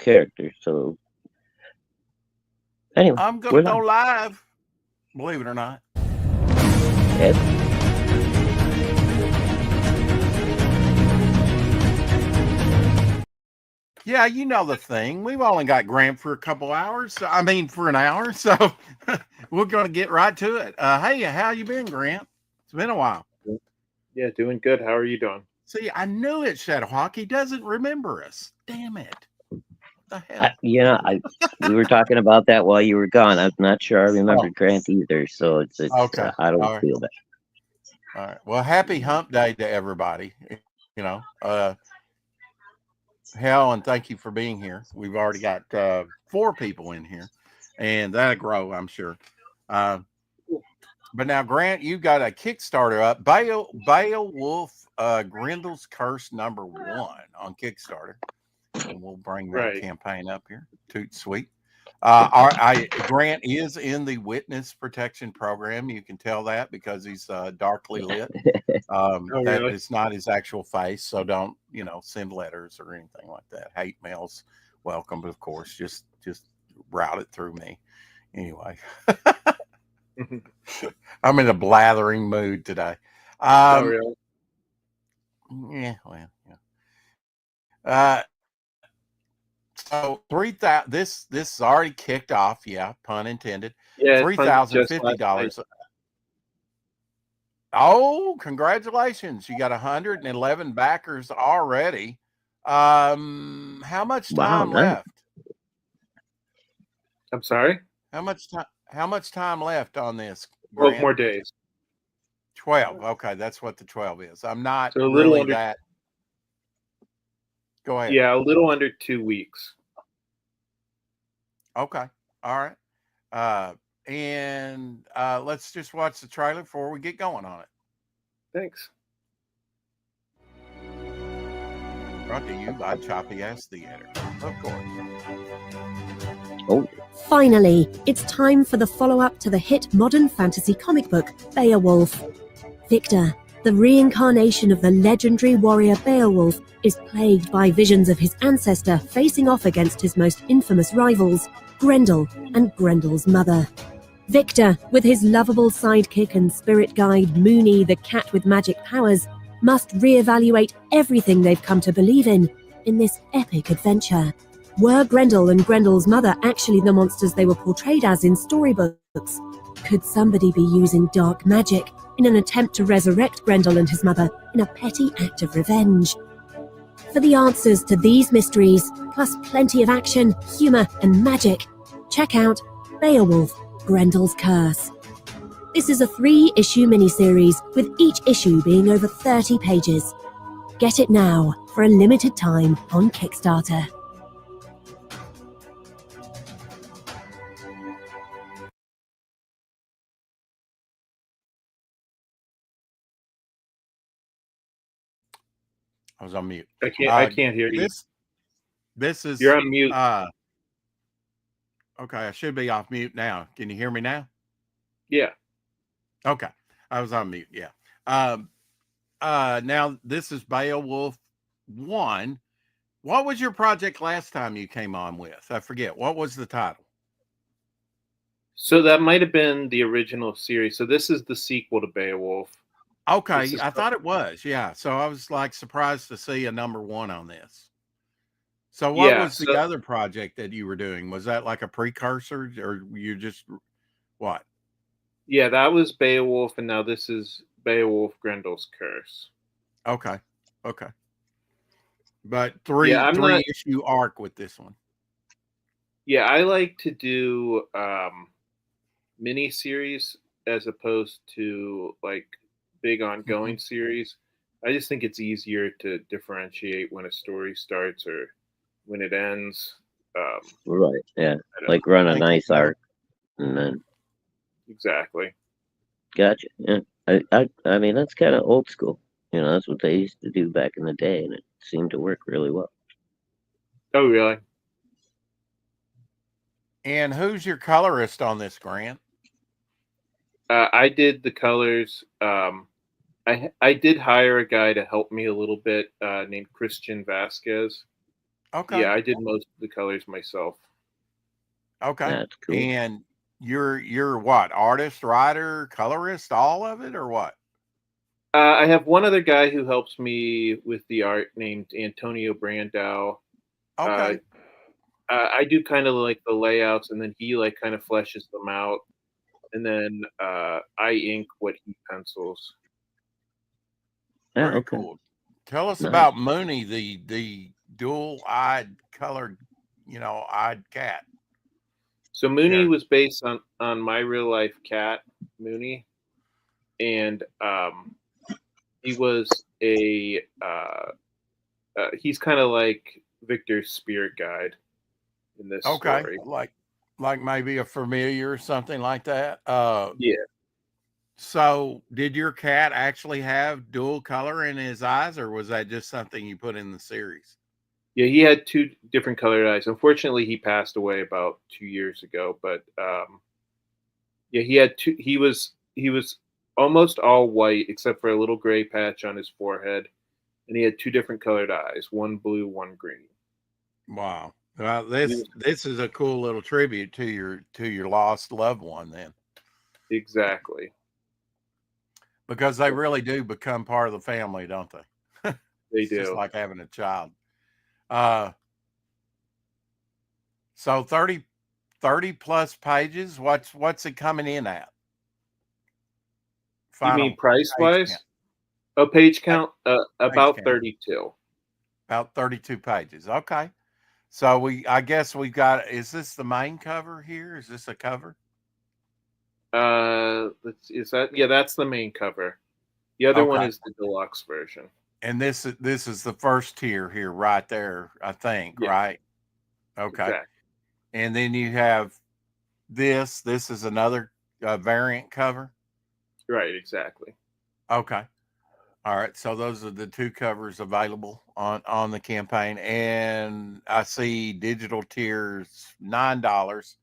character. So anyway, I'm going we're to go live. live, believe it or not. Yep. Yeah, you know the thing. We've only got Grant for a couple hours. I mean, for an hour. So we're going to get right to it. Hey, how you been, Grant? It's been a while. Yeah, doing good. How are you doing? See, I knew it, Shadowhawk. He doesn't remember us. Damn it. What the hell? We were talking about that while you were gone. I'm not sure I remembered Grant either. So it's Okay. I don't All right. feel bad. All right. Well, happy hump day to everybody. You know, hell, and thank you for being here. We've already got 4 people in here, and that'll grow, I'm sure. But now, Grant, you got a Kickstarter up, Beowulf, Grendel'S Curse #1 on Kickstarter, and we'll bring that campaign up here. Toot sweet. Grant is in the witness protection program. You can tell that because he's darkly lit. That is not his actual face, so don't send letters or anything like that. Hate mails welcome, of course. Just route it through me. Anyway, I'm in a blathering mood today. Really? Yeah, well, yeah. So 3,000. This is already kicked off. Yeah, pun intended. Yeah, $3,050. Oh, congratulations! You got 111 backers already. How much time left? I'm sorry. How much time left on this? 12 more days. 12. Okay, that's what the 12 is. I'm not so really that. Go ahead. Yeah, a little under 2 weeks. Okay. All right. And let's just watch the trailer before we get going on it. Thanks. Brought to you by Choppy Ass Theater, of course. Oh. Finally, it's time for the follow-up to the hit modern fantasy comic book, Beowulf. Victor, the reincarnation of the legendary warrior Beowulf, is plagued by visions of his ancestor facing off against his most infamous rivals, Grendel and Grendel's mother. Victor, with his lovable sidekick and spirit guide Moony, the cat with magic powers, must reevaluate everything they've come to believe in this epic adventure. Were Grendel and Grendel's mother actually the monsters they were portrayed as in storybooks? Could somebody be using dark magic in an attempt to resurrect Grendel and his mother in a petty act of revenge? For the answers to these mysteries, plus plenty of action, humor, and magic, check out Beowulf, Grendel'S Curse. This is a 3-issue miniseries, with each issue being over 30 pages. Get it now for a limited time on Kickstarter. I was on mute. I can't hear you. This is you're on mute. Okay, I should be off mute now. Can you hear me now? Yeah. Okay, I was on mute. Yeah. Now this is Beowulf 1. What was your project last time you came on with? I forget. What was the title? So that might have been the original series. So this is the sequel to Beowulf. Okay, I thought it was. Yeah. So I was like surprised to see a #1 on this. So what was the other project that you were doing? Was that like a precursor, or you just what? Yeah, that was Beowulf, and now this is Beowulf Grendel'S Curse. Okay. But three issue arc with this one. Yeah, I like to do mini series as opposed to like big ongoing series. I just think it's easier to differentiate when a story starts or when it ends. Right. Yeah. Like run a nice arc, and then. Exactly. Gotcha. Yeah. I mean, that's kind of old school. That's what they used to do back in the day, and it seemed to work really well. Oh, really? And who's your colorist on this, Grant? I did the colors. I did hire a guy to help me a little bit named Christian Vasquez. Okay. Yeah, I did most of the colors myself. Okay. That's cool. And you're what? Artist, writer, colorist, all of it, or what? I have one other guy who helps me with the art named Antonio Brandau. Uh, Okay. I do kind of like the layouts, and then he like kind of fleshes them out, and then I ink what he pencils. Yeah, Very okay. cool. Tell us Nice. about Mooney, the dual-eyed colored, eyed cat. So Mooney Yeah. was based on my real life cat Mooney, and he was he's kind of like Victor's spirit guide in this Okay. story. Like maybe a familiar or something like that. Yeah. So did your cat actually have dual color in his eyes, or was that just something you put in the series? Yeah, he had two different colored eyes. Unfortunately, he passed away about 2 years ago. But yeah, he had two. He was almost all white except for a little gray patch on his forehead, and he had two different colored eyes, one blue, one green. Wow. Well, this is a cool little tribute to your lost loved one then. Exactly. Because they really do become part of the family, don't they? They It's do. just like having a child. So 30 plus pages. What's it coming in at? You mean price page wise? count. Oh, page count? About count. 32. About 32 pages. Okay. So I guess we've got, is this the main cover here? Is this a cover? That's the main cover. The other one is the deluxe version. And this is the first tier here, right there, I think, Yeah. right? Okay. Exactly. And then you have this. This is another variant cover. Right, exactly. Okay. All right. So those are the two covers available on the campaign. And I see digital tiers $9.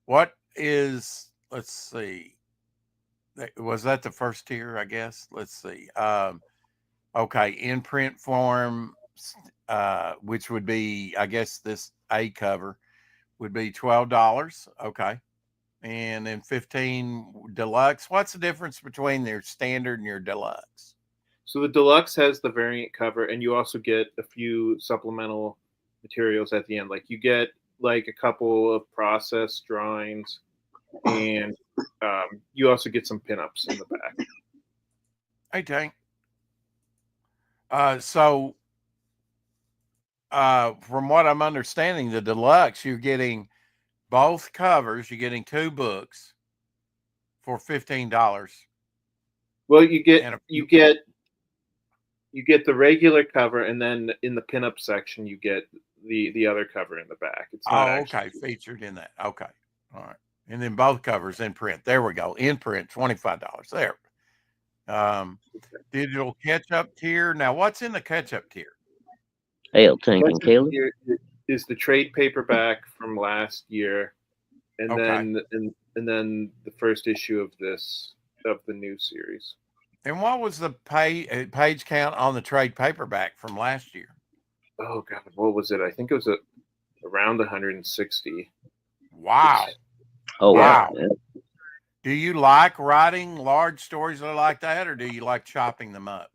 What is, let's see. Was that the first tier, I guess? Let's see. Okay, in print form, which would be, I guess, this A cover would be $12. Okay, and then 15 deluxe. What's the difference between their standard and your deluxe? So the deluxe has the variant cover, and you also get a few supplemental materials at the end. Like you get like a couple of process drawings, and you also get some pinups in the back. Hey, Tank. So from what I'm understanding, the deluxe, you're getting both covers. You're getting two books for $15. Well, you get the regular cover, and then in the pinup section, you get the other cover in the back. It's not okay, featured in that. Okay, all right, and then both covers in print. There we go, in print, $25 there. Digital catch-up tier. Now, what's in the catch-up tier? Hail, Tank and Caleb. Is the trade paperback from last year, and then the first issue of the new series. And what was the page count on the trade paperback from last year? Oh God, what was it? I think it was around 160. Wow. Oh wow. Yeah. Do you like writing large stories like that, or do you like chopping them up?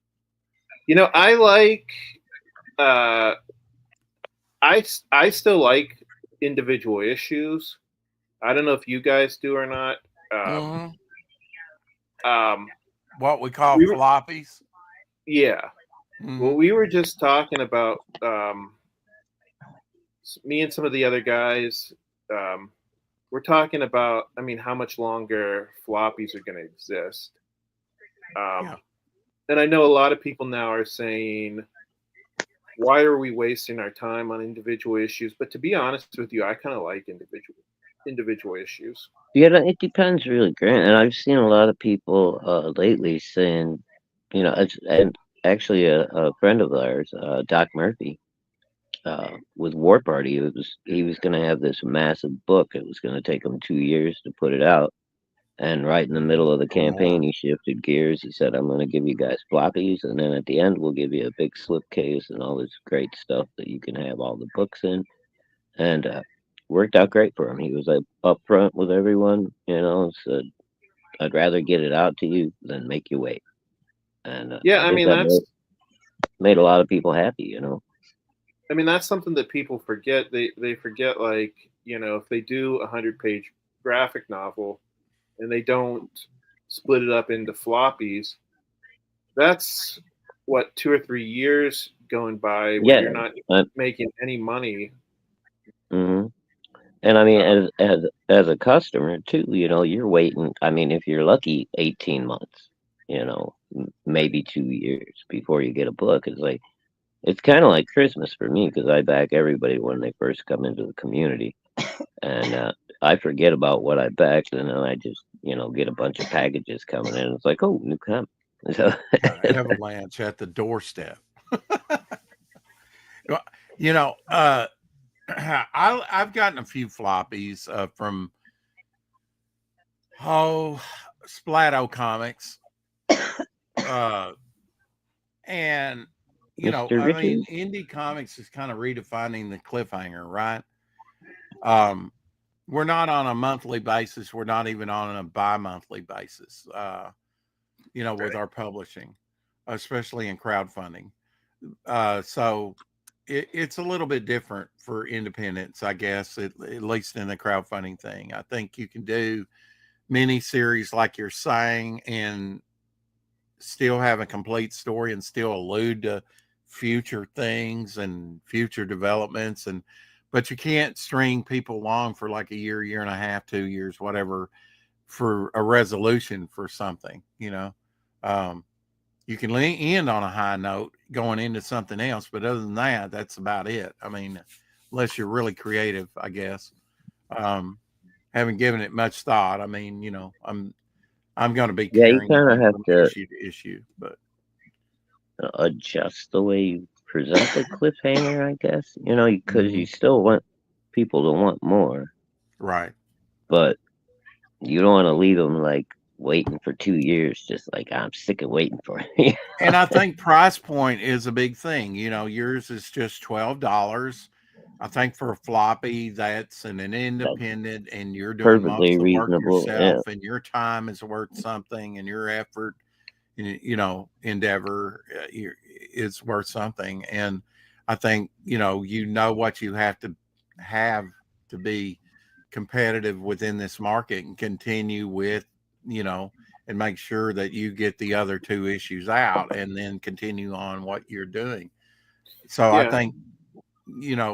I like. I still like individual issues. I don't know if you guys do or not. What we call floppies. Yeah. Mm-hmm. Well, we were just talking about me and some of the other guys. We're talking about, how much longer floppies are going to exist. And I know a lot of people now are saying, why are we wasting our time on individual issues? But to be honest with you, I kind of like individual issues. Yeah, it depends really, Grant. And I've seen a lot of people lately saying, and actually a friend of ours, Doc Murphy, with War Party, he was going to have this massive book. It was going to take him 2 years to put it out, And right in the middle of the campaign, he shifted gears. He said, I'm going to give you guys floppies, and then at the end, we'll give you a big slipcase and all this great stuff that you can have all the books in. And worked out great for him. He was like upfront with everyone, and said, I'd rather get it out to you than make you wait. And yeah, I mean, that's made a lot of people happy, I mean, that's something that people forget. They forget, like, if they do a 100-page graphic novel and they don't split it up into floppies, that's what 2 or 3 years going by where you're not making any money. Mm-hmm. And I mean, as a customer too, you're waiting. I mean, if you're lucky, 18 months, maybe 2 years before you get a book. It's kind of like Christmas for me because I back everybody when they first come into the community, and I forget about what I backed, and then I just get a bunch of packages coming in. It's like, oh, new comic. So avalanche at the doorstep. I've gotten a few floppies from Splatto Comics, and I mean, indie comics is kind of redefining the cliffhanger, right? We're not on a monthly basis. We're not even on a bi-monthly basis. With our publishing, especially in crowdfunding. So it's a little bit different for independents, I guess, at least in the crowdfunding thing. I think you can do mini series like you're saying and still have a complete story and still allude to future things and future developments. But you can't string people along for like a year, year and a half, 2 years, whatever, for a resolution for something, you can end on a high note going into something else, but other than that, that's about it. I mean, unless you're really creative, I guess. Haven't given it much thought. I mean, I'm going to be you kind of have to issue to issue, but adjust the way you present the cliffhanger, I guess. Because you still want people to want more, right? But you don't want to leave them like waiting for 2 years, just like I'm sick of waiting for it. And I think price point is a big thing. Yours is just $12. I think for a floppy, that's an independent, and you're doing most of the work yourself, and your time is worth something, and your effort, endeavor is worth something. And I think what you have to be competitive within this market and continue with, and make sure that you get the other 2 issues out and then continue on what you're doing. So yeah.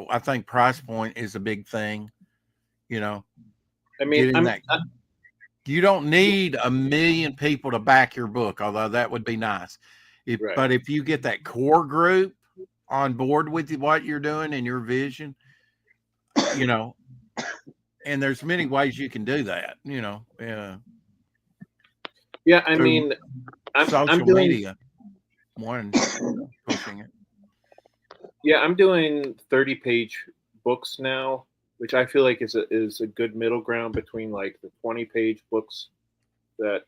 I think price point is a big thing, I mean, you don't need 1 million people to back your book, although that would be nice. Right. But if you get that core group on board with what you're doing and your vision, and there's many ways you can do that, Yeah, I mean, I'm doing media. One pushing it. Yeah, I'm doing 30-page books now, which I feel like is a good middle ground between like the 20-page books that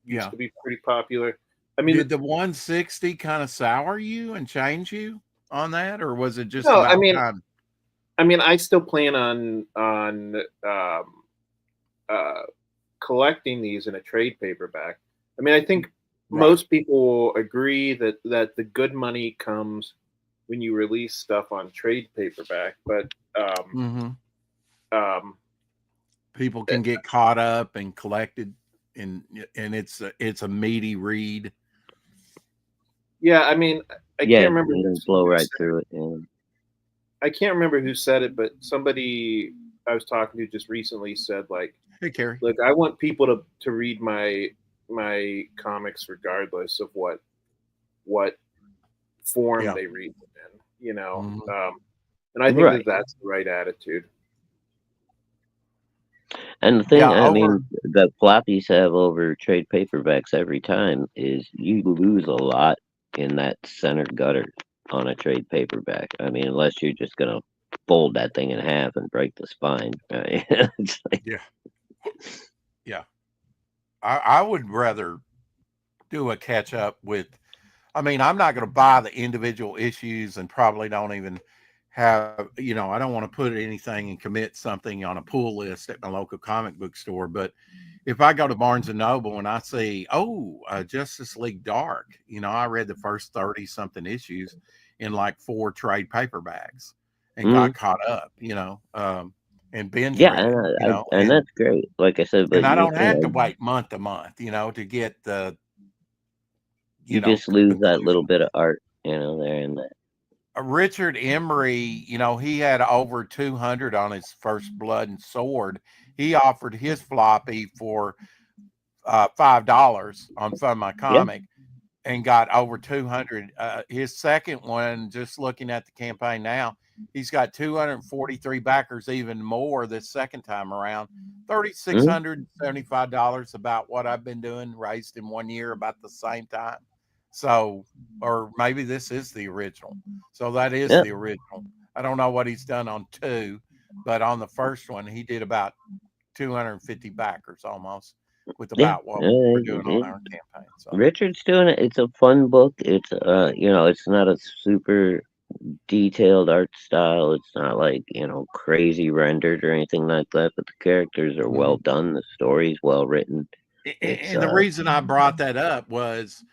used to be pretty popular. I mean, did the 160 kind of sour you and change you on that, or was it just no? About time? I mean, I still plan on collecting these in a trade paperback. I mean, I think most people will agree that the good money comes when you release stuff on trade paperback, but people can get caught up and collected, and it's a meaty read. Yeah, I mean, I can't remember. Blow right through it. Yeah. I can't remember who said it, but somebody I was talking to just recently said, like, "Hey, Carrie, look, I want people to read my comics regardless of what form they read them in, and I think that's the right attitude." And the thing, I mean, that floppies have over trade paperbacks every time is you lose a lot in that center gutter on a trade paperback. I mean, unless you're just going to fold that thing in half and break the spine. Right? It's like, yeah. I would rather do a catch up with. I mean, I'm not going to buy the individual issues, and probably don't even have, I don't want to put anything and commit something on a pull list at my local comic book store. But if I go to Barnes and Noble and I see, Justice League Dark, I read the first 30 something issues in like 4 trade paperbacks and got caught up, and binge Yeah, read it, and that's great. Like I said, but and I don't have to wait month to month, to get the, you just lose that conclusion. little bit of art, there and that. Richard Emery, he had over 200 on his first Blood and Sword. He offered his floppy for $5 on Fund My Comic and got over 200. His second one, just looking at the campaign now, he's got 243 backers, even more this second time around. $3,675, about what I've been doing, raised in 1 year, about the same time. So, or maybe this is the original. So that is the original. I don't know what he's done on 2, but on the first one, he did about 250 backers almost, with about what we're doing on our campaign. So Richard's doing it. It's a fun book. It's it's not a super detailed art style. It's not like, crazy rendered or anything like that, but the characters are well done. The story's well written. And the reason I brought that up was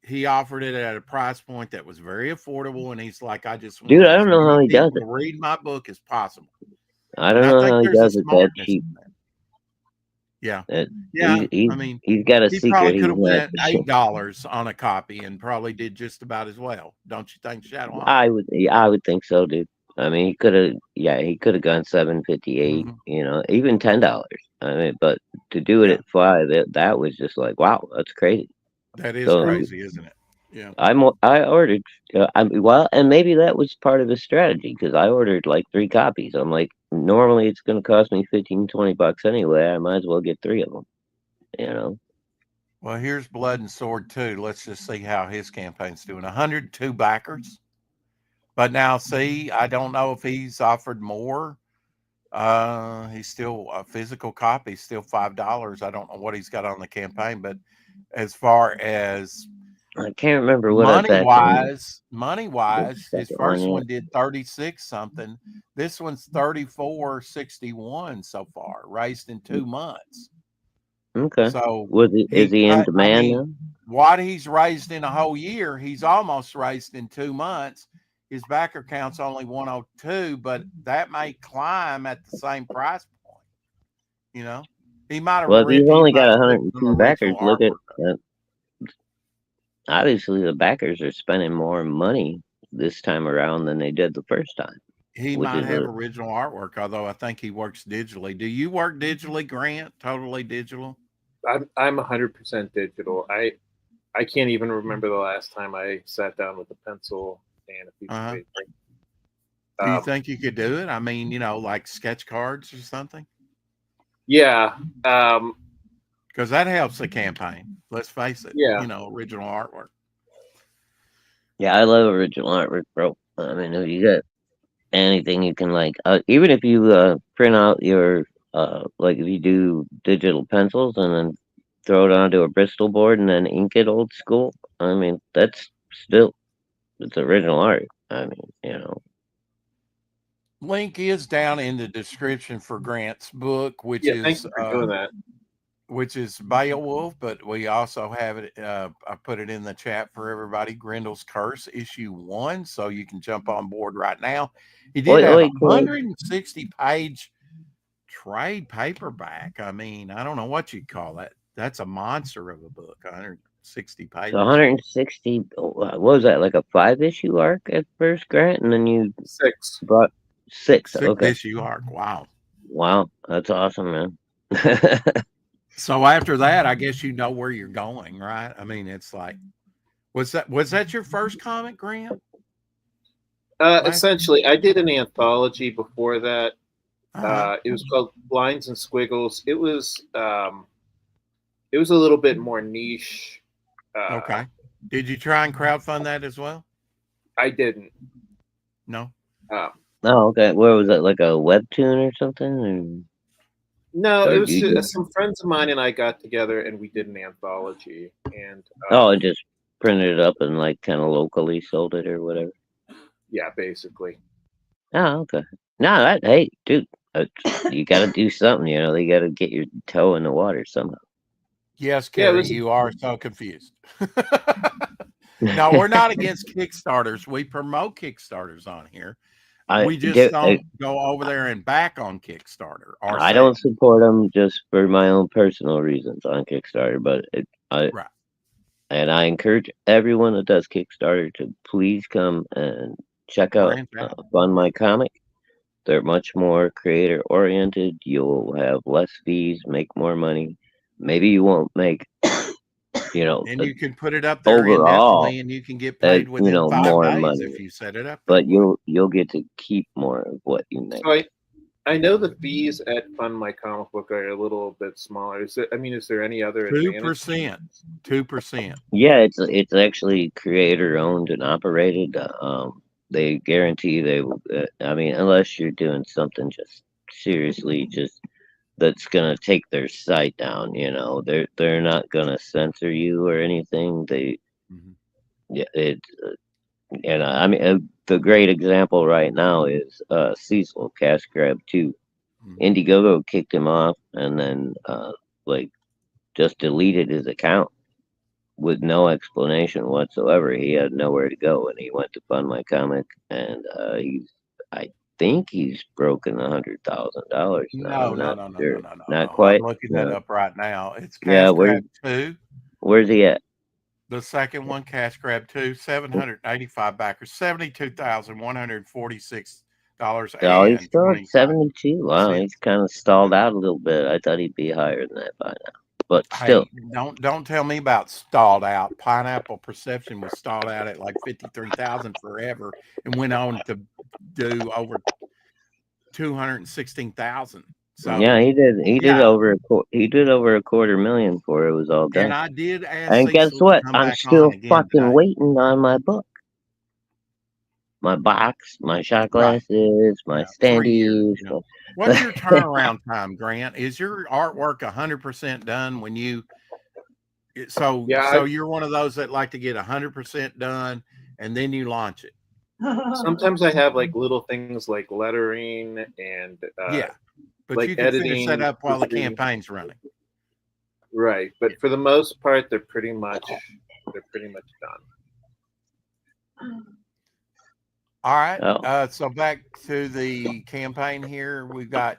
he offered it at a price point that was very affordable, and he's like, I just want I don't know how he does it. To read my book as possible. I don't know how he does it that cheap. Yeah. He's got a he secret. Probably could have went $8 on a copy and probably did just about as well. Don't you think, Shadow? I would think so, dude. I mean, he could have gone $7.58, even $10. I mean, but to do it at $5, that was just like, wow, that's crazy. That is crazy, isn't it? Yeah. I ordered, and maybe that was part of the strategy, because I ordered like 3 copies. I'm like, normally it's going to cost me $15-20 anyway. I might as well get 3 of them, Well, here's Blood and Sword 2. Let's just see how his campaign's doing. 102 backers. But now, see, I don't know if he's offered more. He's still a physical copy, still $5. I don't know what he's got on the campaign, but as far as I can't remember what money wise, his first one did 36 something. This one's 34.61 so far, raised in 2 months. Okay. So is he in demand now? What he's raised in a whole year, he's almost raised in 2 months. His backer count's only 102, but that may climb at the same price point. He might have. Well, if he's only got 102 backers, look at that. Obviously, the backers are spending more money this time around than they did the first time. He might have original artwork, although I think he works digitally. Do you work digitally, Grant? Totally digital? I'm 100% digital. I can't even remember the last time I sat down with a pencil and a piece of paper. Do you think you could do it? I mean, like sketch cards or something? Yeah. Because that helps the campaign. Let's face it. Yeah. Original artwork. Yeah, I love original artwork, bro. I mean, if you got anything you can even if you print out your if you do digital pencils and then throw it onto a Bristol board and then ink it old school, I mean, that's still, it's original art. I mean, Link is down in the description for Grant's book, which thank you for doing that. Which is Beowulf, but we also have it. I put it in the chat for everybody. Grendel'S Curse, issue 1, so you can jump on board right now. He did have a 160-page trade paperback. I mean, I don't know what you'd call that. That's a monster of a book. 160 pages. 160. What was that? Like a 5-issue arc at first, Grant, and then you 6 brought 6. 6 issue arc. Wow, that's awesome, man. So after that, I guess you know where you're going, right? I mean, it's like, was that your first comic, Grant? Essentially, I did an anthology before that. It was called Lines and Squiggles. It was a little bit more niche. Okay. Did you try and crowdfund that as well? I didn't. No. Oh, okay. Where was that? Like a webtoon or something? No, Or it do was you just, some friends of mine and I got together and we did an anthology. And oh, just printed it up and like kind of locally sold it or whatever? yeah, basically. Oh, okay. No, hey, dude, you got to do something. You know, you got to get your toe in the water somehow. Yes, Yeah, it Kerry, was you are so confused. No, we're not against Kickstarters. We promote Kickstarters on here. We just don't go over there and back on Kickstarter. I don't support them just for my own personal reasons on Kickstarter, but right. And I encourage everyone that does Kickstarter to please come and check out Fund My Comic. They're much more creator oriented. You'll have less fees, make more money. Maybe you won't make, and you can put it up there overall, indefinitely, and you can get paid within 5 more days money if you set it up. But you'll get to keep more of what you make. So I know the fees at Fund My Comic Book are a little bit smaller. Is there any other 2%? 2%. Yeah, it's actually creator owned and operated. They guarantee they will. I mean, unless you're doing something just seriously, just that's gonna take their site down. You know, they're not gonna censor you or anything. Yeah, it's and I mean the great example right now is Cecil Cash Grab 2. Indiegogo kicked him off and then like just deleted his account with no explanation whatsoever. He had nowhere to go, and he went to Fund My Comic, and I think he's broken $100,000 now. No. Not quite. I'm looking that up right now. It's Yeah, Cash Grab 2. Where's he at? The second one, Cash Grab 2, 785 backers, $72,146. Oh, he's still at 72. Wow, he's kind of stalled out a little bit. I thought he'd be higher than that by now. But still, don't tell me about stalled out. Pineapple Perception was stalled out at like 53,000 forever, and went on to do over 216,000. So yeah, he did over $250,000 before it was all done. And I did ask. And guess what? I'm still fucking waiting on my book, my box, my shot glasses, my standees. What's your turnaround time, Grant? Is your artwork 100% done when you? So you're one of those that like to get 100% done and then you launch it. Sometimes I have like little things like lettering and but like you can editing, finish that up while the campaign's running. Right, but for the most part, they're pretty much done. All right. So back to the campaign here. We've got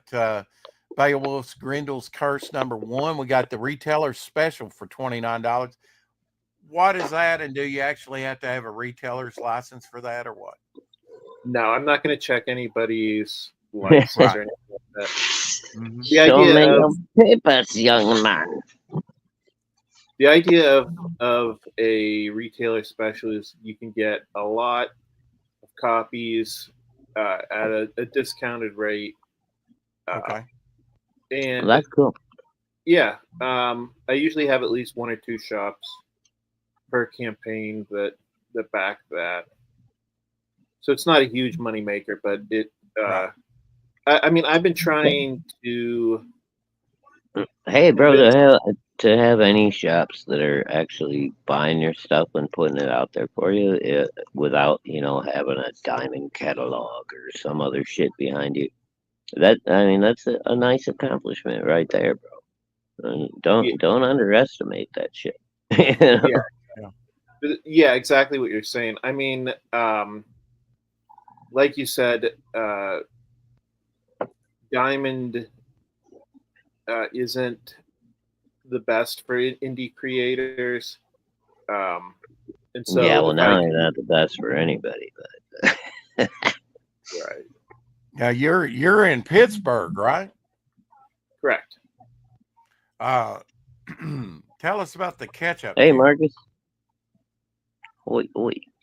Beowulf's Grendel'S Curse #1. We got the retailer special for $29. What is that? And do you actually have to have a retailer's license for that or what? No, I'm not going to check anybody's license or anything like that. The papers, young man. The idea of a retailer special is you can get a lot of copies at a discounted rate. Okay. And that's cool. Yeah. I usually have at least 1 or 2 shops per campaign that back that. So it's not a huge money maker, but it I mean, I've been trying to. Hey, bro, to have any shops that are actually buying your stuff and putting it out there for you without, having a diamond catalog or some other shit behind you. That's a nice accomplishment right there, bro. Don't underestimate that shit. Yeah, exactly what you're saying. I mean, like you said, diamond isn't the best for indie creators, and so now it's not the best for anybody, but right. Now you're in Pittsburgh, right? Correct. Tell us about the ketchup. Hey, Marcus. Oi.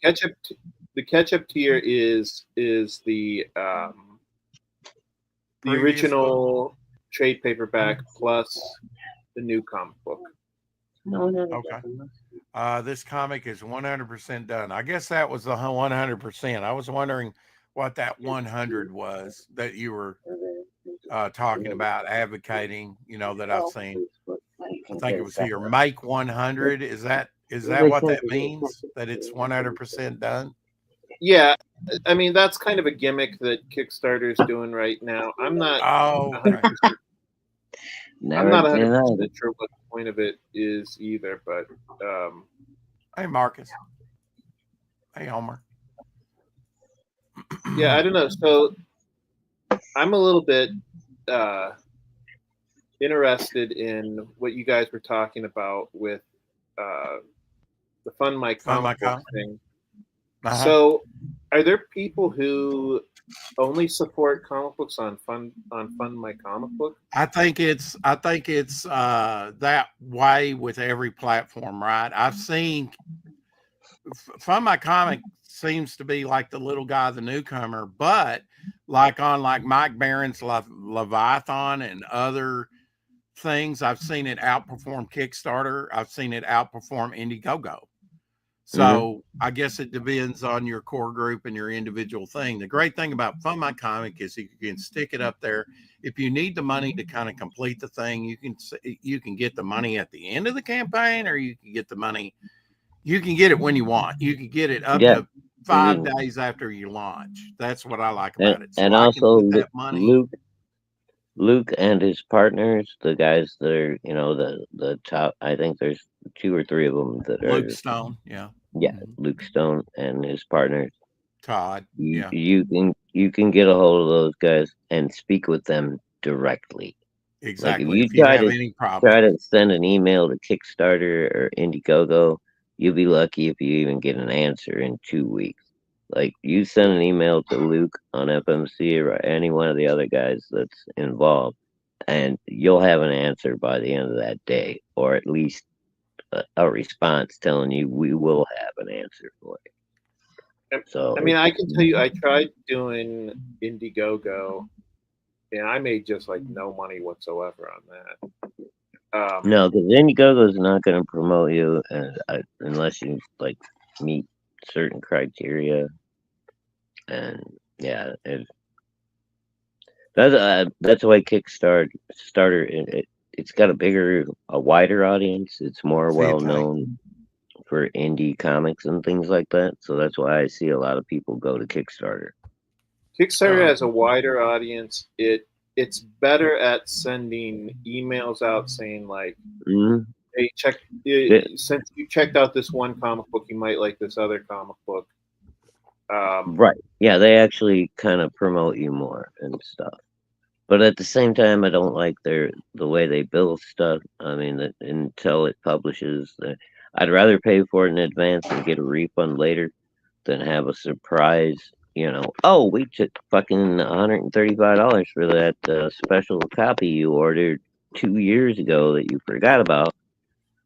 Ketchup. The ketchup tier is the original trade paperback plus the new comic book. Okay. This comic is 100% done. I guess that was the 100%. I was wondering what that 100 was that you were talking about advocating, that I've seen. I think it was here. Make 100. Is that what that means? That it's 100% done? Yeah, I mean that's kind of a gimmick that Kickstarter is doing right now. I'm not. Oh, okay. I'm not 100% sure what the point of it is either, but hey Marcus. Hey Homer. Yeah, I don't know. So I'm a little bit interested in what you guys were talking about with the Fund My Comic Book thing. So are there people who only support comic books on Fund My Comic Book? I think it's that way with every platform, right? I've seen Fund My Comic seems to be like the little guy, the newcomer, but like on Mike Barron's Leviathan and other things, I've seen it outperform Kickstarter. I've seen it outperform Indiegogo. So I guess it depends on your core group and your individual thing. The great thing about Fund My Comic is you can stick it up there. If you need the money to kind of complete the thing, you can get the money at the end of the campaign, or you can get the money. You can get it when you want. You can get it up to 5 days after you launch. That's what I like about it. So and also, Luke and his partners, the guys that are, the top. I think there's 2 or 3 of them that are Luke Stone. Yeah, Luke Stone and his partners. Todd. You can get a hold of those guys and speak with them directly. Exactly. Like if you try to send an email to Kickstarter or Indiegogo, you'll be lucky if you even get an answer in 2 weeks. Like you send an email to Luke on FMC or any one of the other guys that's involved, and you'll have an answer by the end of that day, or at least a response telling you we will have an answer for you. So I mean, I can tell you, I tried doing Indiegogo, and I made just like no money whatsoever on that. No, because Indiegogo is not going to promote you unless you meet certain criteria, and that's why Kickstarter it's got a wider audience. It's more well known for indie comics and things like that. So that's why I see a lot of people go to Kickstarter. Kickstarter has a wider audience. It's better at sending emails out saying like, "Hey, since you checked out this one comic book, you might like this other comic book." Right. Yeah, they actually kind of promote you more and stuff. But at the same time, I don't like the way they bill stuff. I mean, until it publishes, I'd rather pay for it in advance and get a refund later than have a surprise. Oh, we took fucking $135 for that special copy you ordered 2 years ago that you forgot about.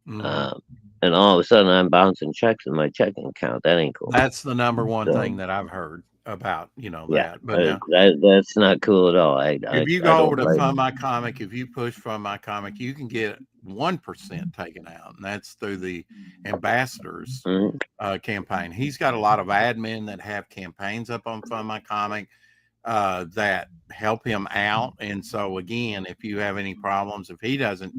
And all of a sudden, I'm bouncing checks in my checking account. That ain't cool. That's the number one thing that I've heard about, that. But that's not cool at all. If you go over to Fund My Comic, if you push Fund My Comic, you can get 1% taken out, and that's through the ambassadors campaign. He's got a lot of admin that have campaigns up on Fund My Comic that help him out. And so again, if you have any problems, if he doesn't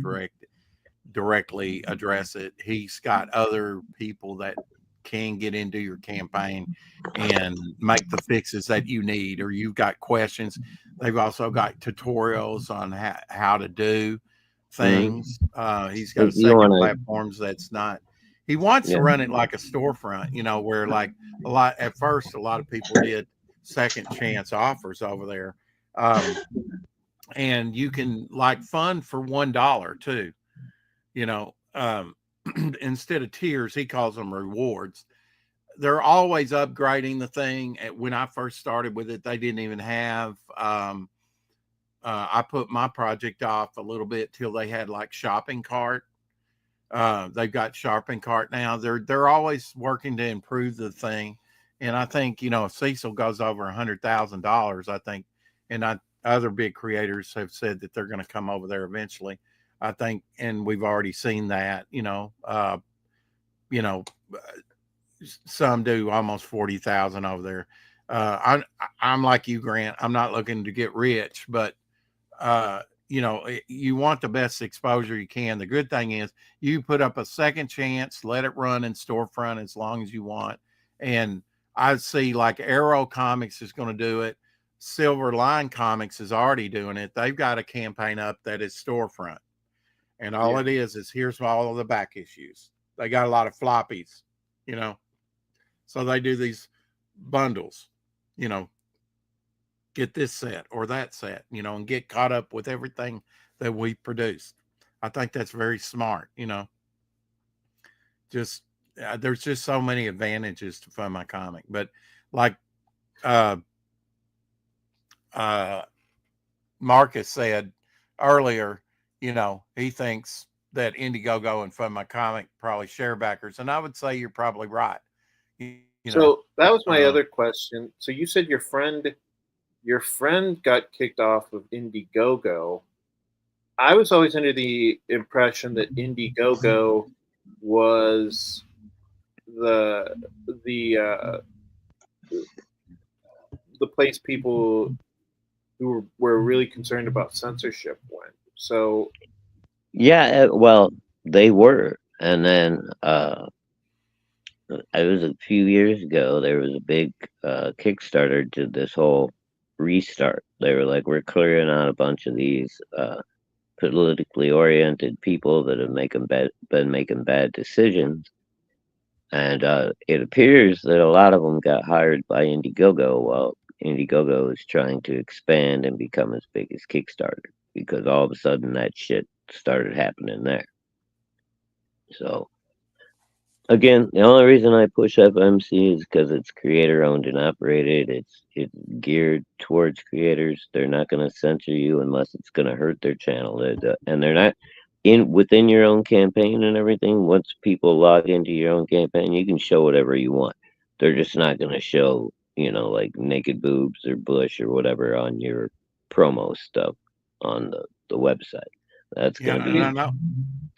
directly address it, he's got other people that can get into your campaign and make the fixes that you need, or you've got questions. They've also got tutorials on how to do things. He's got a second platforms that's not, he wants to run it like a storefront, where like at first a lot of people did second chance offers over there. And you can fund for $1 too, instead of tiers, he calls them rewards. They're always upgrading the thing. When I first started with it, they didn't even have, I put my project off a little bit till they had shopping cart. They've got shopping cart now. They're always working to improve the thing. And I think, if Cecil goes over $100,000, I think, and other big creators have said that they're going to come over there eventually. I think, and we've already seen that, some do almost 40,000 over there. I'm like you, Grant. I'm not looking to get rich, but you know, you want the best exposure you can. The good thing is you put up a second chance, let it run in storefront as long as you want. And I see like Arrow Comics is going to do it. Silver Line Comics is already doing it. They've got a campaign up that is storefront. And all it is here's all of the back issues. They got a lot of floppies, you know. So they do these bundles, you know, get this set or that set, you know, and get caught up with everything that we produced. I think that's very smart, you know. Just there's just so many advantages to Fund My Comic. But like Marcus said earlier, you know, he thinks that Indiegogo and Fund My Comic probably share backers. And I would say you're probably right. You know, so that was my other question. So you said your friend got kicked off of Indiegogo. I was always under the impression that Indiegogo was the place people who were really concerned about censorship went. So yeah, well, they were, and then it was a few years ago. There was a big Kickstarter to this whole restart. They were like, we're clearing out a bunch of these politically oriented people that have been making bad decisions. And it appears that a lot of them got hired by Indiegogo while Indiegogo is trying to expand and become as big as Kickstarter, because all of a sudden that shit started happening there. So again, the only reason I push FMC is because it's creator owned and operated. It's geared towards creators. They're not going to censor you unless it's going to hurt their channel. And they're not within your own campaign and everything. Once people log into your own campaign, you can show whatever you want. They're just not going to show, you know, like naked boobs or bush or whatever on your promo stuff on the website. That's going to be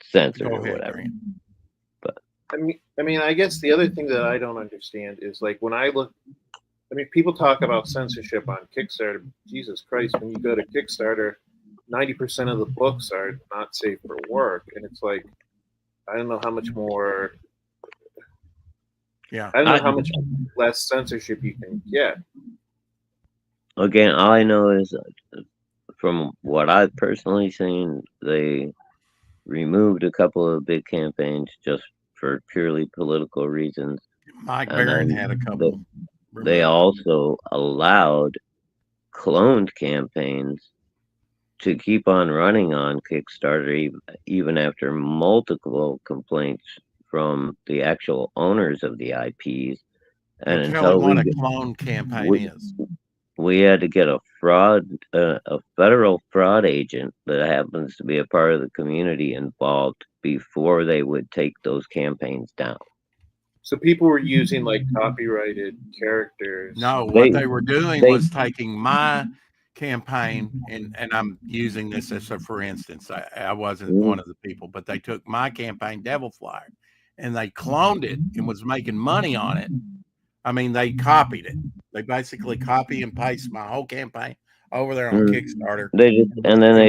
censored or whatever. I mean, I guess the other thing that I don't understand is like when I look, I mean, people talk about censorship on Kickstarter. Jesus Christ, when you go to Kickstarter, 90% of the books are not safe for work. And it's like, I don't know how much more. Yeah. I don't know how much less censorship you can get. Again, all I know is from what I've personally seen, they removed a couple of big campaigns just for purely political reasons. Mike Barron had a couple. They also allowed cloned campaigns to keep on running on Kickstarter even after multiple complaints from the actual owners of the IPs. And until what a clone campaign is. We had to get a federal fraud agent that happens to be a part of the community involved before they would take those campaigns down. So people were using like copyrighted characters. No, what they were doing was taking my campaign, and I'm using this as a for instance. I wasn't one of the people, but they took my campaign, Devil Flyer, and they cloned it and was making money on it. I mean, they copied it. They basically copy and paste my whole campaign over there on Kickstarter. They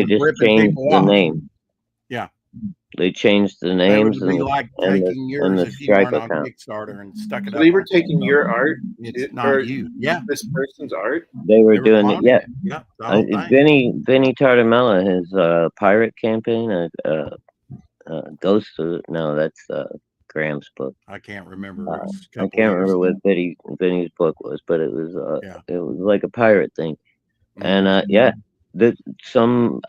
just changed the name. Yeah. They changed the names and the Stripe account. On Kickstarter and stuck it so up. they were taking your art. It's not you. Yeah. This person's art. They were doing it. Yeah. Yeah. Vinny Tartamella, his pirate campaign, Ghost of, no, that's Graham's book. I can't remember. I can't remember what Vinny's book was, but it was it was like a pirate thing. And some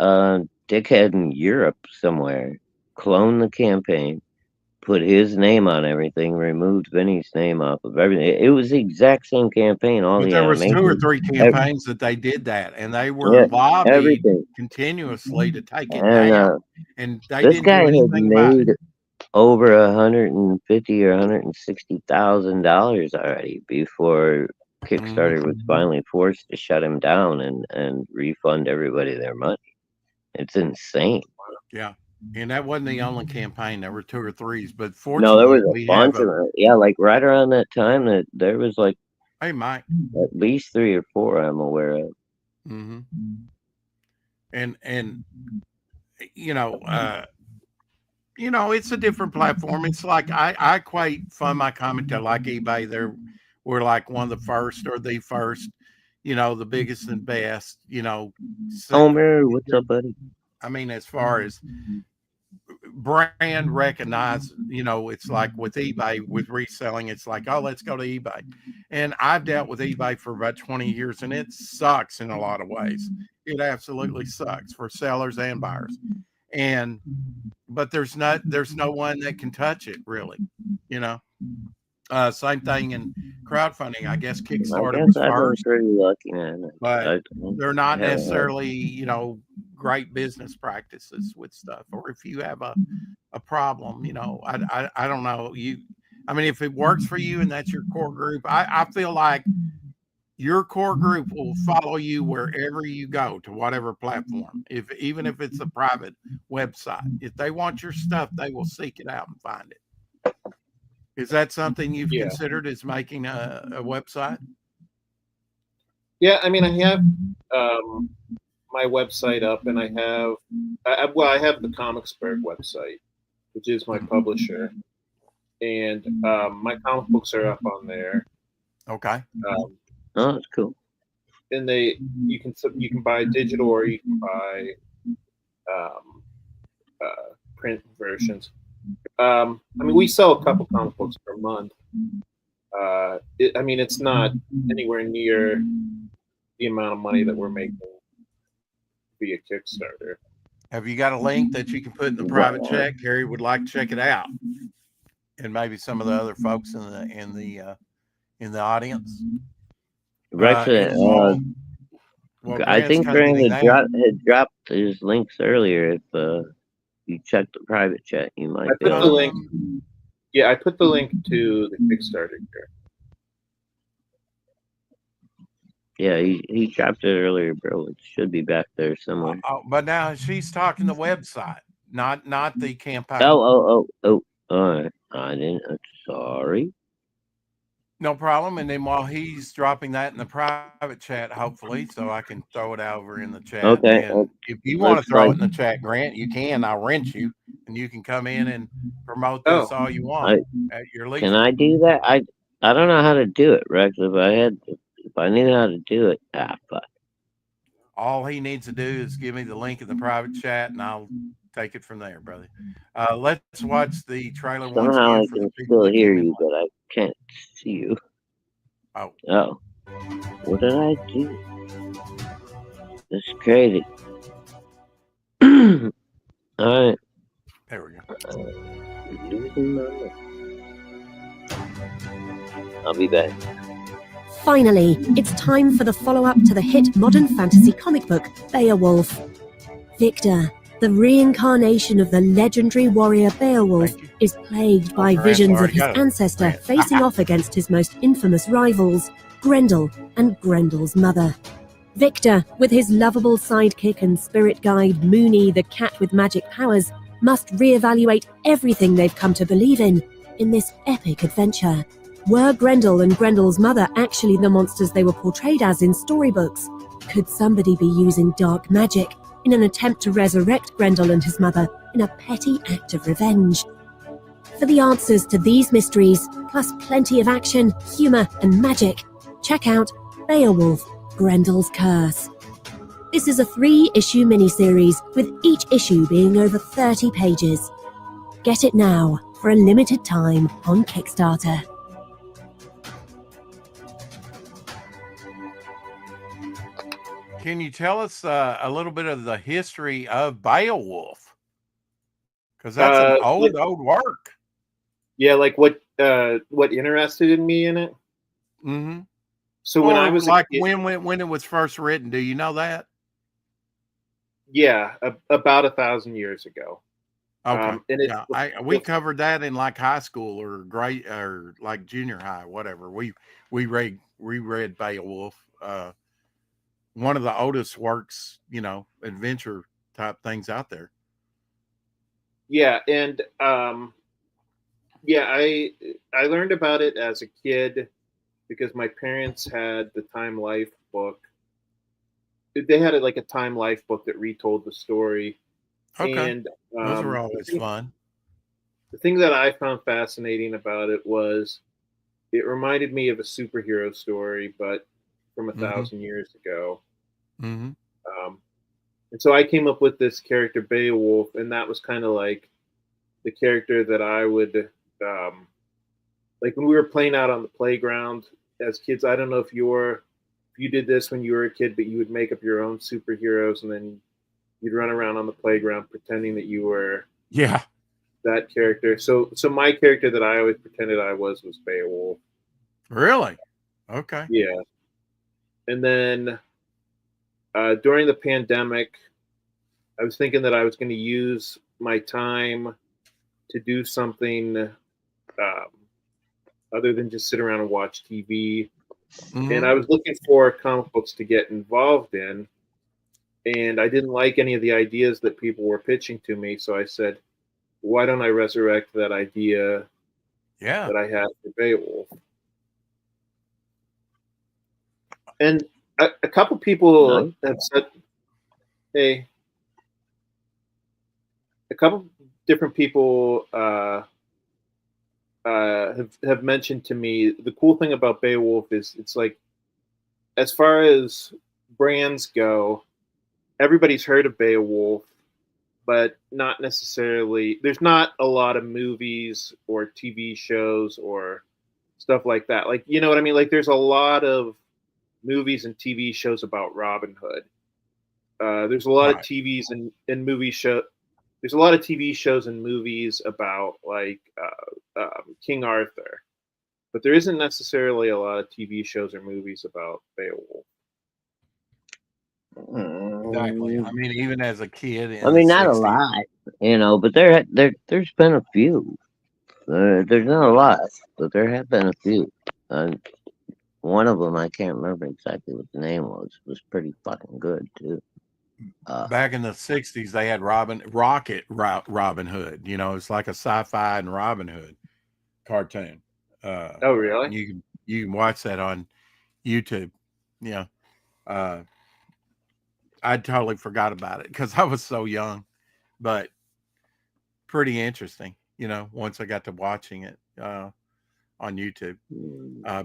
dickhead in Europe somewhere cloned the campaign, put his name on everything, removed Vinny's name off of everything. It was the exact same campaign. There was 2 or 3 campaigns that they did that, and they were lobbied continuously to take it down. And they this didn't guy do anything had made about it. over $150,000 or $160,000 already before Kickstarter was finally forced to shut him down and refund everybody their money. It's insane. Yeah. And that wasn't the only campaign. There were 2 or 3s, but fortunately, no, there was a bunch of them. Yeah, like right around that time, that there was like, hey, Mike, at least 3 or 4 I'm aware of. Mm-hmm. and it's a different platform. It's like I equate Fund My Comic to like eBay. We're like one of the first or the first, the biggest and best, Homer, what's up, buddy? I mean, as far as brand recognized, it's like with eBay, with reselling, it's like, oh, let's go to eBay. And I've dealt with eBay for about 20 years, and it sucks in a lot of ways. It absolutely sucks for sellers and buyers. But there's no one that can touch it, really. Same thing in crowdfunding. I guess Kickstarter was first, pretty lucky, man. But they're not necessarily, great business practices with stuff. Or if you have a problem, I don't know. If it works for you and that's your core group, I feel like your core group will follow you wherever you go, to whatever platform. Even if it's a private website, if they want your stuff, they will seek it out and find it. Is that something you've considered, as making a website? Yeah, I have my website up, and I have the Comicsburg website, which is my publisher, and my comic books are up on there. Okay. Oh, that's cool. And you can buy digital, or you can buy print versions. We sell a couple comic books per month. It's not anywhere near the amount of money that we're making via Kickstarter. Have you got a link that you can put in the private chat? Gary would like to check it out, and maybe some of the other folks in the audience. Right. I think Grant had dropped his links earlier. If you check the private chat, you might. I put the link. Yeah, I put the link to the Kickstarter here. Yeah, he dropped it earlier, bro. It should be back there somewhere. But now she's talking the website, not the campaign. Oh. All right. I didn't. Sorry. No problem. And then while he's dropping that in the private chat, hopefully, so I can throw it over in the chat. Okay. And if you want to throw it in the chat, Grant, you can. I'll rent you, and you can come in and promote this all you want at your leisure. Can I do that? I don't know how to do it, Rex. If I knew how to do it, fuck. All he needs to do is give me the link in the private chat, and I'll take it from there, brother. Let's watch the trailer once again. Somehow I can still hear you, but I can't see you. Oh. What did I do? That's crazy. All right. There we go. Losing my mind. I'll be back. Finally, it's time for the follow-up to the hit modern fantasy comic book, Beowulf. Victor, the reincarnation of the legendary warrior Beowulf, is plagued by visions of his ancestor facing off against his most infamous rivals, Grendel and Grendel'S mother. Victor, with his lovable sidekick and spirit guide Moony, the cat with magic powers, must reevaluate everything they've come to believe in this epic adventure. Were Grendel and Grendel'S mother actually the monsters they were portrayed as in storybooks? Could somebody be using dark magic in an attempt to resurrect Grendel and his mother in a petty act of revenge? For the answers to these mysteries, plus plenty of action, humor, and magic, check out Beowulf, Grendel's Curse. This is a 3-issue miniseries, with each issue being over 30 pages. Get it now for a limited time on Kickstarter. Can you tell us a little bit of the history of Beowulf? Because that's an old work. Yeah, like what interested me in it. Mm-hmm. So when I was when it was first written, do you know that? Yeah, about 1,000 years ago. Okay, we covered that in like high school or or like junior high, whatever. We read Beowulf. One of the oldest works, adventure type things out there. Yeah, and I learned about it as a kid because my parents had the Time Life book. they had like a Time Life book that retold the story. Okay. And Those are always fun. The thing that I found fascinating about it was it reminded me of a superhero story, but from 1,000 years ago. Mm-hmm. And so I came up with this character Beowulf, and that was kind of like the character that I would like when we were playing out on the playground as kids. I don't know if you did this when you were a kid, but you would make up your own superheroes, and then you'd run around on the playground pretending that you were that character. So my character that I always pretended I was Beowulf. Really? Okay. Yeah. And then during the pandemic, I was thinking that I was going to use my time to do something other than just sit around and watch TV. Mm-hmm. And I was looking for comic books to get involved in. And I didn't like any of the ideas that people were pitching to me. So I said, why don't I resurrect that idea that I had for Beowulf? And a couple people have said, hey, a couple different people have mentioned to me the cool thing about Beowulf is it's like, as far as brands go, everybody's heard of Beowulf, but not necessarily. There's not a lot of movies or TV shows or stuff like that. Like, you know what I mean? Like, there's a lot of movies and TV shows about Robin Hood. There's a lot of TVs and movie show. There's a lot of TV shows and movies about like King Arthur, but there isn't necessarily a lot of TV shows or movies about Beowulf. Exactly. I mean, even as a kid, I mean, not 60s, a lot, you know, but there's been a few. There's not a lot, but there have been a few. One of them, I can't remember exactly what the name was pretty fucking good too. Back in the 60s, they had Robin Hood. You know, it's like a sci-fi and Robin Hood cartoon. Oh, really? You can watch that on YouTube. Yeah. I totally forgot about it because I was so young, but pretty interesting. You know, once I got to watching it on YouTube,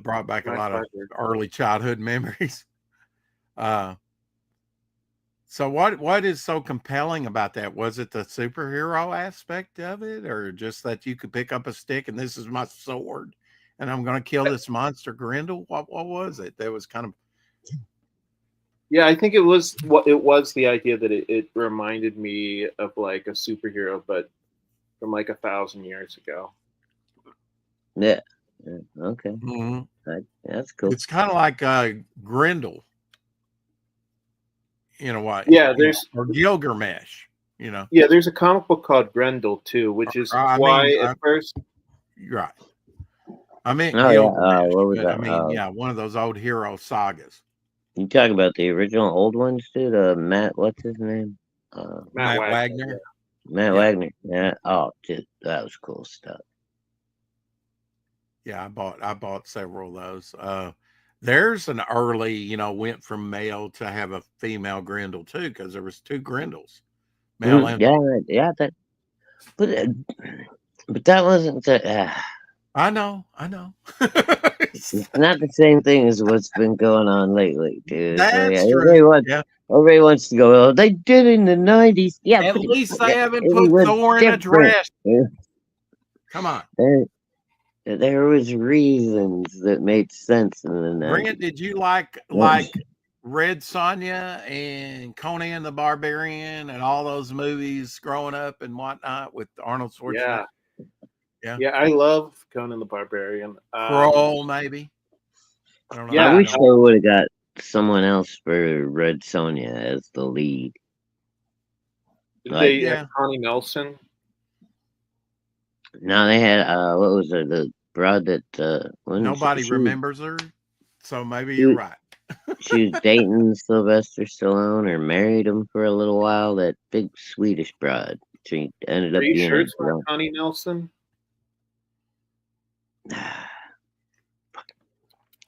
brought back a lot of early childhood memories. So what is so compelling about that? Was it the superhero aspect of it, or just that you could pick up a stick and this is my sword and I'm going to kill this monster Grendel? What was it? That was kind of. Yeah, I think it was the idea that it reminded me of like a superhero, but from like 1,000 years ago. Yeah. Okay. Mm-hmm. That's cool. It's kind of like Grendel. You know what? Yeah, or Gilgamesh. You know. Yeah, there's a comic book called Grendel too, which is at first. Right. I mean, what was that? One of those old hero sagas. You talk about the original old ones, dude? Matt, what's his name? Matt Wagner. Matt Wagner. Yeah. Oh, dude, that was cool stuff. Yeah, I bought several of those. There's an early, went from male to have a female Grendel too, because there was 2 Grendels. Male and but that wasn't I know. It's not the same thing as what's been going on lately, dude. That's true. Everybody wants to go, they did in the 90s. Yeah, at least they haven't put Thor in a dress. Come on. There was reasons that made sense in the 90s. Grant, did you like Red Sonja and Conan the Barbarian and all those movies growing up and whatnot with Arnold Schwarzenegger? Yeah, I love Conan the Barbarian. Kroll, maybe. I don't know. I wish they would have got someone else for Red Sonja as the lead. Did they have Connie Nelson? No, they had what was it? The broad that nobody remembers her. So maybe you're right. She was dating Sylvester Stallone or married him for a little while. That big Swedish broad. She ended up being. Are you sure it's not Connie Nelson?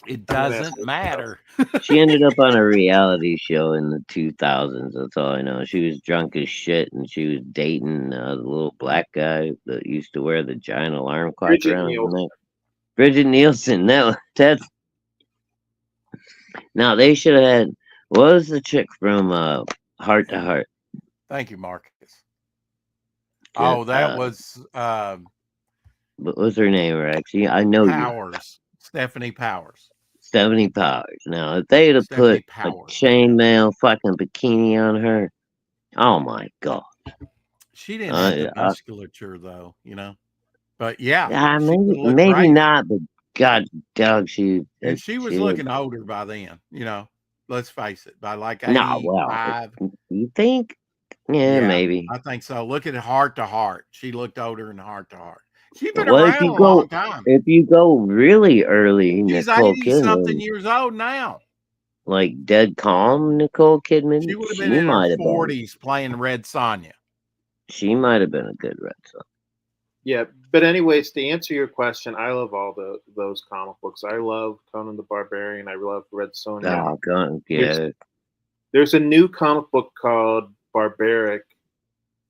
It doesn't matter. She ended up on a reality show in the 2000s. That's all I know. She was drunk as shit, and she was dating the little black guy that used to wear the giant alarm clock Bridget around his Nielsen. neck. Bridget Nielsen. That's now they should have had. What was the chick from Heart to Heart? Thank you, Marcus. Oh, that was what was her name, Rex? I know Powers. Stephanie Powers. Stephanie Powers. Now, if they'd have put a chainmail fucking bikini on her, oh my god. She didn't have the musculature, though, But yeah, maybe not. But God, Doug, she was looking older by then. Let's face it, by like 85. No, well, you think? Yeah, maybe. I think so. Look at Heart to Heart. She looked older in Heart to Heart. She's been around a long time. If you go really early, she's 80-something years old now. Like Dead Calm Nicole Kidman. She would have been in her 40s playing Red Sonja. She might have been a good Red Sonja. Yeah, but anyways, to answer your question, I love all those comic books. I love Conan the Barbarian. I love Red Sonja. Oh, God, yeah. There's a new comic book called Barbaric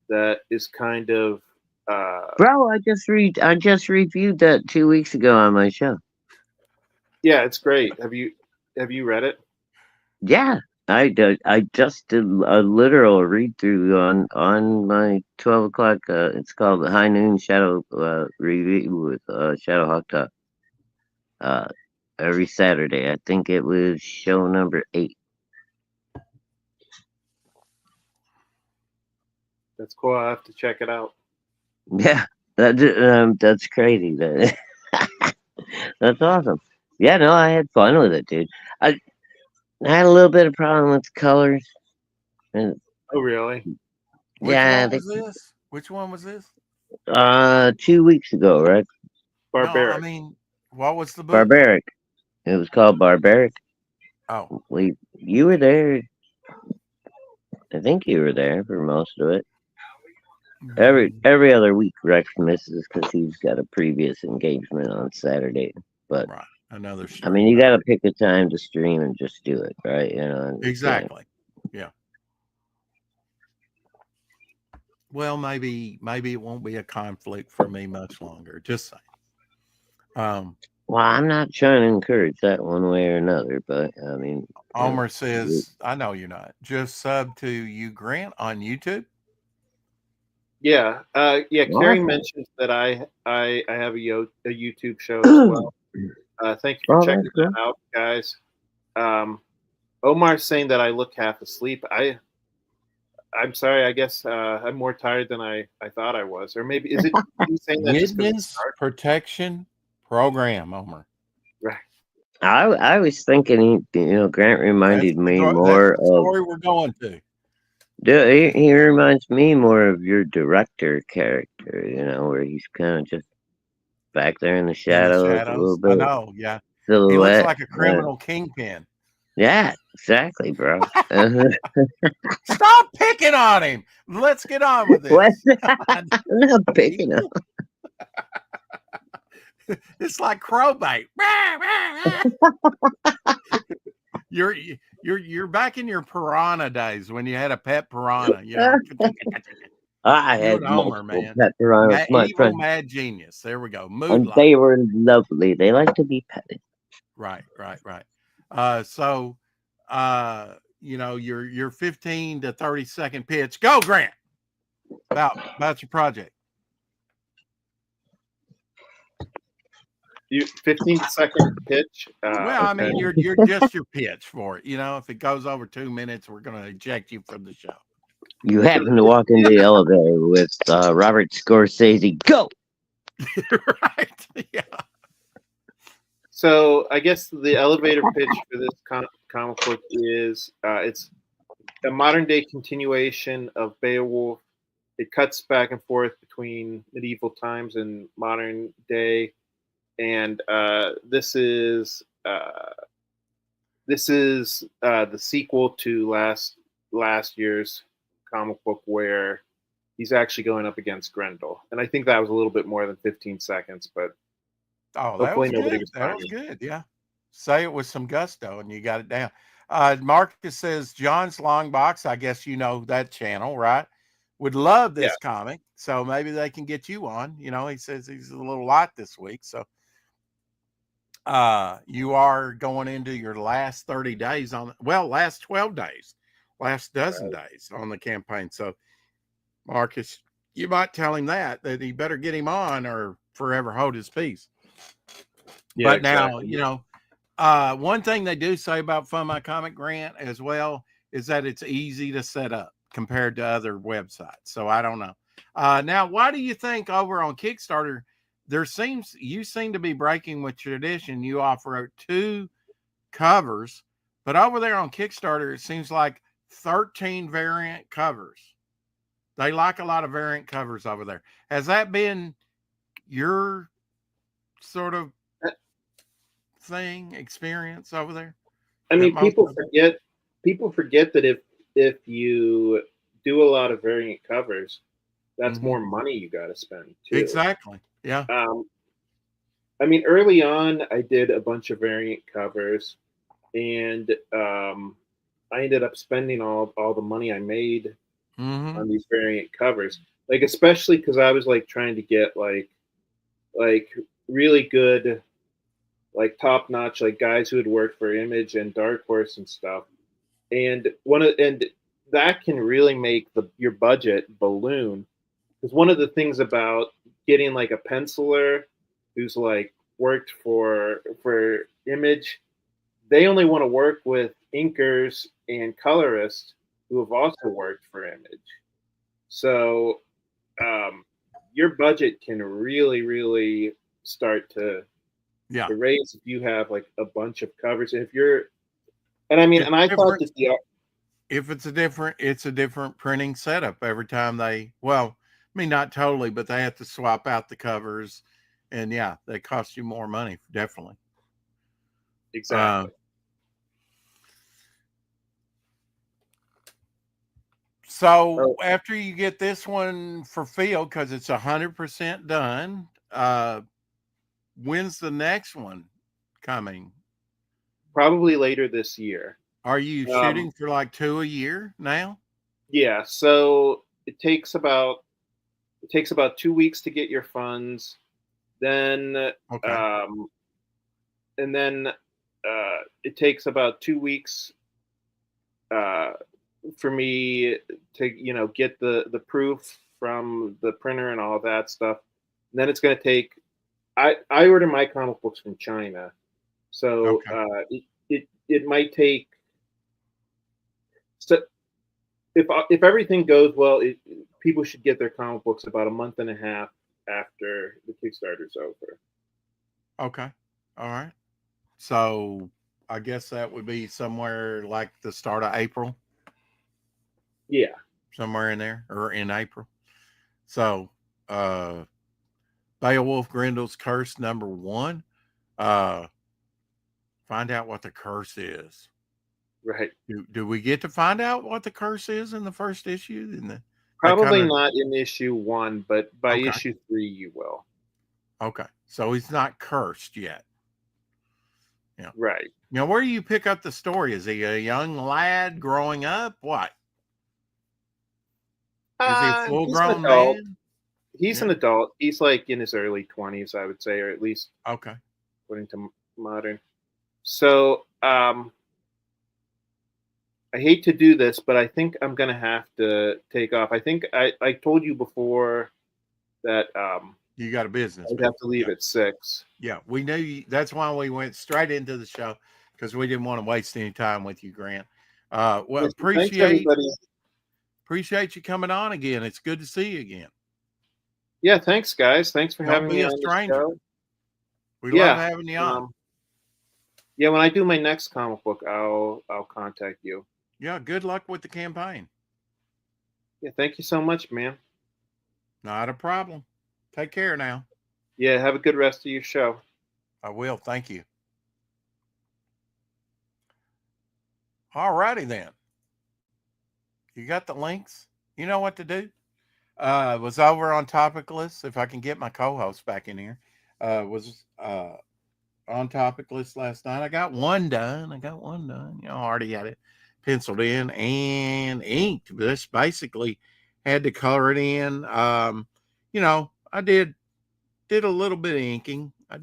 that is kind of bro, I just reviewed that 2 weeks ago on my show. Yeah, it's great. Have you read it? Yeah, I just did a literal read through on my 12 o'clock. It's called the High Noon Shadow review with Shadow Hawk Talk. Every Saturday. I think it was show number 8. That's cool. I have to check it out. Yeah, that's crazy. That's awesome. Yeah, no, I had fun with it, dude. I had a little bit of problem with colors. And, oh, really? Which one was this? 2 weeks ago, right? Barbaric. No, I mean, what was the book? Barbaric. It was called Barbaric. Oh, you were there. I think you were there for most of it. Every other week, Rex misses because he's got a previous engagement on Saturday. But right, another. I mean, you got to pick a time to stream and just do it, right? Exactly. Yeah. Well, maybe it won't be a conflict for me much longer. Just saying. Well, I'm not trying to encourage that one way or another, but I mean, Homer says, "I know you're not. Just sub to you, Grant, on YouTube." Yeah, Carrie mentions that I have a YouTube show as well. Thank you for checking that out, guys. Omar's saying that I look half asleep. I'm sorry. I guess I'm more tired than I thought I was, or maybe is it you saying that Witness Protection Program, Omer? Right. I was thinking, Grant reminded me more of the story we're going to. He reminds me more of your director character, where he's kind of just back there in the shadows a little bit. I know, yeah. Silhouette. He looks like a criminal kingpin. Yeah, exactly, bro. Stop picking on him. Let's get on with this. I'm not picking on him. It's like crowbait. You're back in your piranha days when you had a pet piranha. I had multiple pet piranhas, my friend. Mad genius. There we go. And they were lovely. They like to be petted. Right. So your 15 to 30 second pitch. Go, Grant. About your project. You 15-second pitch. Well, I mean, you're just your pitch for it. If it goes over 2 minutes, we're going to eject you from the show. You happen to walk into the elevator with Robert Scorsese. Go. Right. Yeah. So I guess the elevator pitch for this comic book is it's a modern day continuation of Beowulf. It cuts back and forth between medieval times and modern day. And this is the sequel to last year's comic book where he's actually going up against Grendel, and I think that was a little bit more than 15 seconds, but that was good. That was good. Yeah, Say it with some gusto, and you got it down. Marcus says John's Long Box. I guess you know that channel, right? Would love Yeah. this comic, so maybe they can get you on. You know, he says he's a little light this week, so you are going into your last 30 days last 12 days, last dozen days on the campaign. So, Marcus, you might tell him that he better get him on or forever hold his peace. Yeah, but exactly. now, you know, one thing they do say about Fund My Comic Grant as well is that it's easy to set up compared to other websites. So I don't know. Now, why do you think over on Kickstarter, you seem to be breaking with tradition? You offer 2 covers, but over there on Kickstarter, it seems like 13 variant covers. They like a lot of variant covers over there. Has that been your sort of experience over there? I mean, people forget that if you do a lot of variant covers, that's more money you got to spend too. Exactly. Yeah. I mean, early on, I did a bunch of variant covers, and I ended up spending all the money I made on these variant covers. Like, especially because I was like trying to get like really good, like top notch, like guys who had worked for Image and Dark Horse and stuff. And that can really make your budget balloon. Because one of the things about getting like a penciler who's like worked for Image, they only want to work with inkers and colorists who have also worked for Image. So your budget can really, really start to raise if you have like a bunch of covers. And I thought that if it's a different printing setup every time not totally, but they have to swap out the covers, and they cost you more money, definitely. Exactly. So after you get this one for field, because it's 100% done, when's the next one coming? Probably later this year. Are you shooting for like 2 a year now? Yeah. So it takes about 2 weeks to get your funds. Then, and then it takes about 2 weeks for me to get the proof from the printer and all that stuff. And then it's going to take. I order my comic books from China, so it might take. So if everything goes well, people should get their comic books about a month and a half after the Kickstarter's over. Okay, all right. So I guess that would be somewhere like the start of April. Yeah, somewhere in there, or in April. So, Beowulf Grendel'S curse #1. Find out what the curse is. Right. Do we get to find out what the curse is in the first issue? Probably not in issue 1, but by issue 3 you will. Okay, so he's not cursed yet. Yeah. Right. Now, where do you pick up the story? Is he a young lad growing up? What? Is he a full-grown man? He's an adult. He's like in his early 20s, I would say, or at least according to modern. So I hate to do this, but I think I'm going to have to take off. I think I told you before that you got a business. I'd have to leave at 6. Yeah, we knew you. That's why we went straight into the show, because we didn't want to waste any time with you, Grant. Appreciate you coming on again. It's good to see you again. Yeah, thanks, guys. Thanks for having me on the show. We love having you on. Yeah, when I do my next comic book, I'll contact you. Yeah, good luck with the campaign. Yeah, thank you so much, man. Not a problem. Take care now. Yeah, have a good rest of your show. I will. Thank you. All righty then. You got the links. You know what to do. Was over on Topicless. If I can get my co-host back in here, was on topic list last night. I got one done. You know, already had it penciled in and inked. This basically had to color it in. You know, I did a little bit of inking. And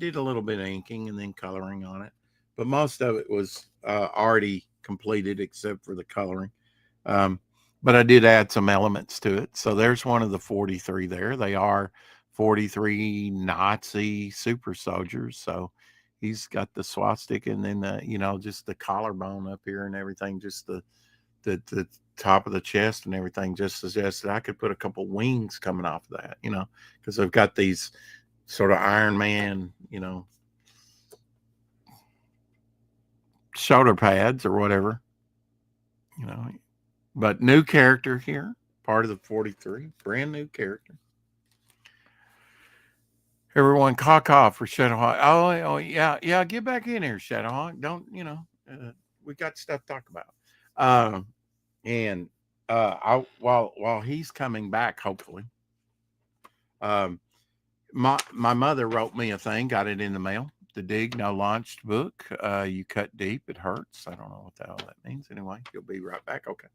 then coloring on it. But most of it was already completed except for the coloring. But I did add some elements to it. So there's one of the 43 there. They are 43 Nazi super soldiers. So he's got the swastika and then, you know, just the collarbone up here and everything, just the top of the chest and everything just suggested I could put a couple wings coming off of that, you know, because I've got these sort of Iron Man, you know, shoulder pads or whatever, you know, but new character here, part of the 43, brand new character. Everyone caw for Shadowhawk. Oh, yeah, get back in here, Shadowhawk. Don't, you know, we got stuff to talk about. And while he's coming back, hopefully, my mother wrote me a thing, got it in the mail. The Dig No Launched book. You cut deep, it hurts. I don't know what the hell that means. Anyway, you'll be right back. Okay.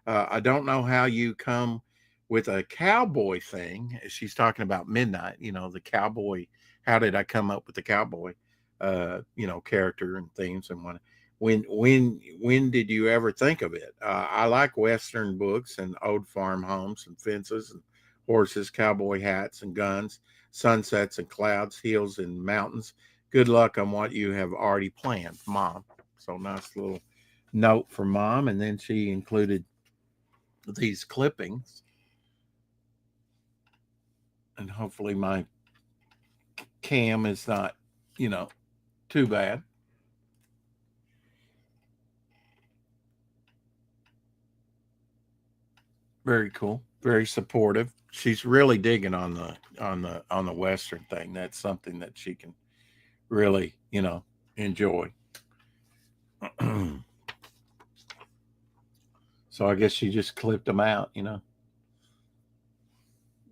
I don't know how you come with a cowboy thing. She's talking about Midnight, you know, the cowboy. How did I come up with the cowboy, you know, character and themes and what? When did you ever think of it? I like Western books and old farm homes and fences and horses, cowboy hats and guns, sunsets and clouds, hills and mountains. Good luck on what you have already planned, Mom. So nice little note from Mom. And then she included these clippings. And hopefully my cam is not, you know, too bad. Very cool. Very supportive. She's really digging on the Western thing. That's something that she can really, you know, enjoy. So I guess she just clipped them out, you know.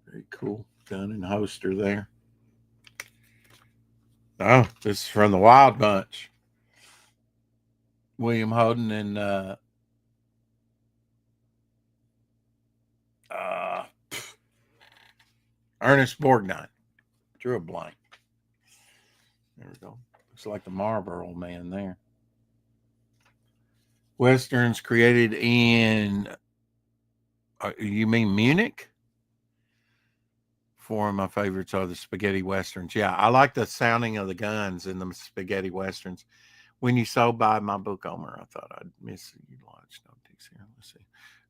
Very cool. Gun and holster there. Oh, this is from the Wild Bunch. William Holden and Ernest Borgnine. Drew a blank. There we go. Looks like the Marlboro Man there. Westerns created in, you mean Munich? Four of my favorites are the spaghetti westerns. Yeah, I like the sounding of the guns in the spaghetti westerns. When you so buy my book, Omer, I thought I'd miss you. Large notice here. Let's see.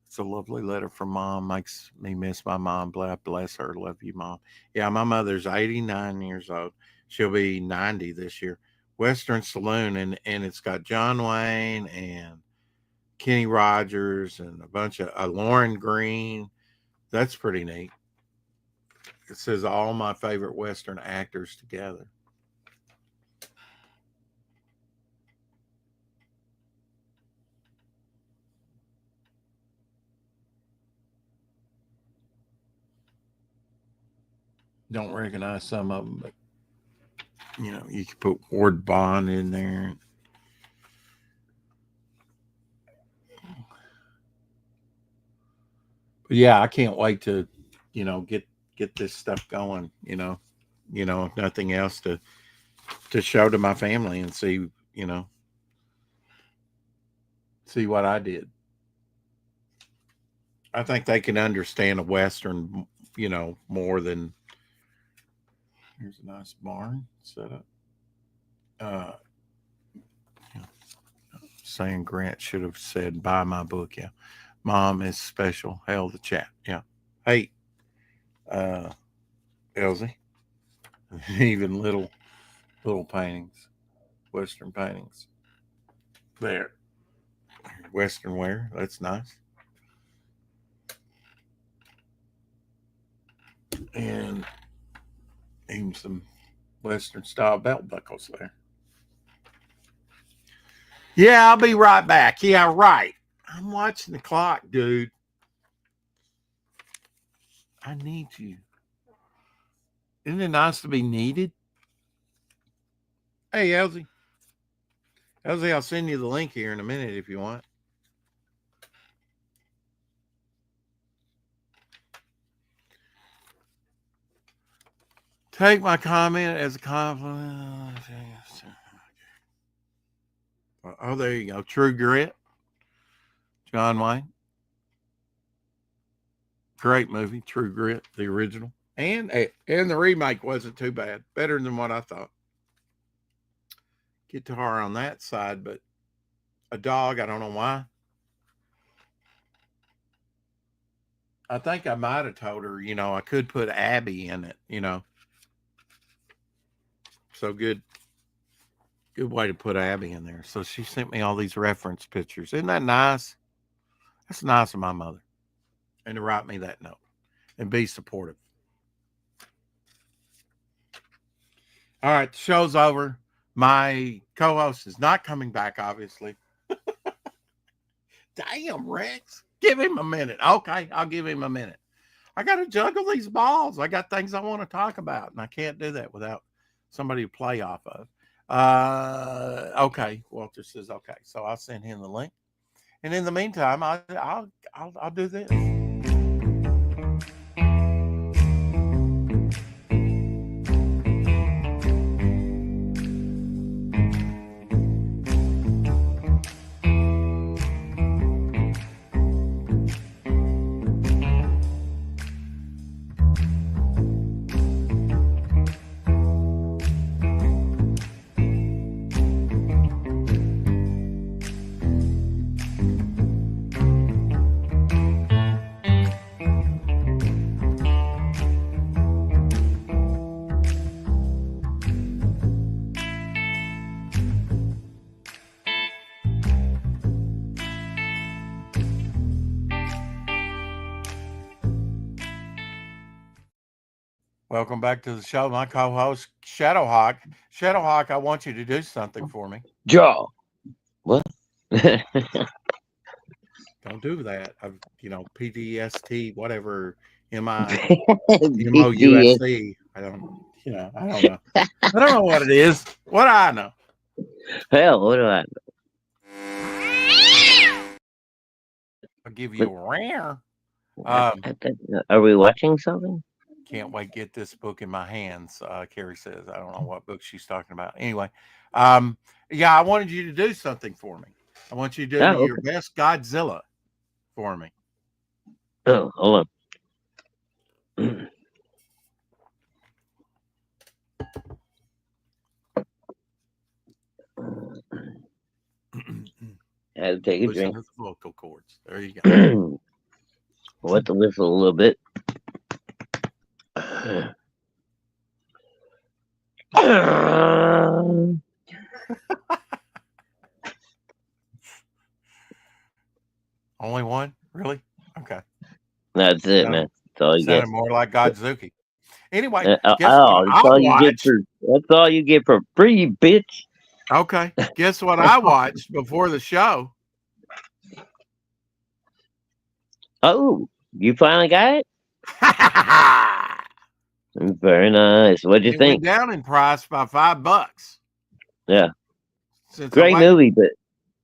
It's a lovely letter from Mom. Makes me miss my mom. Bless her. Love you, Mom. Yeah, my mother's 89 years old. She'll be 90 this year. Western Saloon, and it's got John Wayne and Kenny Rogers and a bunch of Lauren Green. That's pretty neat. It says all my favorite Western actors together. Don't recognize some of them, but you know, you can put Ward Bond in there. But yeah, I can't wait to, you know, get this stuff going, you know, if nothing else to show to my family and see, you know, see what I did. I think they can understand a Western, you know, more than. Here's a nice barn set up. Saying Grant should have said, buy my book. Yeah. Mom is special. Hell, the chat. Yeah. Hey, Elsie. Even little paintings, Western paintings. There. Western wear. That's nice. And even some Western style belt buckles there. Yeah, I'll be right back. Yeah, right. I'm watching the clock, dude. I need you. Isn't it nice to be needed? Hey, Elsie. Elsie, I'll send you the link here in a minute if you want. Take my comment as a compliment. Oh, there you go. True Grit. John Wayne. Great movie, True Grit, the original. And the remake wasn't too bad. Better than what I thought. Get to her on that side, but a dog, I don't know why. I think I might have told her, I could put Abby in it, So good way to put Abby in there. So she sent me all these reference pictures. Isn't that nice? That's nice of my mother. And to write me that note and be supportive. All right, the show's over. My co-host is not coming back, obviously. Damn, Rex. Give him a minute. Okay, I'll give him a minute. I got to juggle these balls. I got things I want to talk about, and I can't do that without somebody to play off of. Okay, Walter says okay. So I'll send him the link. And in the meantime, I'll do this. Welcome back to the show. My co-host, Shadowhawk. Shadowhawk, I want you to do something for me. Jaw. What? Don't do that. PDST, whatever, MOUSC. I don't know. I don't know what it is. What do I know? Hell, what do I know? I'll give you a rare. Are we watching something? Can't wait to get this book in my hands. Carrie says, I don't know what book she's talking about. Anyway, I wanted you to do something for me. I want you to do your best Godzilla for me. Oh, hold on. I had to take a drink. The vocal cords. There you go. Wet the whistle a little bit. Only one? Really? Okay. That's it, man. That's all you get. More like Godzuki. Anyway, that's all you get for free, bitch. Okay. Guess what I watched before the show? Oh, you finally got it? Very nice. What'd you think? Went down in price by $5. Yeah. Great movie, but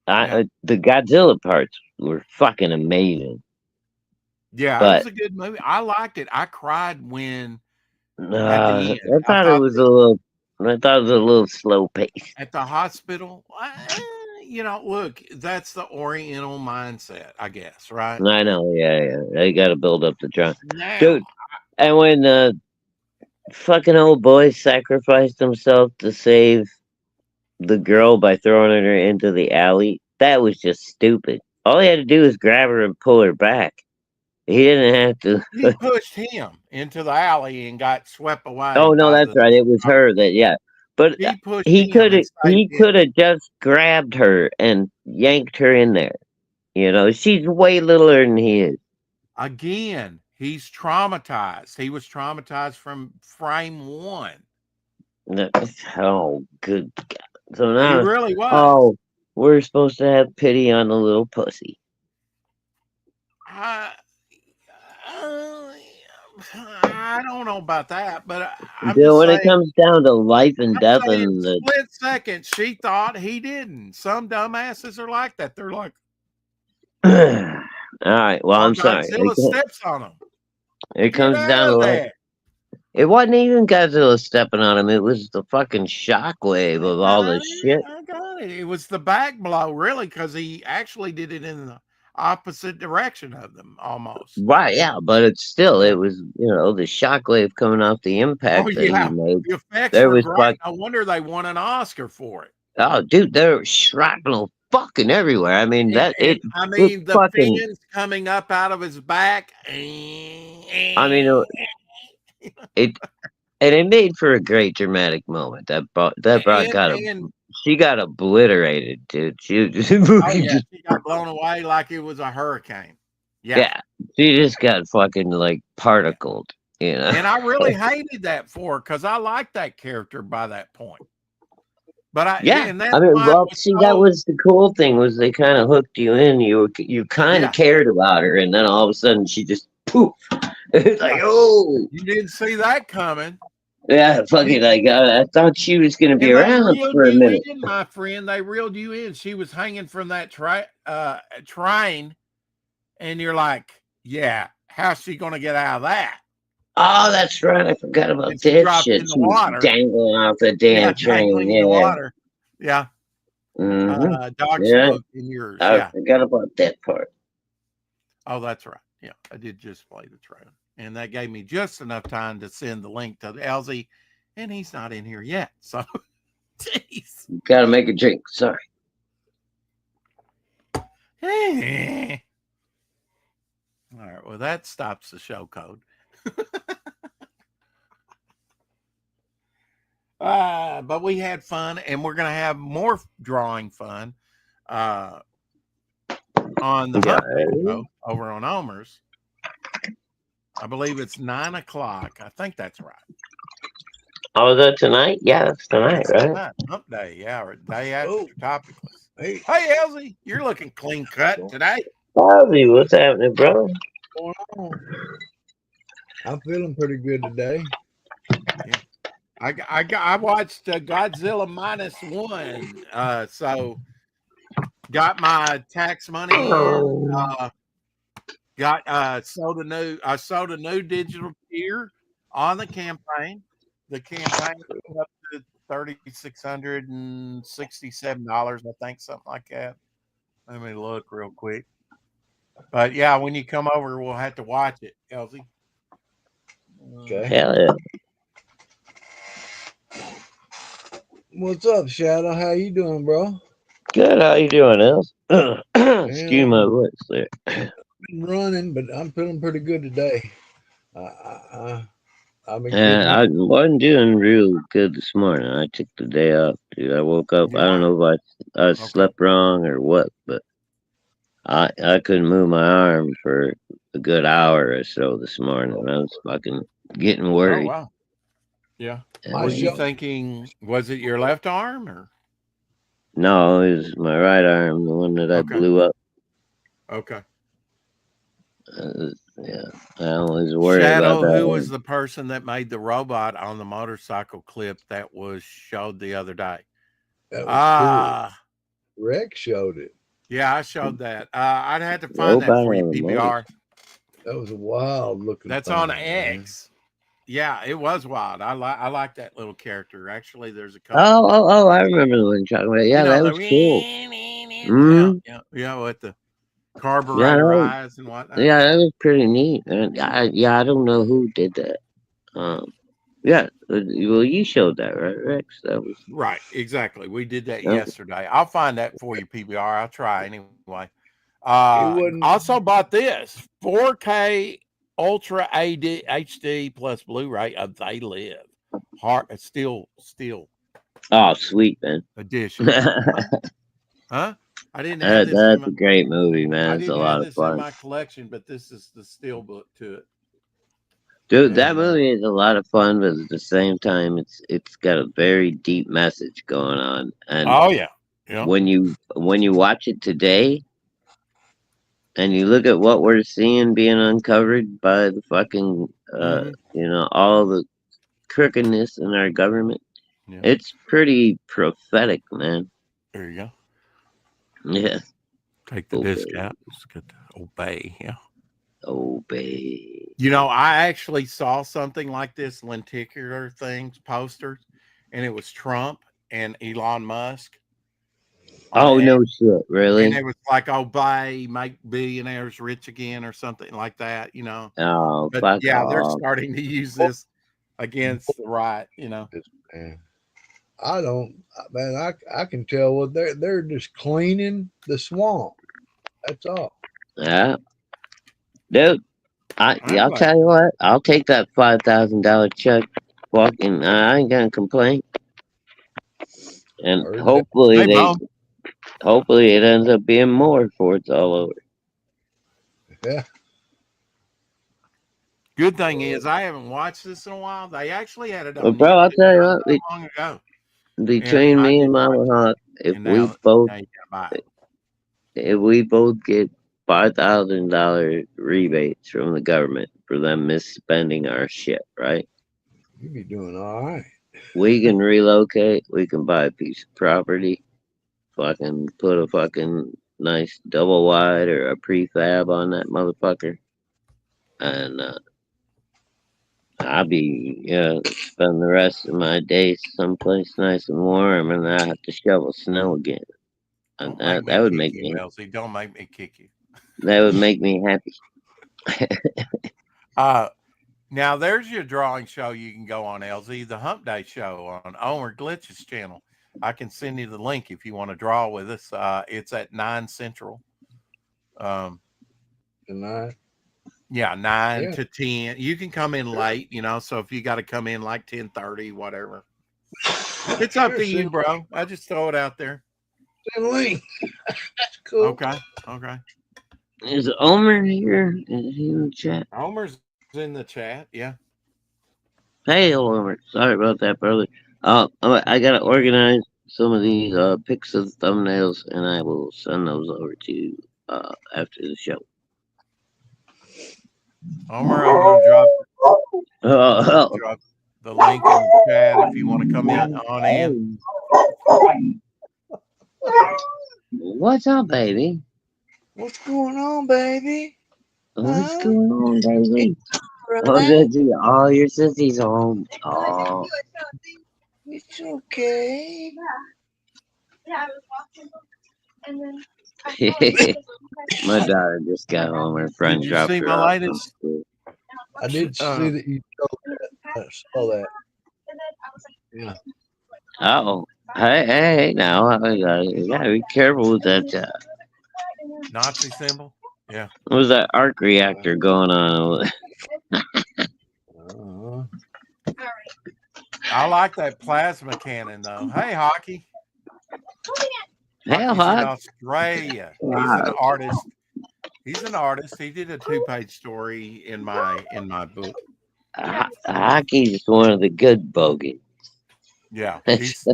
the Godzilla parts were fucking amazing. Yeah, it was a good movie. I liked it. I cried when at the end. I thought it was a little slow pace. At the hospital, look, that's the Oriental mindset, I guess, right? I know, yeah. They got to build up the drama. Dude, and when the fucking old boy sacrificed himself to save the girl by throwing her into the alley, that was just stupid. All he had to do was grab her and pull her back. He didn't have to. He pushed him into the alley and got swept away. Oh no, that's right. It was her that, yeah. But he could have just grabbed her and yanked her in there. She's way littler than he is. Again, he's traumatized. He was traumatized from frame one. Oh, good God. So now, he really was. Oh, we're supposed to have pity on the little pussy. I I don't know about that, but I'm Dude, just when it saying. comes down to life and I'm death saying and the split second, she thought he didn't. Some dumbasses are like that. They're like, all right, well, or I'm sorry. Godzilla steps on them. It Get comes out down to of life. there. It wasn't even Godzilla stepping on him. It was the fucking shockwave of all the shit. I got it. It was the back blow, really, because he actually did it in the opposite direction of them, almost. Right, yeah, but it's still, it was, the shockwave coming off the impact Oh that he yeah, made. the effects There were was great. No wonder they won an Oscar for it. oh, dude, there was shrapnel fucking everywhere. I mean, And I mean, the fucking, fins coming up out of his back. I mean, it and it made for a great dramatic moment. She got obliterated, dude. Oh yeah, she got blown away like it was a hurricane. Yeah, she just got fucking like particled, And I really hated that for her because I liked that character by that point. But and that's that was the cool thing was they kind of hooked you in. You kind of cared about her, and then all of a sudden she just poof. It's like, oh, you didn't see that coming. Yeah, fucking I thought she was gonna be around for a minute. My friend, they reeled you in. She was hanging from that train, and you're like, yeah, how's she gonna get out of that? Oh, that's right. I forgot about that shit. She was dangling off the damn train. In the water. Yeah. Dog in yours. I forgot about that part. Oh, that's right. Yeah, I did just play the trailer. And that gave me just enough time to send the link to the LZ, and he's not in here yet. So, jeez. Gotta make a drink. Sorry. All right. Well, that stops the show code. But we had fun, and we're gonna have more drawing fun on the show over on Omer's. I believe it's 9 o'clock. I think that's right. Oh, is that tonight? Yeah, that's tonight, right? Hump day, yeah, or day after topicless. Hey, Elsie, you're looking clean cut today. Elsie, what's happening, bro? What's going on? I'm feeling pretty good today. Yeah. I watched Godzilla -1, so got my tax money in. I sold a new digital tier on the campaign. The campaign was up to $3,667, I think, something like that. Let me look real quick. But yeah, when you come over, we'll have to watch it, Elsie. Okay. Hell yeah. What's up, Shadow? How you doing, bro? Good. How you doing, Els? Excuse my voice there. Been running, but I'm feeling pretty good today. I wasn't doing real good this morning. I took the day off, dude. I woke up. I don't know if I slept wrong or what, but I couldn't move my arm for a good hour or so this morning. I was fucking getting worried. Oh, wow. Yeah. Were you thinking, was it your left arm or? No, it was my right arm, the one that I blew up. Okay. Yeah, I was worried about that. Who was the person that made the robot on the motorcycle clip that was showed the other day? That was cool. Rex showed it. Yeah, I showed that. I'd have to find that for you, PBR. That was a wild looking. That's on X. Man. Yeah, it was wild. I like that little character. Actually, there's a couple. Oh, I remember the one you're talking about. Yeah, that was cool. Yeah, with the carburetor eyes and whatnot. Yeah, that was pretty neat. And I don't know who did that. Well, you showed that, right, Rex? That was right, exactly. We did that yesterday. I'll find that for you, PBR. I'll try anyway. Also bought this 4K Ultra HD plus Blu-ray of They Live. Still. Oh, sweet, man. Edition. Huh? I didn't have this. That's a great movie, man. It's a lot of fun. In my collection, but this is the steel book to it. Dude, that movie is a lot of fun, but at the same time, it's got a very deep message going on. And oh yeah. When you watch it today, and you look at what we're seeing being uncovered by the fucking, all the crookedness in our government. Yeah. It's pretty prophetic, man. There you go. Yeah. Take the disc out. It's good to obey. Yeah. Obey. I actually saw something like this lenticular things, posters, and it was Trump and Elon Musk. Oh, no shit, really? And it was like, obey, make billionaires rich again or something like that, Oh, But fuck yeah, they're off. starting to use this against the right, Man. I don't, man. I can tell what they're just cleaning the swamp. That's all. Yeah. Dude, I'll tell you what. I'll take that $5,000 check. Walking, I ain't gonna complain. And hopefully hopefully it ends up being more before it's all over. Yeah. Good thing is I haven't watched this in a while. They actually had it on. Well, bro, I'll tell you what. Long ago. Between me and Mama Hawk, if we both get $5,000 rebates from the government for them misspending our shit, right? You be doing all right. We can relocate. We can buy a piece of property. Fucking put a fucking nice double wide or a prefab on that motherfucker. And I'll be spend the rest of my days someplace nice and warm, and I have to shovel snow again. And that would make me. LZ, don't make me kick you. That would make me happy. Now there's your drawing show. You can go on LZ, the Hump Day show on Omer Glitch's channel. I can send you the link if you want to draw with us. It's at 9 Central. Tonight. Yeah, 9 to 10. You can come in late, so if you got to come in like 10:30, whatever. It's up to you, bro. I just throw it out there. Link. That's cool. Okay. Is Omer here? Is he in the chat? Omer's in the chat, yeah. Hey, Omer. Sorry about that, brother. I gotta organize some of these pics of the thumbnails, and I will send those over to you after the show. Omer, I'm going to drop the link in the chat if you want to come on in. What's up, baby? What's going on, baby? What's going on, baby? Oh, good. Oh, your sissy's home. Oh. It's okay. Yeah, I was walking, and then My daughter just got home. Her friend dropped her off. I did see that you told that. I saw that. Yeah. Oh, hey! Now you gotta be careful with that. Nazi symbol. Yeah. What was that arc reactor going on? I like that plasma cannon though. Hey, Hockey. Hey, Hockey's Hawk. in Australia. He's an artist. He's an artist. He did a 2-page story in my book. Hockey's one of the good bogies. Yeah, he's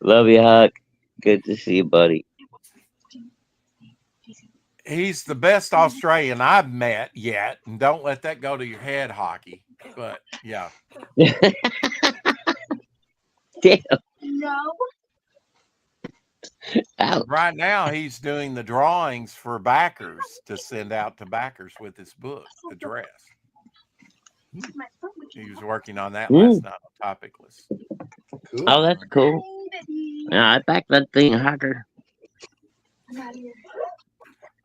Love you, Hawk. Good to see you, buddy. He's the best Australian I've met yet, and don't let that go to your head, Hockey. But yeah. Damn. no. Ouch. Right now, he's doing the drawings for backers to send out to backers with his book, The Dress. He was working on that last night on Topicless. Cool. Oh, that's cool. Yeah, I backed that thing, Hacker.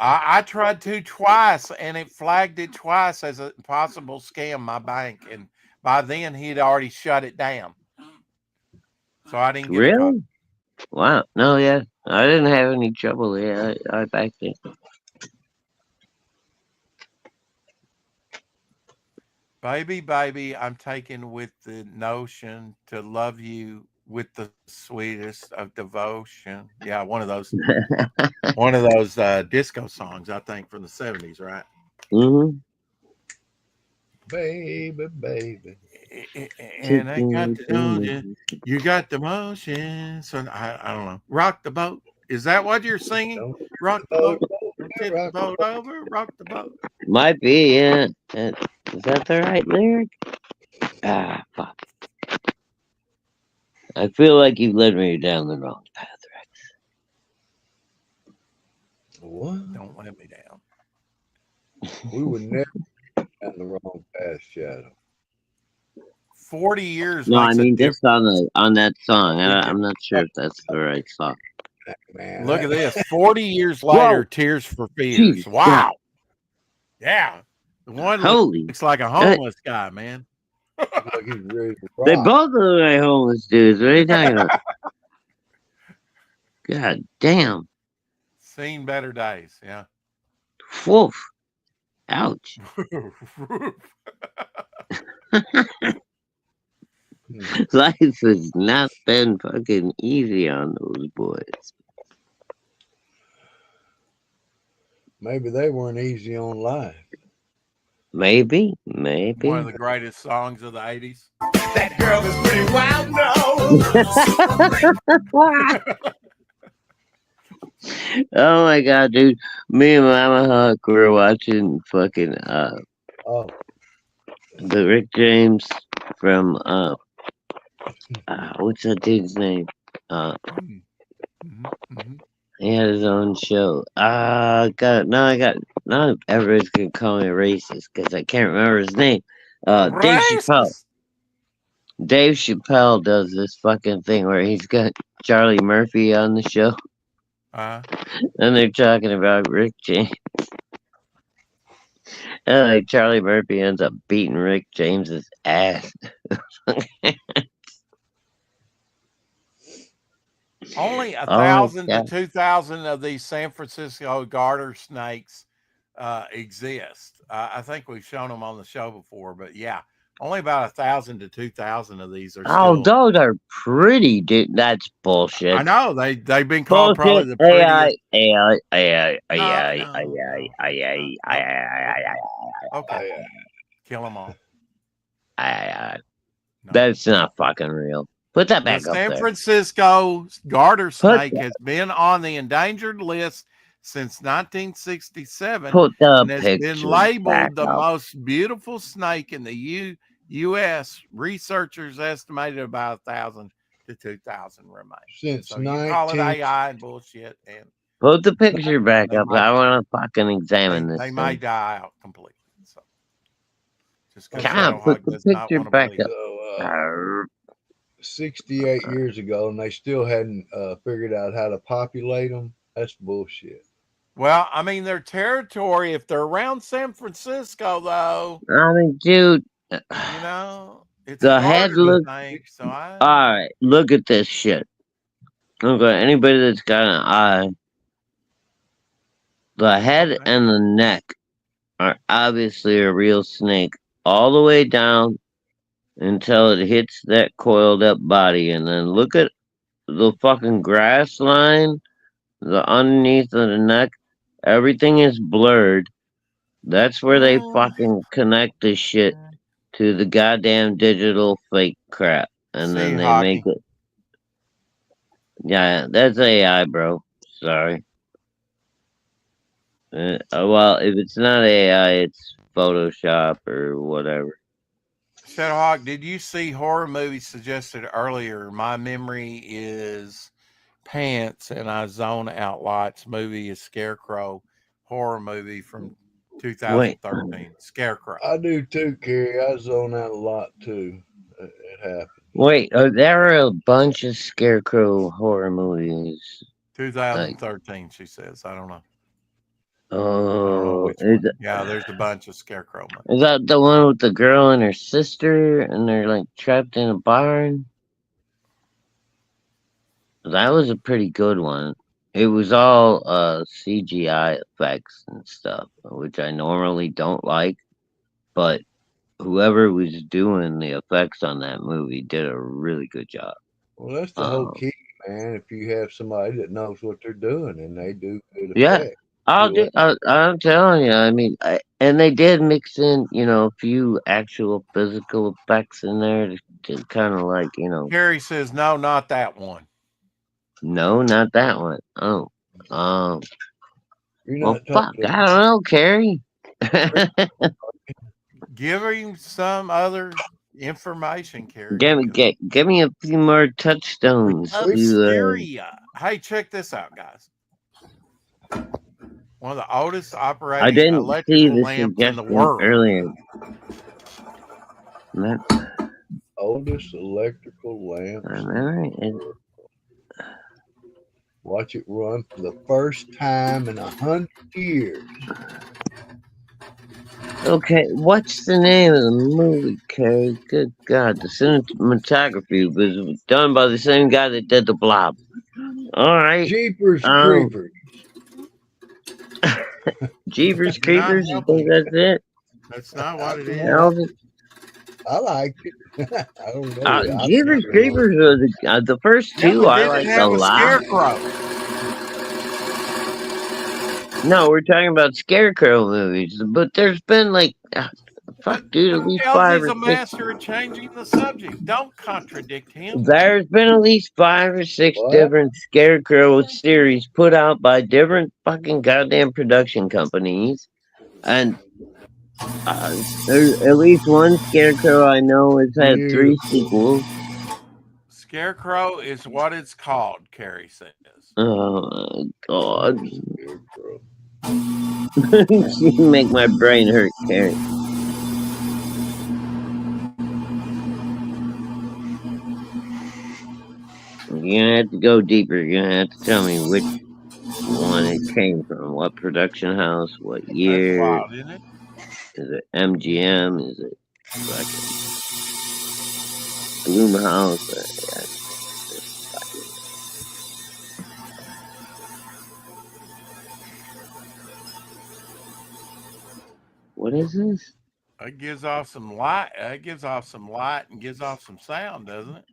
I tried to twice, and it flagged it twice as a possible scam, my bank. And by then, he'd already shut it down. So I didn't get a copy. Really? Wow. No, yeah. I didn't have any trouble. Yeah, I backed it. Baby, I'm taken with the notion to love you with the sweetest of devotion. Yeah, one of those disco songs, I think, from the 70s, right? Mm-hmm. Baby. And I got the motion. You got the motion. So I don't know. Rock the boat. Is that what you're singing? Don't Rock the boat, tip the rock the boat over, rock the boat. Might be, yeah. Is that the right lyric? Ah, fuck. I feel like you've led me down the wrong path, Rex. What? Don't let me down. We would never down the wrong path, Shadow. 40 years No, I makes a mean difference. just on that song. I'm not sure if that's the right song. Man, Look at this. 40 years later, Whoa. Tears for Fears. Jesus Wow. Yeah. The one Holy. looks like a homeless guy, man. like he's ready to They rock. both look like homeless dudes. What are you talking about? God damn. Seen better days. Yeah. Woof. Ouch. Life has not been fucking easy on those boys. Maybe they weren't easy on life. Maybe. One of the greatest songs of the 80s. That girl is pretty wild, no. Oh my god, dude. Me and Mama Hawk were watching fucking Oh, the Rick James from what's that dude's name? He had his own show. Now everybody's gonna call me racist because I can't remember his name. Dave Chappelle. Dave Chappelle does this fucking thing where he's got Charlie Murphy on the show. And they're talking about Rick James. And like Charlie Murphy ends up beating Rick James's ass. Only 1,000 to 2,000 of these San Francisco garter snakes exist. I think we've shown them on the show before, but yeah, only about 1,000 to 2,000 of these are. Oh, those are pretty, dude. That's bullshit. I know they've been called probably the prettiest. Okay, kill them all. That's not fucking real. Put that back up there. San Francisco garter snake has been on the endangered list since 1967. Put the and has been labeled the most beautiful snake in the U.S. Researchers estimated about 1,000 to 2,000 remain. Since so you call it AI and bullshit. And put the picture back up. I want to fucking examine this. They may die out completely. So just put the picture back up. 68 years ago, and they still hadn't figured out how to populate them. That's bullshit. Well, I mean, their territory, if they're around San Francisco, though. I mean, dude. You know, it's the head look. So all right, look at this shit. Okay, anybody that's got an eye. The head and the neck are obviously a real snake, all the way down until it hits that coiled up body, and then look at the fucking grass line, the underneath of the neck, everything is blurred. That's where they fucking connect this shit to the goddamn digital fake crap, and then they make it. Yeah, that's AI, bro. Sorry. Well, if it's not AI, it's Photoshop or whatever. Shadowhawk, did you see horror movies suggested earlier? My memory is Pants, and I zone out lots. Movie is Scarecrow, horror movie from 2013. Wait. Scarecrow. I do too, Kerry. I zone out a lot too. It happened. Wait, there are a bunch of Scarecrow horror movies. 2013, she says. I don't know. Oh, yeah, there's a bunch of Scarecrow movies. Is that the one with the girl and her sister, and they're like trapped in a barn? That was a pretty good one. It was all CGI effects and stuff, which I normally don't like, but whoever was doing the effects on that movie did a really good job. Well, that's the whole key, man. If you have somebody that knows what they're doing and they do good effects. Yeah. I'm telling you, I mean, and they did mix in, a few actual physical effects in there to kind of like, Gary says, no, not that one. No, not that one. Oh, You're well, not fuck. talking. I don't know, Carrie. Give him some other information, Carrie. give me a few more touchstones. Upsteria. Hey, check this out, guys. One of the oldest I operating didn't see electrical the lamps in the suggestion world. earlier. Oldest electrical lamp. Watch it run for the first time in 100 years. Okay, what's the name of the movie, Carrie? Good God, the cinematography was done by the same guy that did The Blob. All right. Jeepers Creepers. Jeepers Creepers, you think that's it? That's not what it is. I liked it. I don't know. Jeepers Creepers are the first two I liked a lot. Scarecrow. No, we're talking about Scarecrow movies, but there's been like, fuck, dude, at least 5 or 6. He's a master at changing the subject. Don't contradict him. There's been at least 5 or 6 different Scarecrow series put out by different fucking goddamn production companies, and there's at least one Scarecrow I know has had 3 sequels. Scarecrow is what it's called, Carrie says. Oh God. You make my brain hurt, Carrie. You're gonna have to go deeper. You're gonna have to tell me which one it came from. What production house? What year? That's wild, isn't it? Is it MGM? Is it fucking Bloomhouse? What is this? It gives off some light. It gives off some light and gives off some sound, doesn't it?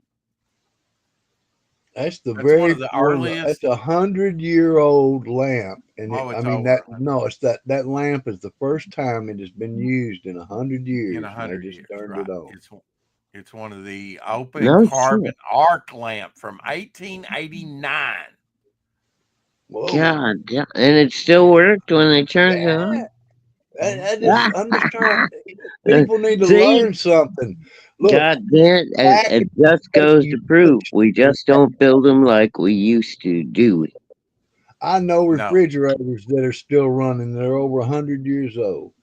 That's one very of the earliest. That's 100-year-old lamp, and it's that lamp is the first time it has been used in 100 years. In 100 years, turned it on. It's one of the open carbon arc lamp from 1889. Whoa. God, yeah, and it still worked when they turned it on. I'm just trying. People need to learn something. Look, God damn it just goes to prove we just don't build them like we used to, do we? I know refrigerators that are still running. They're over 100 years old.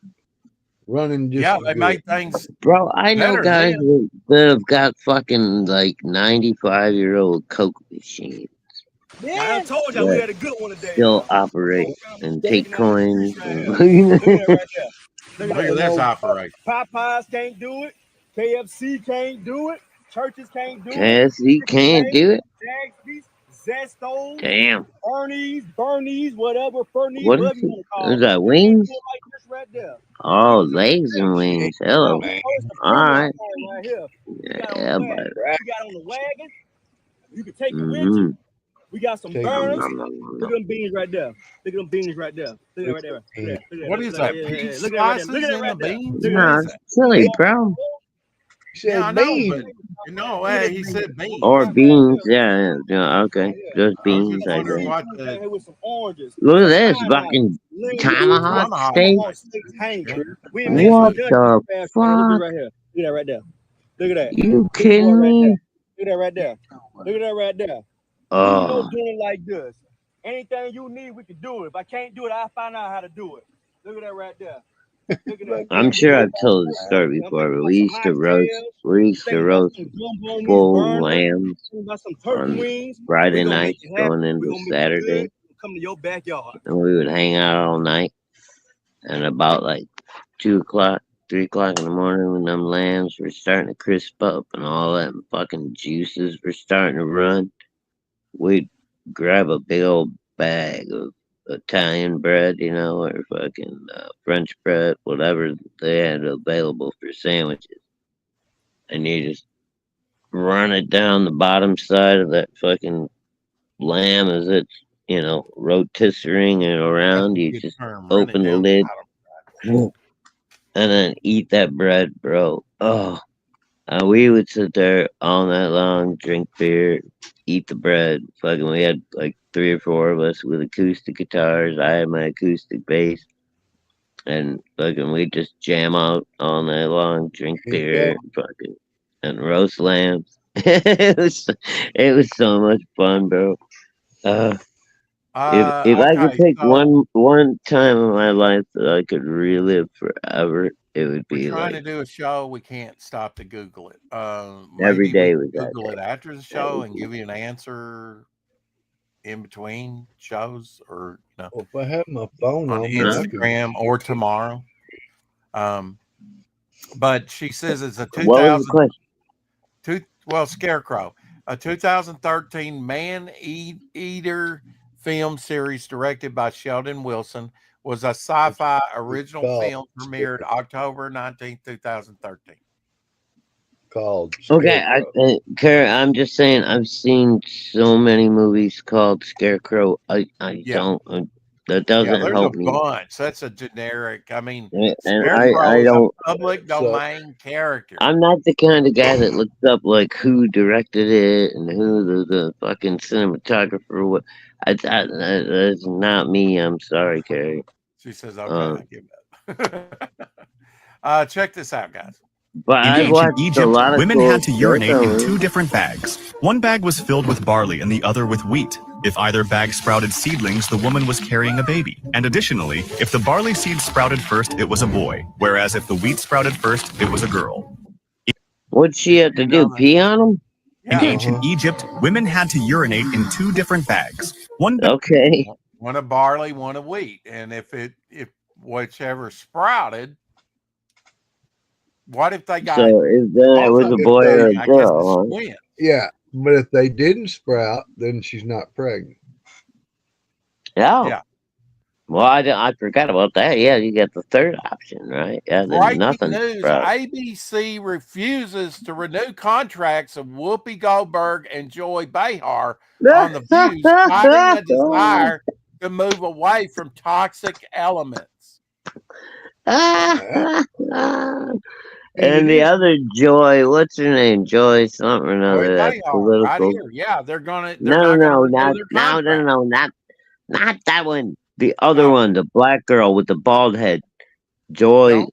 Running just they made things. Bro, I know guys that have got fucking like 95-year-old Coke machines. Yeah, I told y'all we had a good one today. Still operate and take coins. Look at that right there. Look at this operation. Popeyes can't do it. KFC can't do it. Churches can't do it. KFC can't do it. Zaxby's, Zesto's, Damn. Bernie's, whatever. Fernie's, What whatever is you want to call it? it. Is that wings? Like this right there. Oh, legs and wings. Hello. All right. Right here. Yeah, we got on the wagon. You can take it with you. We got some burners. Look at them beans right there. Look at them beans right there. Look at that right there. What is that? Pig slices in the beans? No, it's silly, bro. Yeah, I know, but no, he said beans. Or beans, yeah, okay. Just beans, I guess. Look at this fucking tomahawk steak. What the fuck? Look at that right there. Look at that. You kidding me? Look at that right there. Look at that right there. Oh. Doing it like this. Anything you need, we can do it. If I can't do it, I'll find out how to do it. Look at that right there. Look at that. I'm sure I've told this story before, but we used to roast full lambs on Friday nights going into Saturday. Come to your backyard. And we would hang out all night. And about like 2 o'clock, 3 o'clock in the morning when them lambs were starting to crisp up and all that fucking juices were starting to run, we'd grab a big old bag of Italian bread, or fucking French bread, whatever they had available for sandwiches. And you just run it down the bottom side of that fucking lamb as it's, rotisserie and around. You just open the lid and then eat that bread, bro. Oh, We would sit there all night long, drink beer, eat the bread. Fucking, we had like 3 or 4 of us with acoustic guitars. I had my acoustic bass, and fucking, we just jam out all night long, drink There you beer, go. fucking, and roast lambs. it was so much fun, bro. If I could Okay, pick so one time in my life that I could relive forever, it would we're be trying like to do a show. We can't stop to Google it. every Maybe we day can was that Google it day. after the That show would and be give you an answer in between shows, or Well, if I had my phone on on me, I could. Instagram or tomorrow. But she says it's a what was the question? Scarecrow, a 2013 man-eater film series directed by Sheldon Wilson, was a sci-fi original called film premiered October 19th, 2013. called Okay, Scarecrow. Kara, I'm just saying I've seen so many movies called Scarecrow. I Yeah. don't. That Yeah, doesn't there's a help me. bunch. That's a generic. I mean, And Scarecrow I is a don't. public So domain character. I'm not the kind of guy that looks up like who directed it and who the fucking cinematographer was. That's not me. I'm sorry, Carrie. She says, "Okay, I give up." Check this out, guys. But In I've ancient watched a Egypt, lot of women cool had to urinate Scarecrow in 2 movies. different bags. One bag was filled with barley and the other with wheat. If either bag sprouted seedlings, the woman was carrying a baby. And additionally, if the barley seed sprouted first, it was a boy, whereas if the wheat sprouted first, it was a girl. What'd she have to do? Pee on them? In ancient Egypt, women had to urinate in 2 different bags. Okay. One of barley, one of wheat, and if whichever sprouted, what if they got? So if then it was a boy or a girl, huh? Yeah, but if they didn't sprout, then she's not pregnant. Yeah. Well, I forgot about that. Yeah, you got the third option, right? Yeah, then Breaking nothing news: sprouts. ABC refuses to renew contracts of Whoopi Goldberg and Joy Behar on The View, citing a desire to move away from toxic elements. And the other Joy, what's her name? Joy something or another. That's Behar, right political. here. Yeah, they're not No, gonna renew their contract. not that one. The other one, the black girl with the bald head. Joy.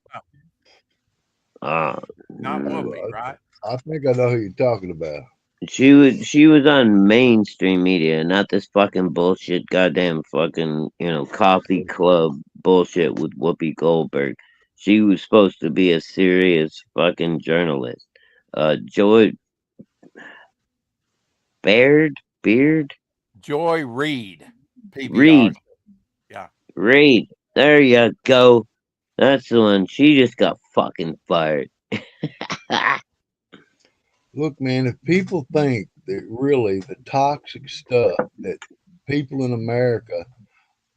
Not Whoopi, right? I think I know who you're talking about. She was on mainstream media, not this fucking bullshit, goddamn fucking coffee club bullshit with Whoopi Goldberg. She was supposed to be a serious fucking journalist. Joy Beard. Joy Reid. PBR. Reid. Yeah. Reid. There you go. That's the one. She just got fucking fired. Look, man, if people think that really the toxic stuff that people in America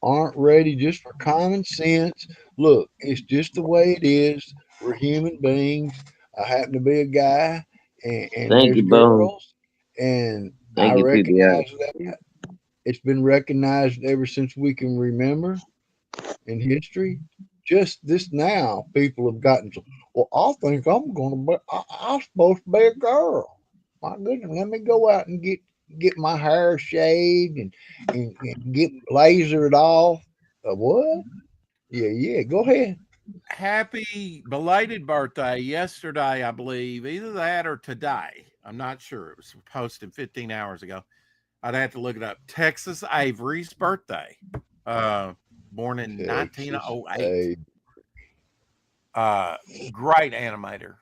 aren't ready just for common sense, look, it's just the way it is. We're human beings. I happen to be a guy, and Thank there's you, Bo. girls, and Thank I you, PBR. recognize that. It's been recognized ever since we can remember in history. Just this now, people have gotten to, well, I think I'm going to be, I'm supposed to be a girl. My goodness, let me go out and get my hair shaved and get lasered off. What? Yeah, go ahead. Happy belated birthday yesterday, I believe. Either that or today. I'm not sure. It was posted 15 hours ago. I'd have to look it up. Texas Avery's birthday. Born in 1908. Great animator.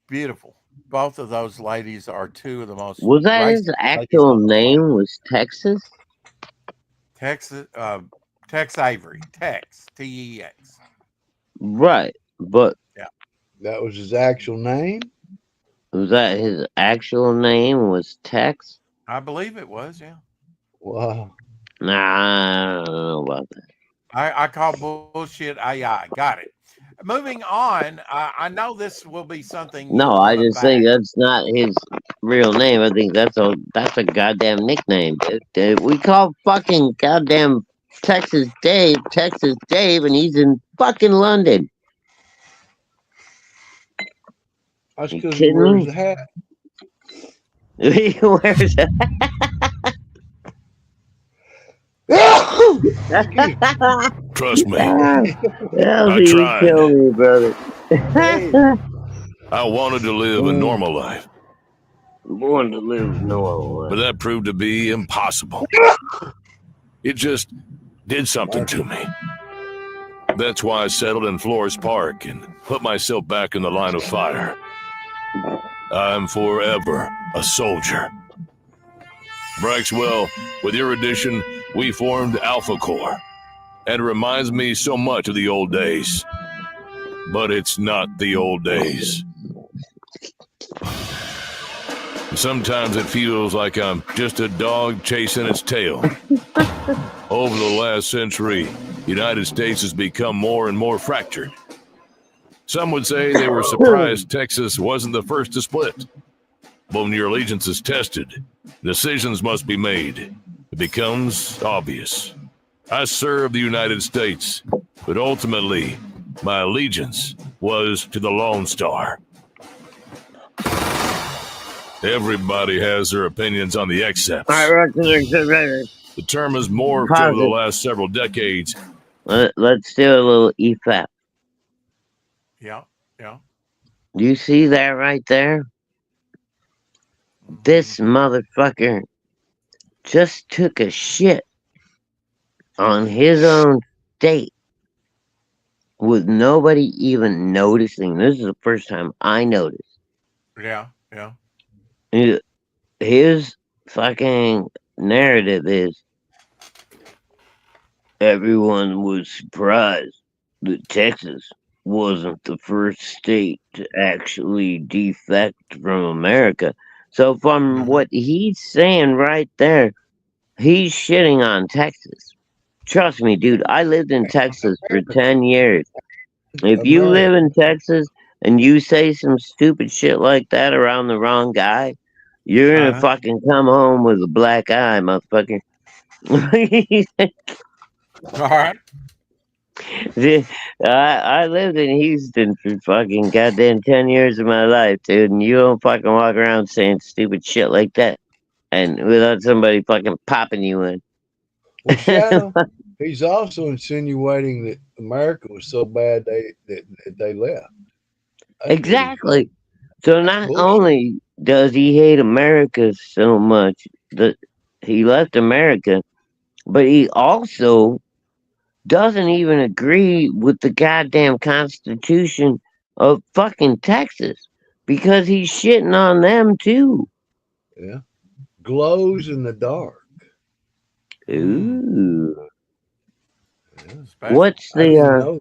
Beautiful. Both of those ladies are two of the most. Was that his actual name? Was Texas? Tex Avery. Tex. Tex. Right, but yeah, that was his actual name. Was that his actual name? Was Tex? I believe it was. Yeah. Wow. Nah, I don't know about that. I call bullshit AI. Got it. Moving on, I know this will be something. No, I just think that's not his real name. I think that's a goddamn nickname. We call fucking goddamn Texas Dave, and he's in fucking London. That's You because he kidding wears me? a hat. He wears a Excuse Trust me, I Elsie, you tried. kill me, brother. Hey, I wanted to live a normal life, Born to live normal. but that proved to be impossible. It just did something to me. That's why I settled in Flores Park and put myself back in the line of fire. I'm forever a soldier. Braxwell, with your addition, we formed Alpha Corps, and it reminds me so much of the old days. But it's not the old days. Sometimes it feels like I'm just a dog chasing its tail. Over the last century, the United States has become more and more fractured. Some would say they were surprised Texas wasn't the first to split. But when your allegiance is tested, decisions must be made. It becomes obvious. I served the United States, but ultimately, my allegiance was to the Lone Star. Everybody has their opinions on the accepts. The term has morphed over the last several decades. Let's do a little EFAP. Yeah, yeah. Do you see that right there? This motherfucker just took a shit on his own state with nobody even noticing. This is the first time I noticed. Yeah, yeah. His fucking narrative is everyone was surprised that Texas wasn't the first state to actually defect from America. So from what he's saying right there, he's shitting on Texas. Trust me, dude, I lived in Texas for 10 years. If you live in Texas and you say some stupid shit like that around the wrong guy, you're gonna fucking come home with a black eye, motherfucker. All right. I lived in Houston for fucking goddamn 10 years of my life, dude, and you don't fucking walk around saying stupid shit like that and without somebody fucking popping you in. Well, Shadow, he's also insinuating that America was so bad that they left. Exactly. So not only does he hate America so much that he left America, but he also doesn't even agree with the goddamn Constitution of fucking Texas because he's shitting on them too. Yeah. Glows in the dark. Ooh. Yeah. What's the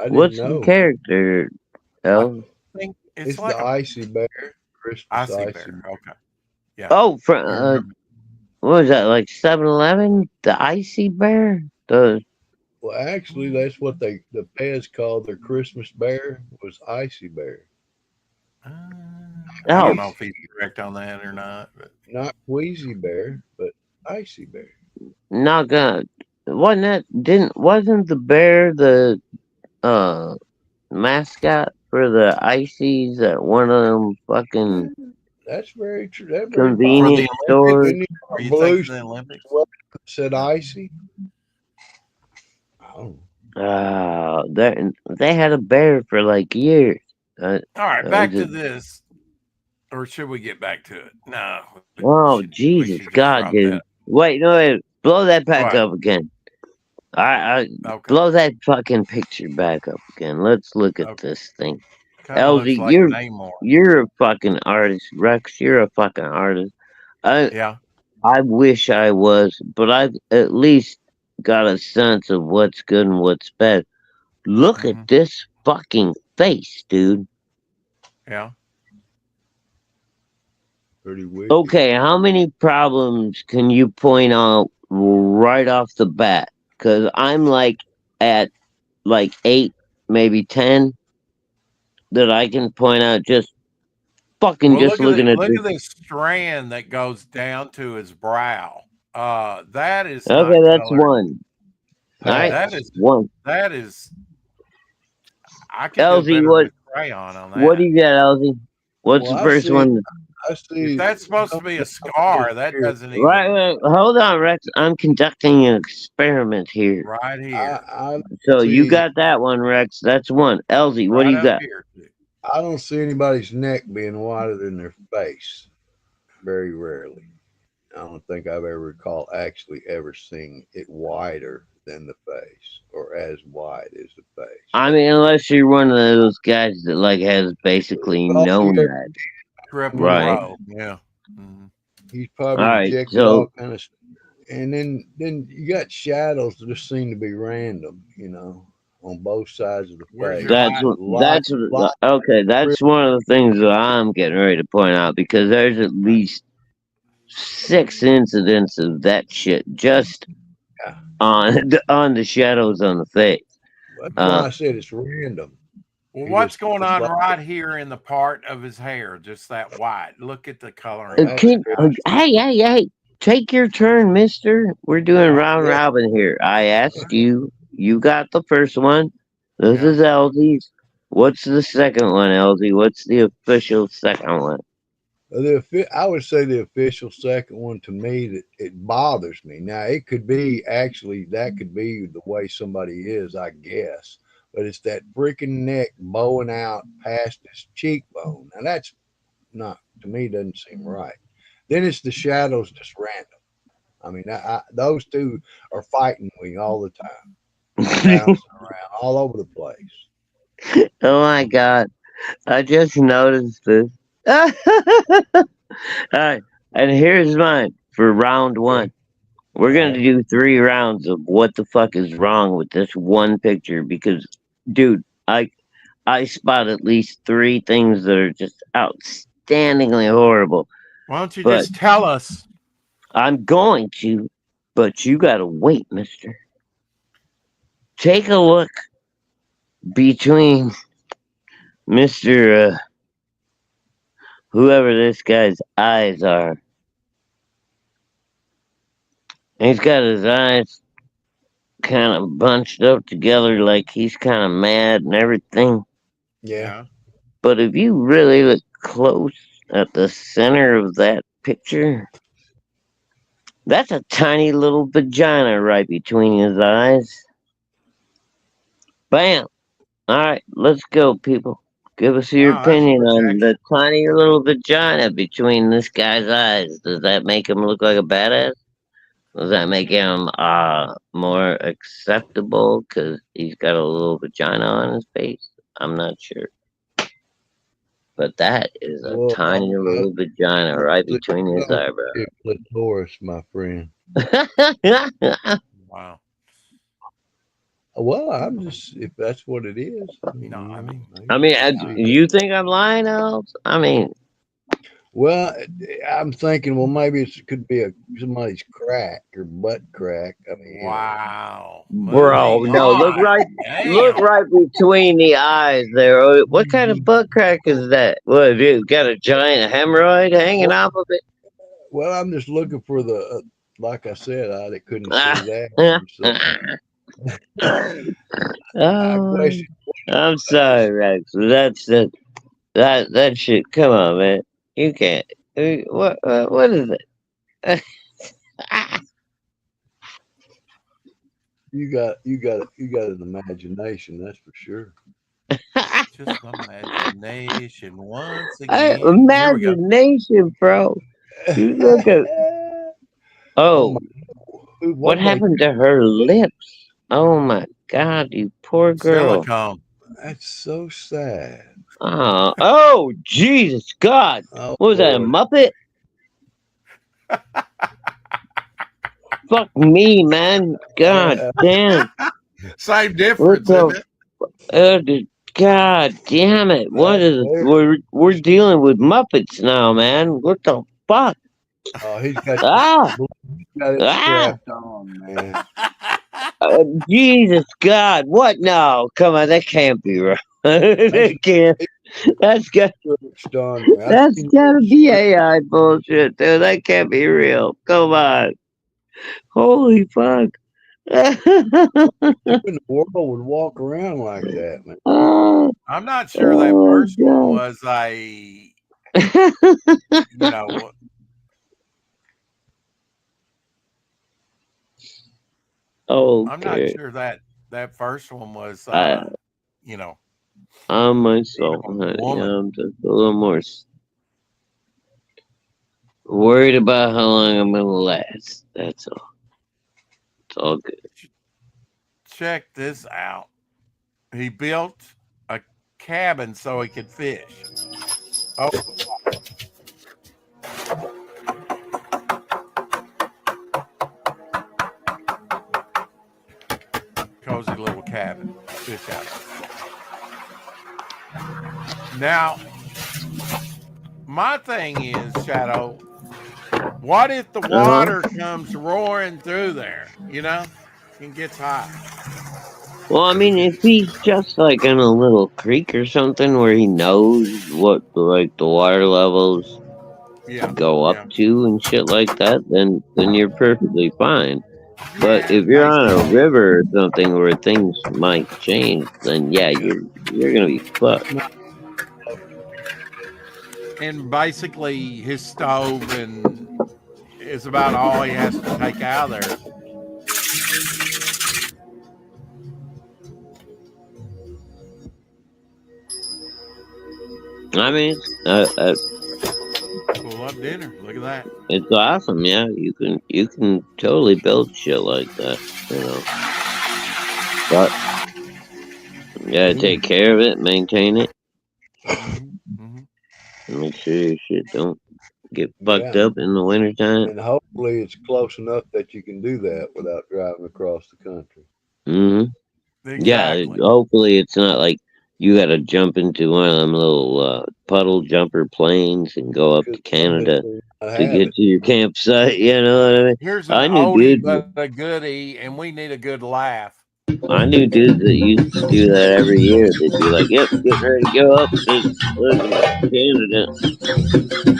what's know. the character? El? I think it's like the icy bear. Christmas icy bear. Okay. Yeah. Oh, from what was that, like 7-Eleven? The icy bear? Well, actually, that's what the Pez called their Christmas bear was icy bear. I don't know if he's correct on that or not. But. Not Queasy Bear, but Icy Bear. Not gonna. Wasn't the bear the mascot for the ices at one of them fucking That's very true. That's convenience stores? Are you thinking the Olympics? Said icy. Oh, they had a bear for like years. All right, back to this. Or should we get back to it? No. Oh, Jesus God, dude. that. Wait. Blow that back up again. Okay. Blow that fucking picture back up again. Let's look at this thing. LZ, like you're a fucking artist. Rex, you're a fucking artist. I wish I was, but I've at least got a sense of what's good and what's bad. Look at this fucking face, dude. Yeah. Pretty weird. Okay, how many problems can you point out right off the bat? Because I'm like at like 8, maybe 10 that I can point out just fucking just looking at look at this strand that goes down to his brow. That is okay. That's colored. One. All right, that is one. That is. I can Elsie, do better with crayon on that. What do you got, Elsie? What's Well, the first one? I see. If that's supposed to be a scar, that doesn't even. Right, hold on, Rex. I'm conducting an experiment here. Right here. So you got that one, Rex. That's one. Elsie, what do you got? Here. I don't see anybody's neck being wider than their face. Very rarely. I don't think I've ever recall actually ever seeing it wider than the face or as wide as the face. I mean, unless you're one of those guys that like has basically no neck. Right. Yeah. Mm-hmm. He's probably rejected all kind of stuff. And then you got shadows that just seem to be random, on both sides of the face. That's okay. That's one of the things that I'm getting ready to point out because there's at least 6 incidents of that shit just on the shadows on the face. That's why I said it's random. Well, what's going on right here in the part of his hair? Just that white. Look at the coloring. Hey, take your turn, mister. We're doing round robin here. I asked you. You got the first one. This is Elsie's. What's the second one, Elsie? What's the official second one? I would say the official second one to me that it bothers me. Now it could be that could be the way somebody is, I guess. But it's that freaking neck bowing out past his cheekbone. Now that's not, to me, doesn't seem right. Then it's the shadows just random. I mean, those two are fighting me all the time. Bouncing around all over the place. Oh my God. I just noticed this. All right. And here's mine for round one. We're going to do 3 rounds of what the fuck is wrong with this one picture because, dude, I spot at least 3 things that are just outstandingly horrible. Why don't you just tell us? I'm going to, but you got to wait, mister. Take a look between Mr. Whoever this guy's eyes are. He's got his eyes kind of bunched up together like he's kind of mad and everything. Yeah. But if you really look close at the center of that picture, that's a tiny little vagina right between his eyes. Bam! All right, let's go, people. Give us your opinion on the tiny little vagina between this guy's eyes. Does that make him look like a badass? Does that make him more acceptable because he's got a little vagina on his face? I'm not sure. But that is a tiny little vagina right between his eyebrows. Clitoris, my friend. Wow. Well, I'm just, if that's what it is. You think I'm lying, Alex? I mean, well, I'm thinking, well, maybe it could be somebody's crack or butt crack. I mean, wow, bro, no, look right between the eyes there. What kind of butt crack is that? What, you got a giant hemorrhoid hanging off of it? Well, I'm just looking for the, like I said, I couldn't see that. I'm sorry, Rex. That's it. That shit. Come on, man. You can't. What is it? You got an imagination, that's for sure. Just imagination once again. Imagination, bro. You look at. Oh, what happened to her lips? Oh my God, you poor girl. Silicone. That's so sad. Oh, Jesus God. What was that, a Muppet? Fuck me, man. God damn. Same difference, isn't it? God damn it. What is it? We're dealing with Muppets now, man. What the fuck? Oh, he's got it strapped on, man. Jesus God, what? No, come on, that can't be right. That can't. That's got to be AI bullshit, dude. That can't be real. Come on. Holy fuck. The world would walk around like that, man. I'm not sure that first one was a You know, I'm not Okay. sure that first one was, I you know, I even myself, a honey, woman. I'm just a little more worried about how long I'm gonna last. That's all. It's all good. Check this out. He built a cabin so he could fish. Oh, cozy little cabin. Fish out. Now, my thing is, Shadow, what if the Uh huh. water comes roaring through there, you know, and gets high? Well, I mean, if he's just like in a little creek or something where he knows what like the water levels to Yeah, go up yeah, to and shit like that, then you're perfectly fine. But yeah, if you're on a basically, river or something where things might change, then yeah, yeah. you're gonna be fucked. And basically, his stove and is about all he has to take out of there. I mean, Pull up dinner. Look at that. it's awesome. Yeah, you can totally build shit like that. You know, but you gotta take care of it, maintain it, and make sure your shit don't get fucked Yeah. up in the wintertime. And hopefully it's close enough that you can do that without driving across the country. Yeah, Exactly. hopefully it's not like you gotta jump into one of them little puddle jumper planes and go up to Because some Canada people might to have get it. to your campsite. You know what I mean? Here's an I knew oldie dudes. but a goodie, and we need a good laugh. I knew dudes that used to do that every year. They'd be like, "Yep, getting ready to go up to Canada."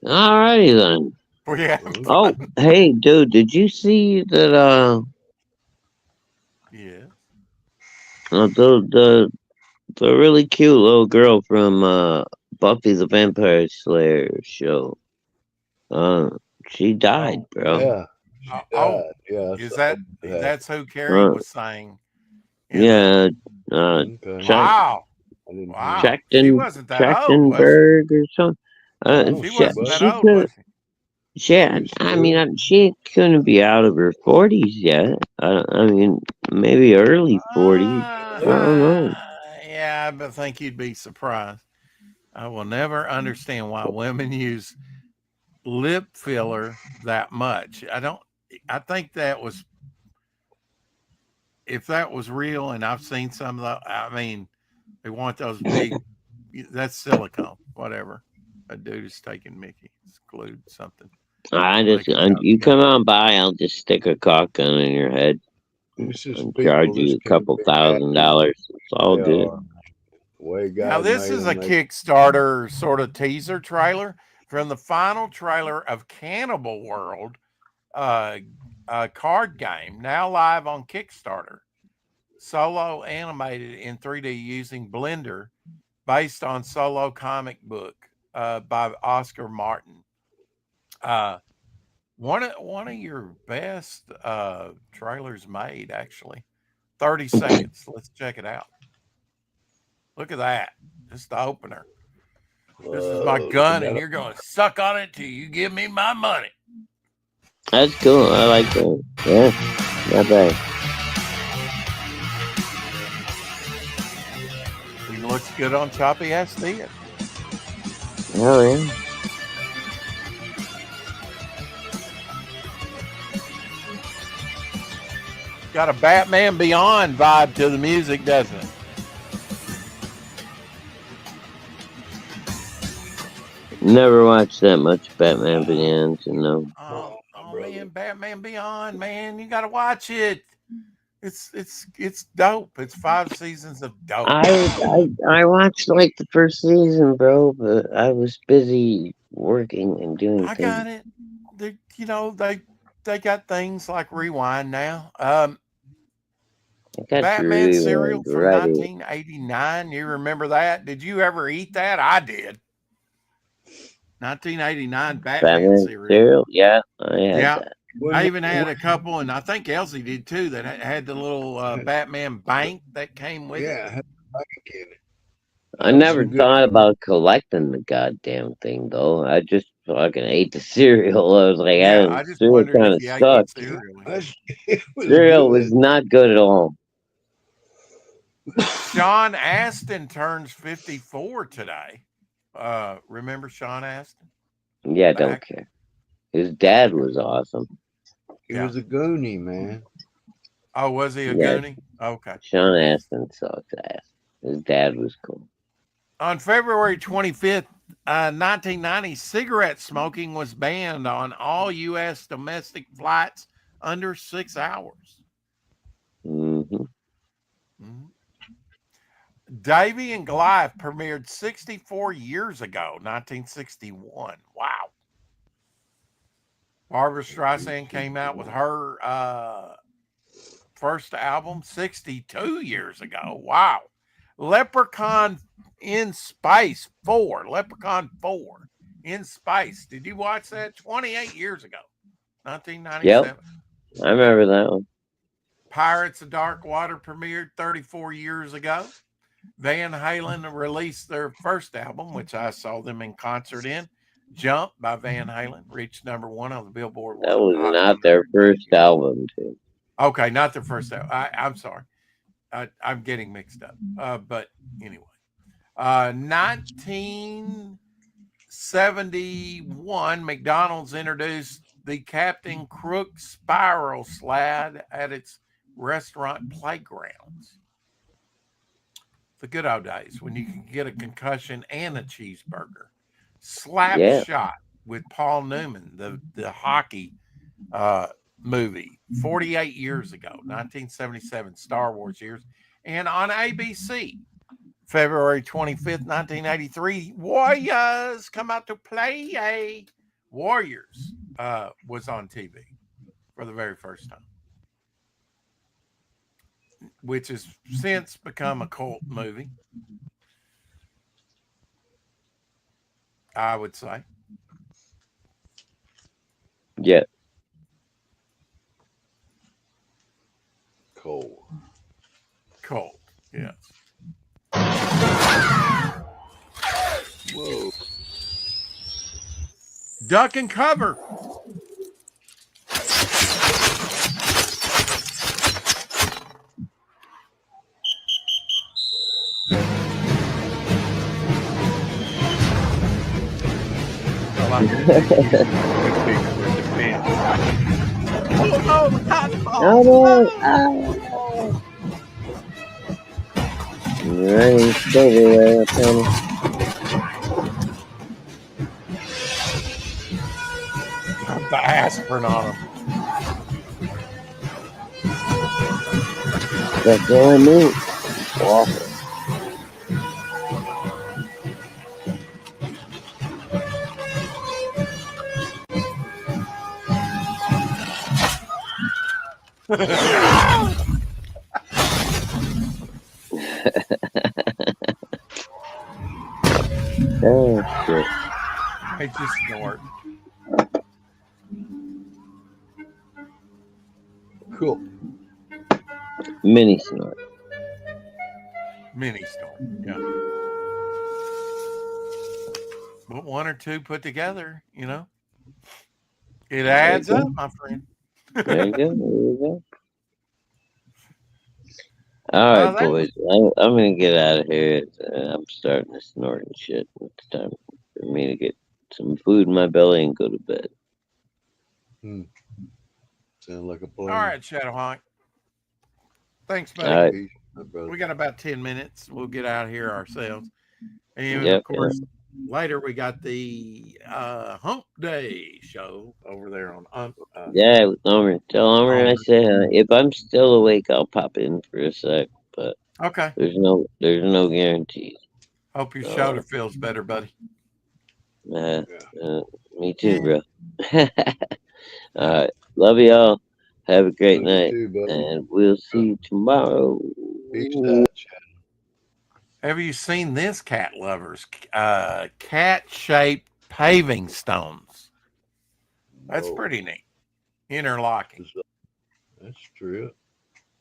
Alrighty then. We have Oh, fun. hey, dude, did you see that? Yeah. The really cute little girl from Buffy the Vampire Slayer show. She died, Oh, bro. Yeah. She oh, died. Yeah, I is saw that that's happen. who Carrie Uh, was saying in the. yeah, Okay. Chuck Wow, I didn't hear it. wow. She wasn't that old, was she? Trachtenberg or something. No, She she wasn't that She wasn't. old, could. was she? I mean, she couldn't be out of her 40s yet. I mean, maybe early 40s. I don't know. Yeah, I think you'd be surprised. I will never understand why women use lip filler that much. I think that was, if that was real, and I've seen some of the, I mean, they want those big, that's silicone, whatever. A dude is taking Mickey. It's glued something. You come on by, I'll just stick a cock gun in your head It's just and charge people you that's a can't couple be happy $1,000. It's all they good. are. The way Now, God this made is a them, they Kickstarter sort of teaser trailer from the final trailer of Cannibal World, a card game now live on Kickstarter. Solo animated in 3D using Blender, based on Solo comic book by Oscar Martin. One of your best trailers made, actually. 30 seconds. Let's check it out. Look at that. Just the opener. This is my gun, and you're going to suck on it till you give me my money. That's cool. I like that. Yeah, not bad. He looks good on choppy ass theater. Oh, yeah. Got a Batman Beyond vibe to the music, doesn't it? Never watched that much Batman Begins, and no. Oh Batman Beyond, man. You got to watch it. It's dope. It's 5 seasons of dope. I watched like the first season, bro, but I was busy working and doing I things. got it. They got things like Rewind now. Batman cereal from 1989. You remember that? Did you ever eat that? I did. 1989 Batman cereal. Yeah, I had that. I even had a couple, and I think Elsie did too, that had the little Batman bank that came with it. I never thought about collecting the goddamn thing, though. I just fucking ate the cereal. I was like, I just wondered if you ate the cereal. Cereal was not good at all. Sean Astin turns 54 today. Remember Sean Astin? Yeah, don't care. His dad was awesome. He was a Goonie, man. Oh, was he a Goonie? Okay. Sean Astin sucks ass. His dad was cool. On February 25th, 1990, cigarette smoking was banned on all U.S. domestic flights under 6 hours. Mm-hmm. Davy and Goliath premiered 64 years ago, 1961. Wow. Barbra Streisand came out with her first album 62 years ago. Wow. Leprechaun in Space 4. Leprechaun 4 in Space. Did you watch that? 28 years ago, 1997. Yep. I remember that one. Pirates of Dark Water premiered 34 years ago. Van Halen released their first album, which I saw them in concert in. Jump by Van Halen reached #1 on the Billboard. That was not their first album, too. Okay, not their first album. I'm sorry. I'm getting mixed up. But anyway. 1971, McDonald's introduced the Captain Crook Spiral Slide at its restaurant playgrounds. The good old days when you could get a concussion and a cheeseburger. Slap Shot with Paul Newman, the hockey movie, 48 years ago, 1977, Star Wars years. And on ABC, February 25th, 1983, Warriors come out to play. Warriors was on TV for the very first time, which has since become a cult movie, I would say. Yeah. Cold, yes. Whoa. Duck and cover. Running everywhere, Tony. The aspirin on them. That's all I knew. Awful. Oh, shit. I just snort. Cool. Mini snort. Mini snort, yeah. But one or two put together, you know, it adds up, my friend. There you go. There you go. All right, boys. I'm going to get out of here. I'm starting to snort and shit. It's time for me to get some food in my belly and go to bed. Sound like a plan. All right, Shadowhawk. Thanks, buddy. All right. We got about 10 minutes. We'll get out of here ourselves. And of course, later we got the Hump Day show over there on Yeah, with Homer. Tell Homer I say if I'm still awake, I'll pop in for a sec. But okay. there's no guarantees. Hope your shoulder feels better, buddy. Uh, me too, bro. All right, love y'all. Have a great night, too, buddy. and we'll see you tomorrow. Peace out, Have you seen this, cat lovers? Cat-shaped paving stones. That's pretty neat. Interlocking. That's true.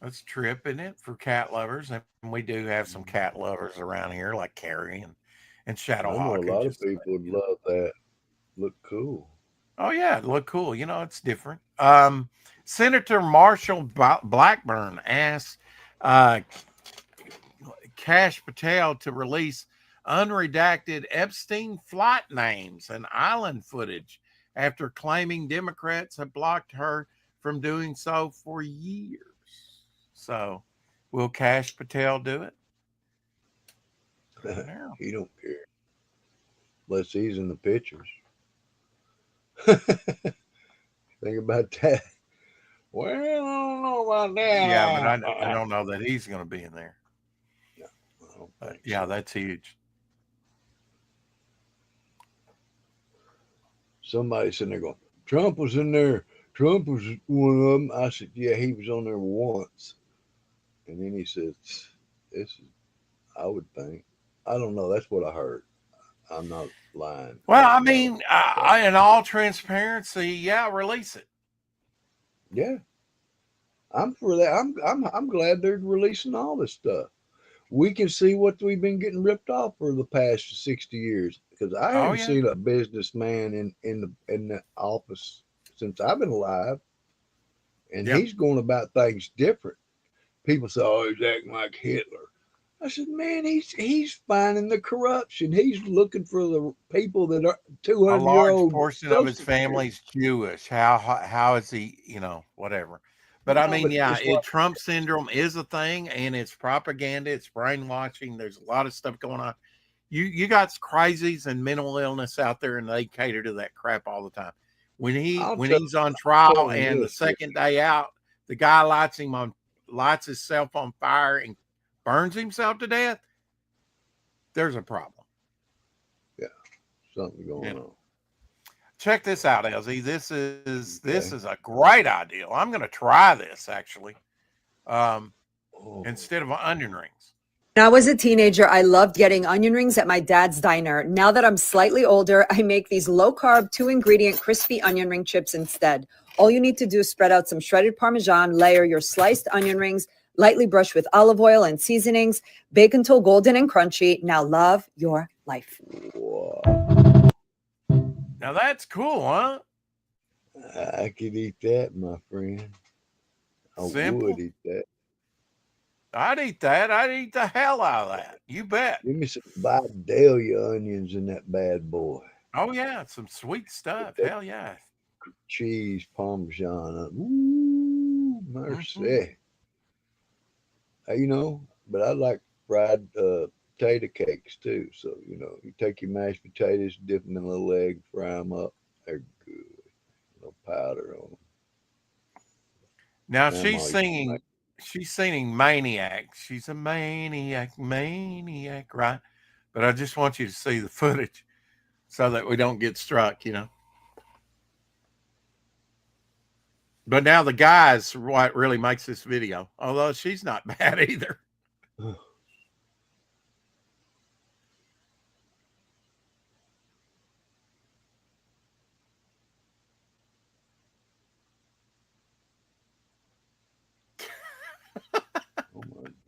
That's a trip, isn't it, for cat lovers? And we do have some cat lovers around here, like Carrie and Shadowhawk. I know a lot of people would love that. Look cool. Oh yeah, it look cool. You know, it's different. Senator Marshall Blackburn asked Kash Patel to release unredacted Epstein flight names and island footage after claiming Democrats have blocked her from doing so for years. So, will Kash Patel do it? He don't care. Unless he's in the pictures. Think about that. Well, I don't know about that. Yeah, but I don't know that he's going to be in there. Yeah, that's huge. Somebody sitting there going, Trump was in there. Trump was one of them. I said, yeah, he was on there once. And then he said, this is, I would think. I don't know. That's what I heard. I'm not lying. Well, I mean, in all transparency, yeah, release it. Yeah, I'm for that. I'm glad they're releasing all this stuff. We can see what we've been getting ripped off for the past 60 years. Because I haven't seen a businessman in the office since I've been alive, and he's going about things different. People say, "Oh, he's acting like Hitler." I said, "Man, he's finding the corruption. He's looking for the people that are 200-year-old." A large portion of his family's Jewish. How is he? You know, whatever. But I mean, Trump syndrome is a thing, and it's propaganda, it's brainwashing. There's a lot of stuff going on. You got crazies and mental illness out there, and they cater to that crap all the time. When he's on trial and the second day out, the guy lights himself on fire and burns himself to death. There's a problem. Yeah, something going on. Check this out, LZ. This is a great idea. I'm going to try this actually. Instead of onion rings. When I was a teenager, I loved getting onion rings at my dad's diner. Now that I'm slightly older, I make these low-carb, 2-ingredient crispy onion ring chips instead. All you need to do is spread out some shredded Parmesan, layer your sliced onion rings, lightly brush with olive oil and seasonings, bake until golden and crunchy. Now love your life. Wow. Now that's cool, huh? I could eat that, my friend. I would eat that. I'd eat that. I'd eat the hell out of that. You bet. Give me some Vidalia onions in that bad boy. Oh, yeah. Some sweet stuff. Hell yeah. Cheese, Parmesan. Ooh, mercy. You know, but I like fried potato cakes too. So, you know, you take your mashed potatoes, dip them in a little egg, fry them up. They're good. A little powder on them. Now she's singing Maniac. She's a maniac, right? But I just want you to see the footage so that we don't get struck, you know. But now the guy's what really makes this video, although she's not bad either.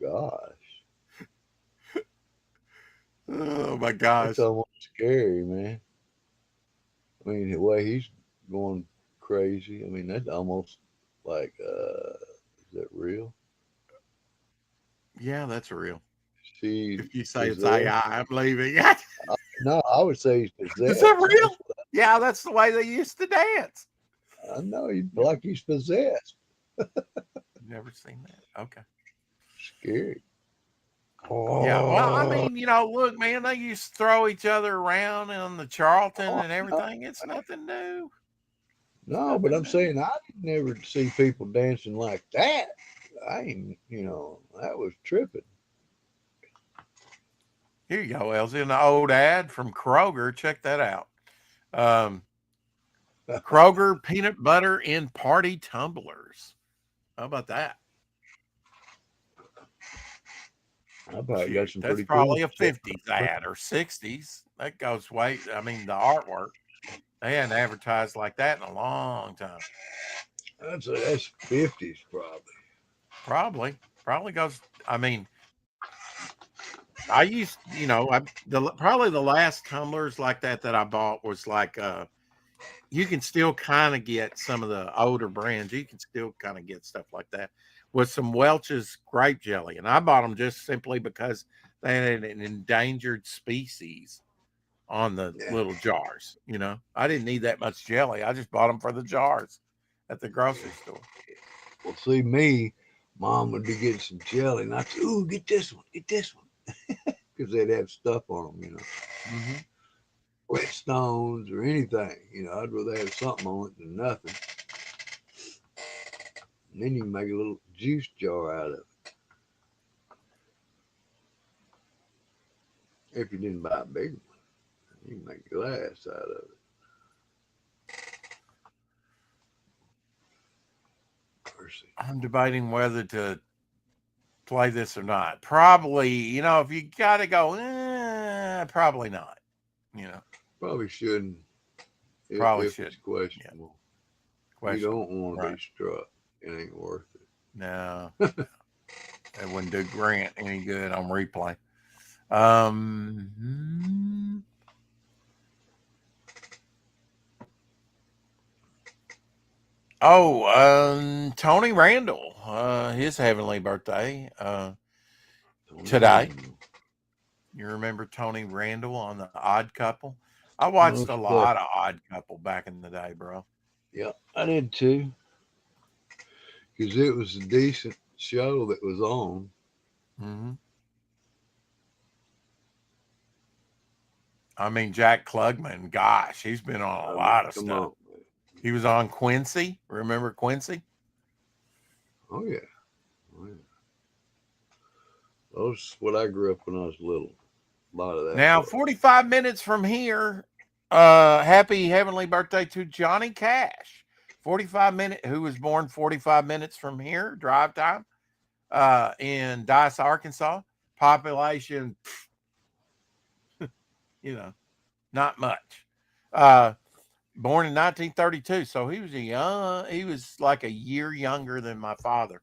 Gosh. Oh my gosh. It's almost scary, man. I mean, the way he's going crazy. I mean, that's almost like is that real? Yeah, that's real. If you say it's AI, I'm leaving. No, I would say he's possessed. Is that real? Yeah, that's the way they used to dance. I know, like he's possessed. Never seen that. Okay. Scary. Yeah, well, I Oh, mean, look, man, they used to throw each other around on the Charlton and everything. It's nothing new. no, but I'm saying I never see people dancing like that. I ain't, that was tripping. Here you go, Elsie. An old ad from Kroger. Check that out. Kroger peanut butter in party tumblers. How about that? I probably got some That's pretty cool probably a stuff. 50s ad or 60s. That goes way, I mean, the artwork. They hadn't advertised like that in a long time. That's 50s probably. Probably goes, I mean, I used, probably the last tumblers like that I bought was like, you can still kind of get some of the older brands. You can still kind of get stuff like that with some Welch's grape jelly. And I bought them just simply because they had an endangered species on the little jars. I didn't need that much jelly. I just bought them for the jars at the grocery store. Well, see, Mom would be getting some jelly, and I'd say, "Ooh, get this one, because they'd have stuff on them, Mm-hmm. Whetstones or anything. I'd rather have something on it than nothing. And then you can make a little juice jar out of it. If you didn't buy a big one, you can make glass out of it. Mercy. I'm debating whether to play this or not. Probably, if you got to go, probably not. Probably shouldn't. Probably if should. It's questionable. Yeah. You don't want to be struck. It ain't worth it. No. It wouldn't do Grant any good on replay. Tony Randall, his heavenly birthday today. Randall. You remember Tony Randall on The Odd Couple? I watched a lot of Odd Couple back in the day, bro. Yeah, I did too. Because it was a decent show that was on. Mm-hmm. I mean, Jack Klugman, gosh, he's been on a lot of stuff. He was on Quincy. Remember Quincy? Oh, yeah. That's what I grew up when I was little. A lot of that. Now, 45 minutes from here, happy heavenly birthday to Johnny Cash. 45 minutes, who was born 45 minutes from here, drive time, in Dice, Arkansas. Population, not much. Born in 1932, so he was like a year younger than my father.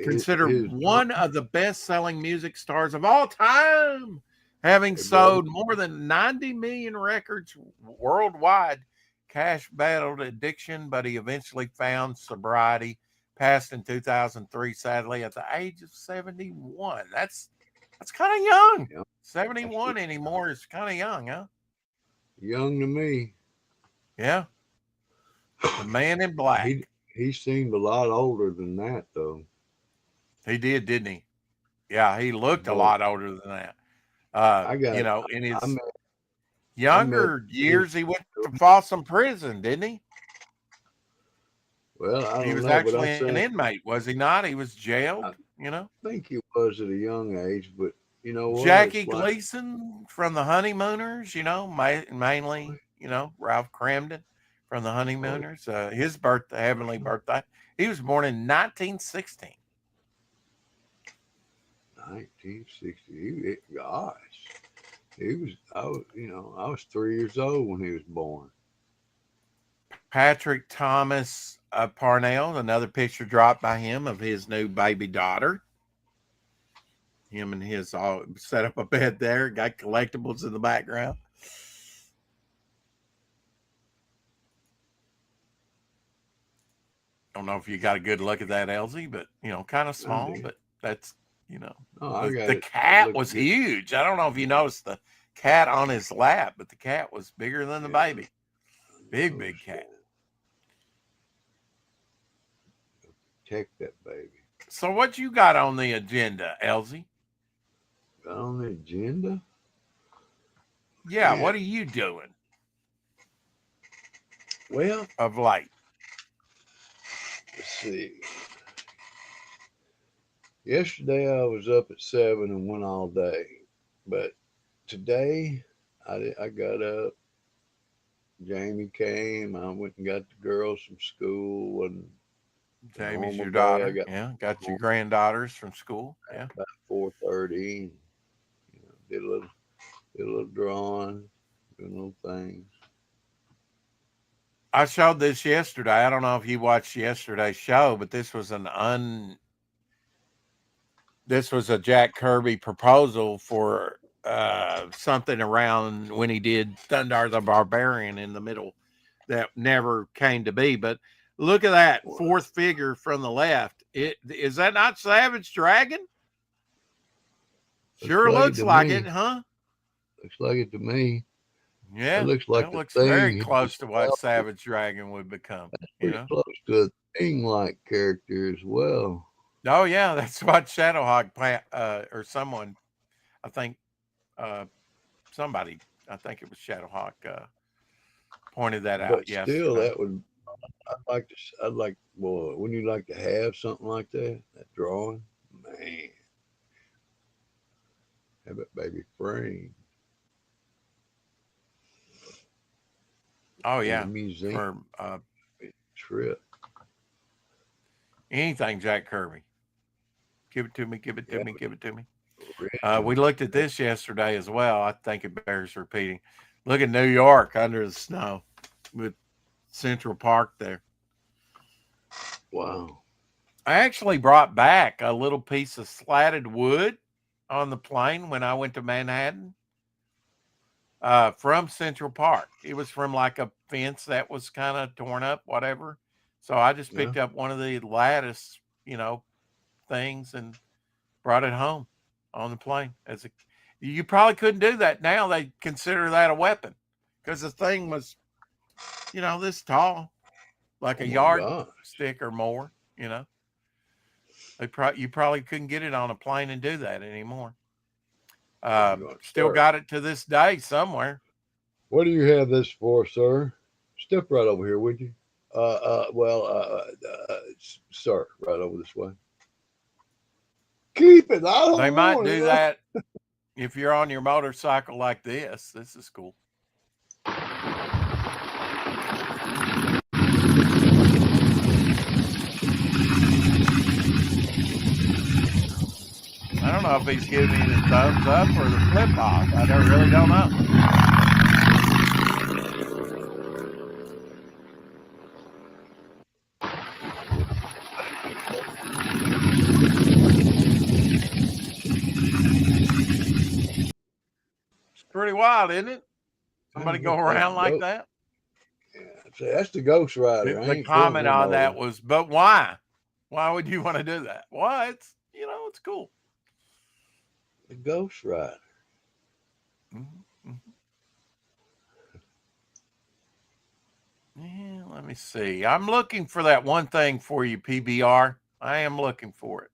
Considered one of the best-selling music stars of all time, having sold more than 90 million records worldwide. Cash battled addiction, but he eventually found sobriety. Passed in 2003, sadly, at the age of 71. That's kind of young. Yep. 71 anymore is kind of young, huh? Young to me. Yeah. The Man in Black. He seemed a lot older than that, though. He did, didn't he? Yeah, he looked a lot older than that. In his younger years, he went to Folsom Prison, didn't he? Well, I don't know. He was actually an inmate, was he not? He was jailed, I think he was at a young age, but you know what? Jackie Gleason from the Honeymooners, mainly, Ralph Cramden from the Honeymooners. His heavenly birthday. He was born in 1916. 1960. Gosh. I was 3 years old when he was born. Patrick Thomas Parnell, another picture dropped by him of his new baby daughter. Him and his all set up a bed there, got collectibles in the background. Don't know if you got a good look at that, Elsie, but kind of small, but that's the cat was huge. I don't know if you noticed the cat on his lap, but the cat was bigger than the baby. Big cat. Protect that baby. So what you got on the agenda, Elsie? On the agenda? Yeah, what are you doing? Well, of late. Let's see. Yesterday I was up at 7 and went all day, but today I got up. Jamie came. I went and got the girls from school. And Jamie's your daughter. Got your granddaughters from school. Yeah, about 4:30. Did a little drawing, doing little things. I showed this yesterday. I don't know if you watched yesterday's show, but this was a Jack Kirby proposal for something around when he did Thundar the Barbarian in the middle that never came to be. But look at that fourth figure from the left. Is that not Savage Dragon? Sure looks like it, huh? Looks like it to me. Yeah, it looks like it looks very close to what Savage Dragon would become. Pretty close to a thing-like character as well. Oh yeah, that's what Shadowhawk or someone, I think, somebody, I think it was Shadowhawk, pointed that out. But still, that would. I'd like. Boy, wouldn't you like to have something like that? That drawing, man. Have it, baby, framed. Oh yeah, museum for trip. Anything Jack Kirby. Give it to me, give it to me, give it to me. We looked at this yesterday as well. I think it bears repeating. Look at New York under the snow with Central Park there. Wow. I actually brought back a little piece of slatted wood on the plane when I went to Manhattan from Central Park. It was from like a fence that was kind of torn up, whatever. So I just picked up one of the lattice, things and brought it home on the plane. You probably couldn't do that now. They consider that a weapon because the thing was, this tall, like a yardstick or more. You probably couldn't get it on a plane and do that anymore. Still got it to this day somewhere. What do you have this for, sir? Step right over here, would you? Sir, right over this way. Keep it. They might do that if you're on your motorcycle like this. This is cool. I don't know if he's giving me the thumbs up or the flip off. I really don't know. It's pretty wild, isn't it? Somebody go around like that? Yeah, that's the Ghost Rider. The comment on that was, but why? Why would you want to do that? Well, it's cool. The Ghost Rider. Mm-hmm. Yeah, let me see. I'm looking for that one thing for you, PBR. I am looking for it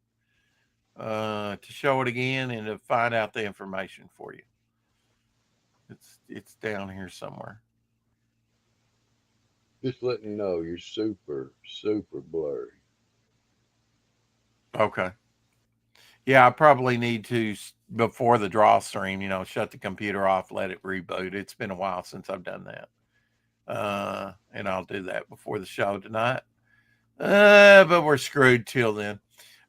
to show it again and to find out the information for you. It's down here somewhere. Just letting you know you're super, super blurry. Okay. Yeah, I probably need to, before the draw stream, shut the computer off, let it reboot. It's been a while since I've done that. And I'll do that before the show tonight. But we're screwed till then.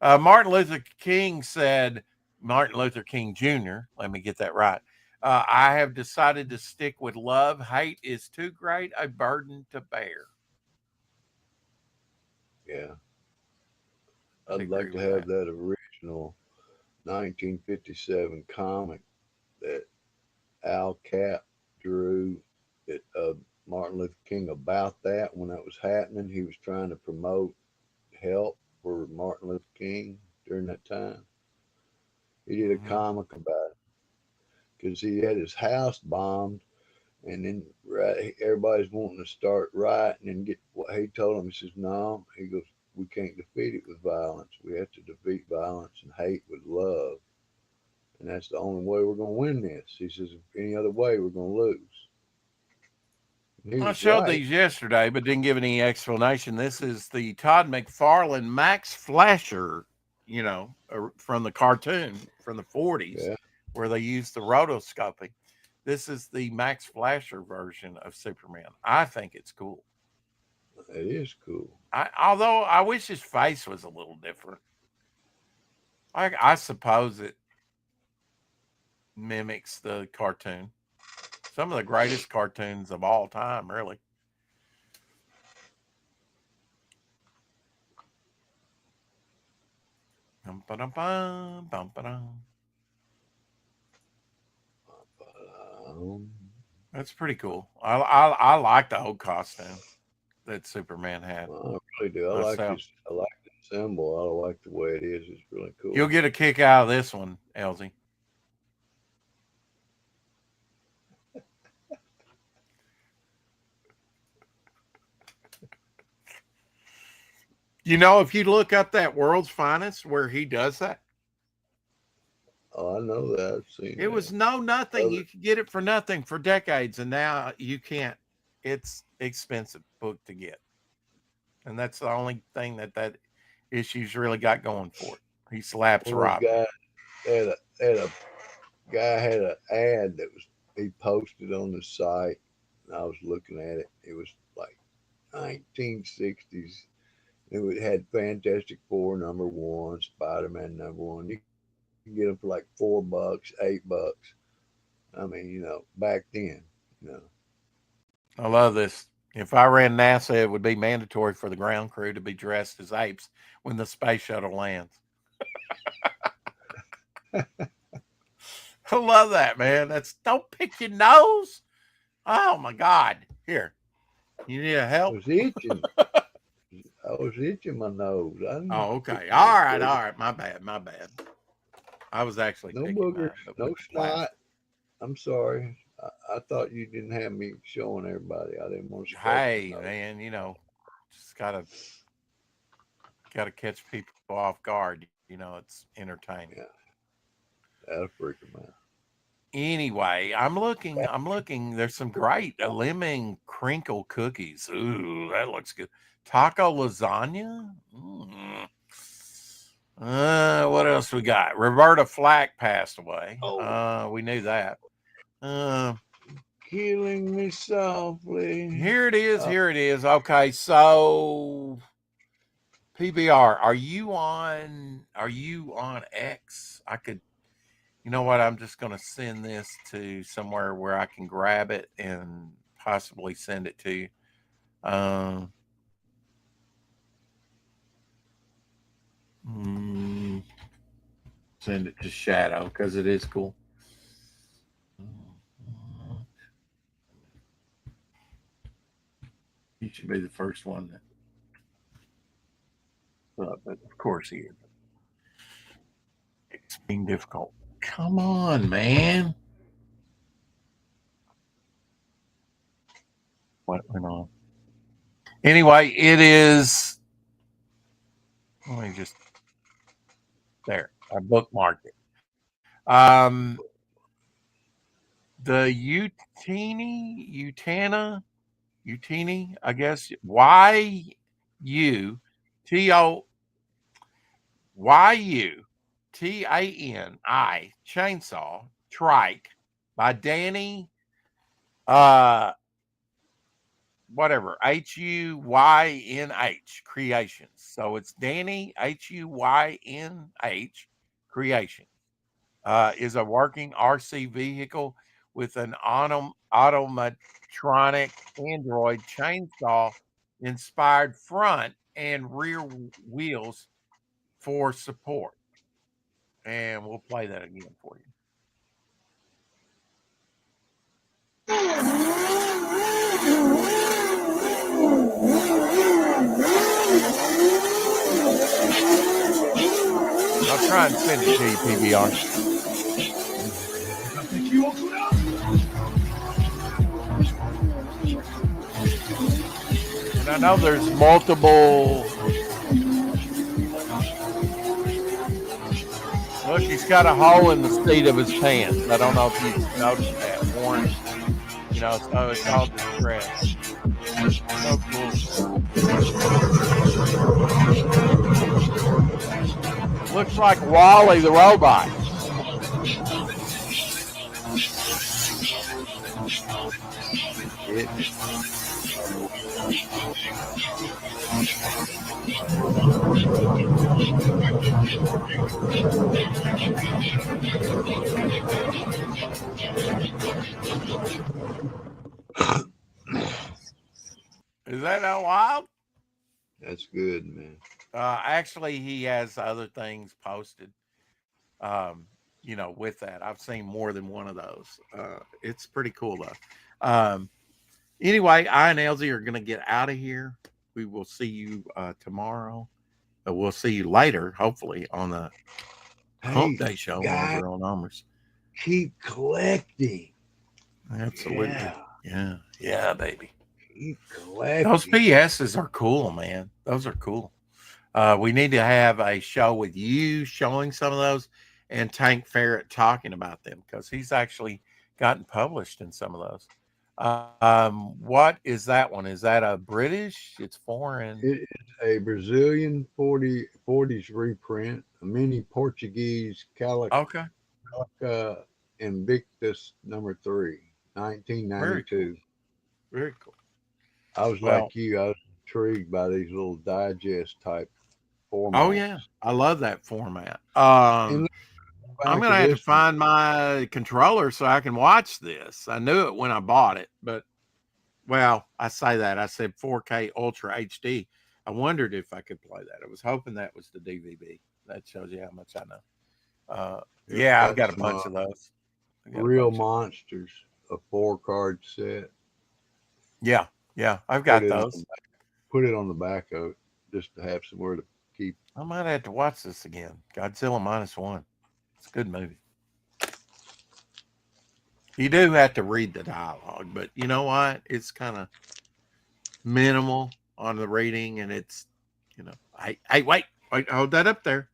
Martin Luther King said, Martin Luther King Jr., let me get that right. I have decided to stick with love. Hate is too great a burden to bear. Yeah. I'd like to have that original 1957 comic that Al Cap drew of Martin Luther King about that when that was happening. He was trying to promote help for Martin Luther King during that time. He did a comic about it because he had his house bombed, and then everybody's wanting to start writing and get what he told him. He says, no, he goes, we can't defeat it with violence. We have to defeat violence and hate with love. And that's the only way we're going to win this. He says, if any other way, we're going to lose. I showed these yesterday, but didn't give any explanation. This is the Todd McFarlane Max Flasher, from the cartoon from the 40s, where they used the rotoscoping. This is the Max Flasher version of Superman. I think it's cool. It is cool. Although I wish his face was a little different. I suppose it mimics the cartoon. Some of the greatest cartoons of all time, really. That's pretty cool. I like the old costume that Superman had. I really do. I like the symbol. I like the way it is. It's really cool. You'll get a kick out of this one, Elsie. If you look up that World's Finest where he does that. Oh, I know that. I've seen it. Was nothing. You could get it for nothing for decades, and now you can't. It's expensive book to get. And that's the only thing that issue's really got going for it. He slaps Rob. Guy had an ad that he posted on the site, and I was looking at it. It was like 1960s. It had Fantastic Four #1, Spider-Man #1. You can get them for like $4, $8. I mean, back then, I love this. If I ran NASA, it would be mandatory for the ground crew to be dressed as apes when the space shuttle lands. I love that, man. Don't pick your nose. Oh my God. Here. You need help? I was itching. I was itching my nose. Okay. All right. My bad. I was actually no boogers, no snot. I'm sorry. I thought you didn't have me showing everybody. I didn't want to. Hey, man, just gotta catch people off guard. It's entertaining. Yeah, that'll freak them out. Anyway, I'm looking. There's some great lemon crinkle cookies. Ooh, that looks good. Taco lasagna. What else we got? Roberta Flack passed away. We knew that. Killing me softly. Here it is. Okay, so PBR, are you on X? I could, you know what? I'm just going to send this to somewhere where I can grab it and possibly send it to you. Send it to Shadow because it is cool. He should be the first one but of course he is. It's being difficult. Come on, man. What went on? Anyway, it is. Let me just. There, I bookmarked it. The Utini, I guess, YUTANI Chainsaw Trike by Danny HUYNH Creations. So it's Danny HUYNH Creations. Is a working RC vehicle with an automatronic Android chainsaw inspired front and rear wheels for support. And we'll play that again for you. I'll try and send it to you, PBR. And I know there's multiple Look, he's got a hole in the seat of his pants. I don't know if you noticed that, Warren. You know, so it's all distressed. So cool. Looks like Wally the robot. Is that not wild? That's good, man. Actually, he has other things posted. You know, with that, I've seen more than one of those. It's pretty cool though. Anyway, I and Elsie are going to get out of here. We will see you tomorrow. We'll see you later, hopefully, on the Hump Day show guys, over on Armors. Keep collecting. Absolutely. Yeah, baby. Keep collecting. Those PSs are cool, man. Those are cool. We need to have a show with you showing some of those and Tank Ferret talking about them because he's actually gotten published in some of those. What is that one? Is that a British? It's foreign. It is a Brazilian 40s reprint, a mini Portuguese Calica Invictus number 3, 1992. Very cool. I was like you. I was intrigued by these little digest type formats. Oh yeah, I love that format. I'm gonna have to find my controller so I can watch this. I knew it when I bought it, but well, I say that I said 4K Ultra HD. I wondered if I could play that. I was hoping that was the DVD. That shows you how much I know. Yeah, I've got a bunch of those. Real Monsters, a 4-card set. Yeah, I've got those. Put it on the back of it just to have somewhere to keep. I might have to watch this again. Godzilla -1. It's a good movie. You do have to read the dialogue, but you know what? It's kind of minimal on the reading, and it's, you know, hey, wait, hold that up there.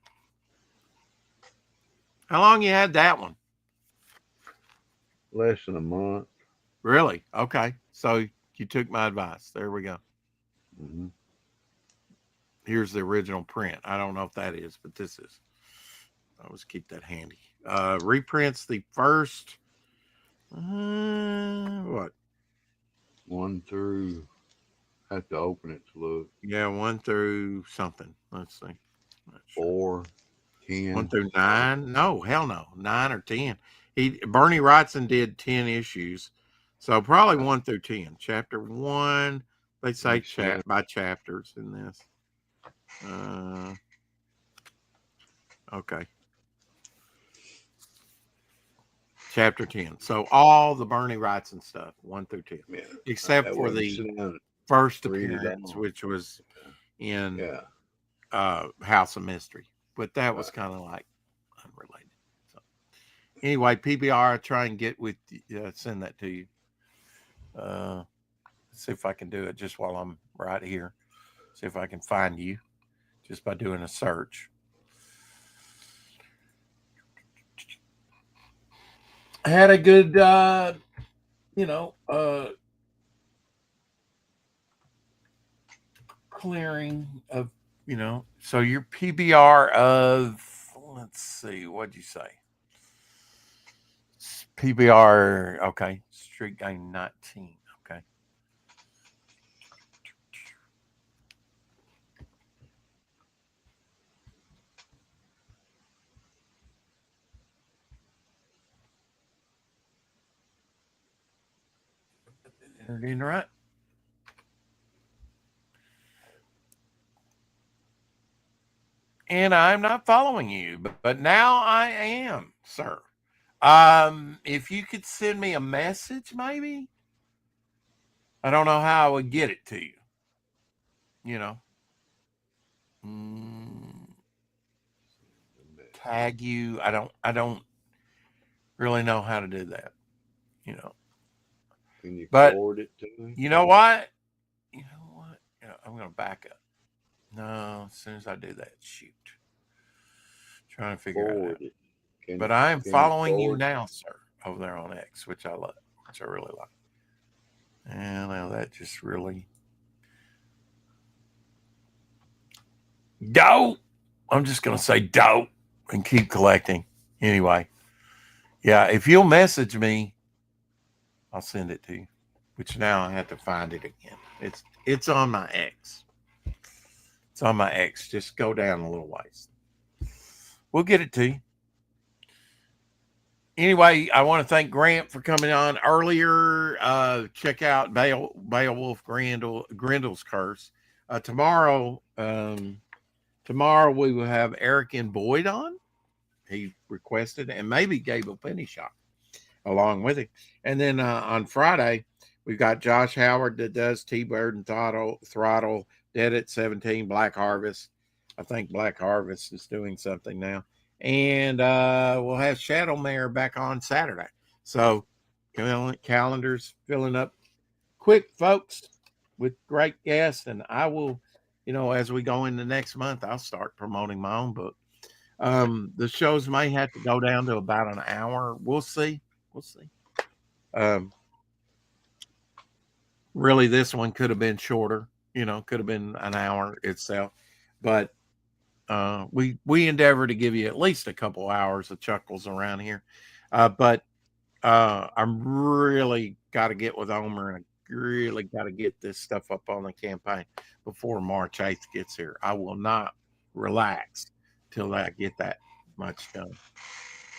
How long you had that one? Less than a month. Really? Okay. So you took my advice. There we go. Mm-hmm. Here's the original print. I don't know if that is, but this is. I always keep that handy. Reprints the first, what? 1 through, have to open it to look. Yeah, 1 through something. Let's see. 4, 10. 1 through 9? No, hell no. 9 or 10. Bernie Wrightson did 10 issues. So probably 1 through 10. Chapter 1, they say by chapters in this. Okay. Chapter 10. So all the Bernie Wrightson stuff, 1 through 10. Yeah. Except for the first appearance, which was in House of Mystery. But that was kind of like unrelated. So anyway, PBR, I'll try and get with send that to you. See if I can do it just while I'm right here. See if I can find you just by doing a search. I had a good, clearing of, so your PBR of, let's see, what'd you say? PBR, okay, Street Game 19, okay. Entered in right. And I'm not following you, but now I am, sir. If you could send me a message, maybe. I don't know how I would get it to you. Tag you. I don't really know how to do that. Can you forward it to me? You know what? I'm going to back up. No, as soon as I do that, shoot. Trying to figure forward out. But I am can following you forward? now, sir, over there on X, which I love, which I really like. And now that just really dope. I'm just gonna say dope and keep collecting. Anyway, yeah, if you'll message me, I'll send it to you. Which now I have to find it again. It's on my X. It's on my X. Just go down a little ways. We'll get it to you. Anyway, I want to thank Grant for coming on earlier. Check out Beowulf Grendel'S Curse. Tomorrow we will have Eric and Boyd on. He requested, and maybe gave a penny shot along with it. And then on Friday, we've got Josh Howard that does T-Bird and Throttle, Dead at 17, Black Harvest. I think Black Harvest is doing something now. And we'll have Shadowmare back on Saturday. So calendars filling up quick, folks, with great guests. And I will, as we go into next month, I'll start promoting my own book. The shows may have to go down to about an hour. We'll see. Really, this one could have been shorter, could have been an hour itself. But we endeavor to give you at least a couple hours of chuckles around here. But I'm really got to get with Omer, and I really got to get this stuff up on the campaign before March 8th gets here. I will not relax till I get that much done.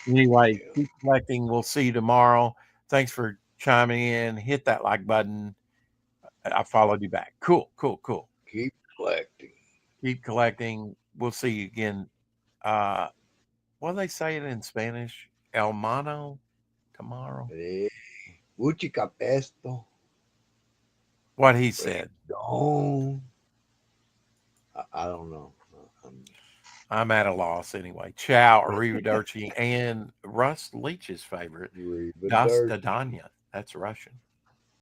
Anyway, keep collecting. We'll see you tomorrow. Thanks for chiming in. Hit that like button. I followed you back. Cool. Keep collecting. We'll see you again. What do they say it in Spanish? El mano tomorrow. Uchica pesto. What he said. I don't know. I'm at a loss anyway. Ciao, arrivederci, and Russ Leach's favorite, Das Dadanya. That's Russian.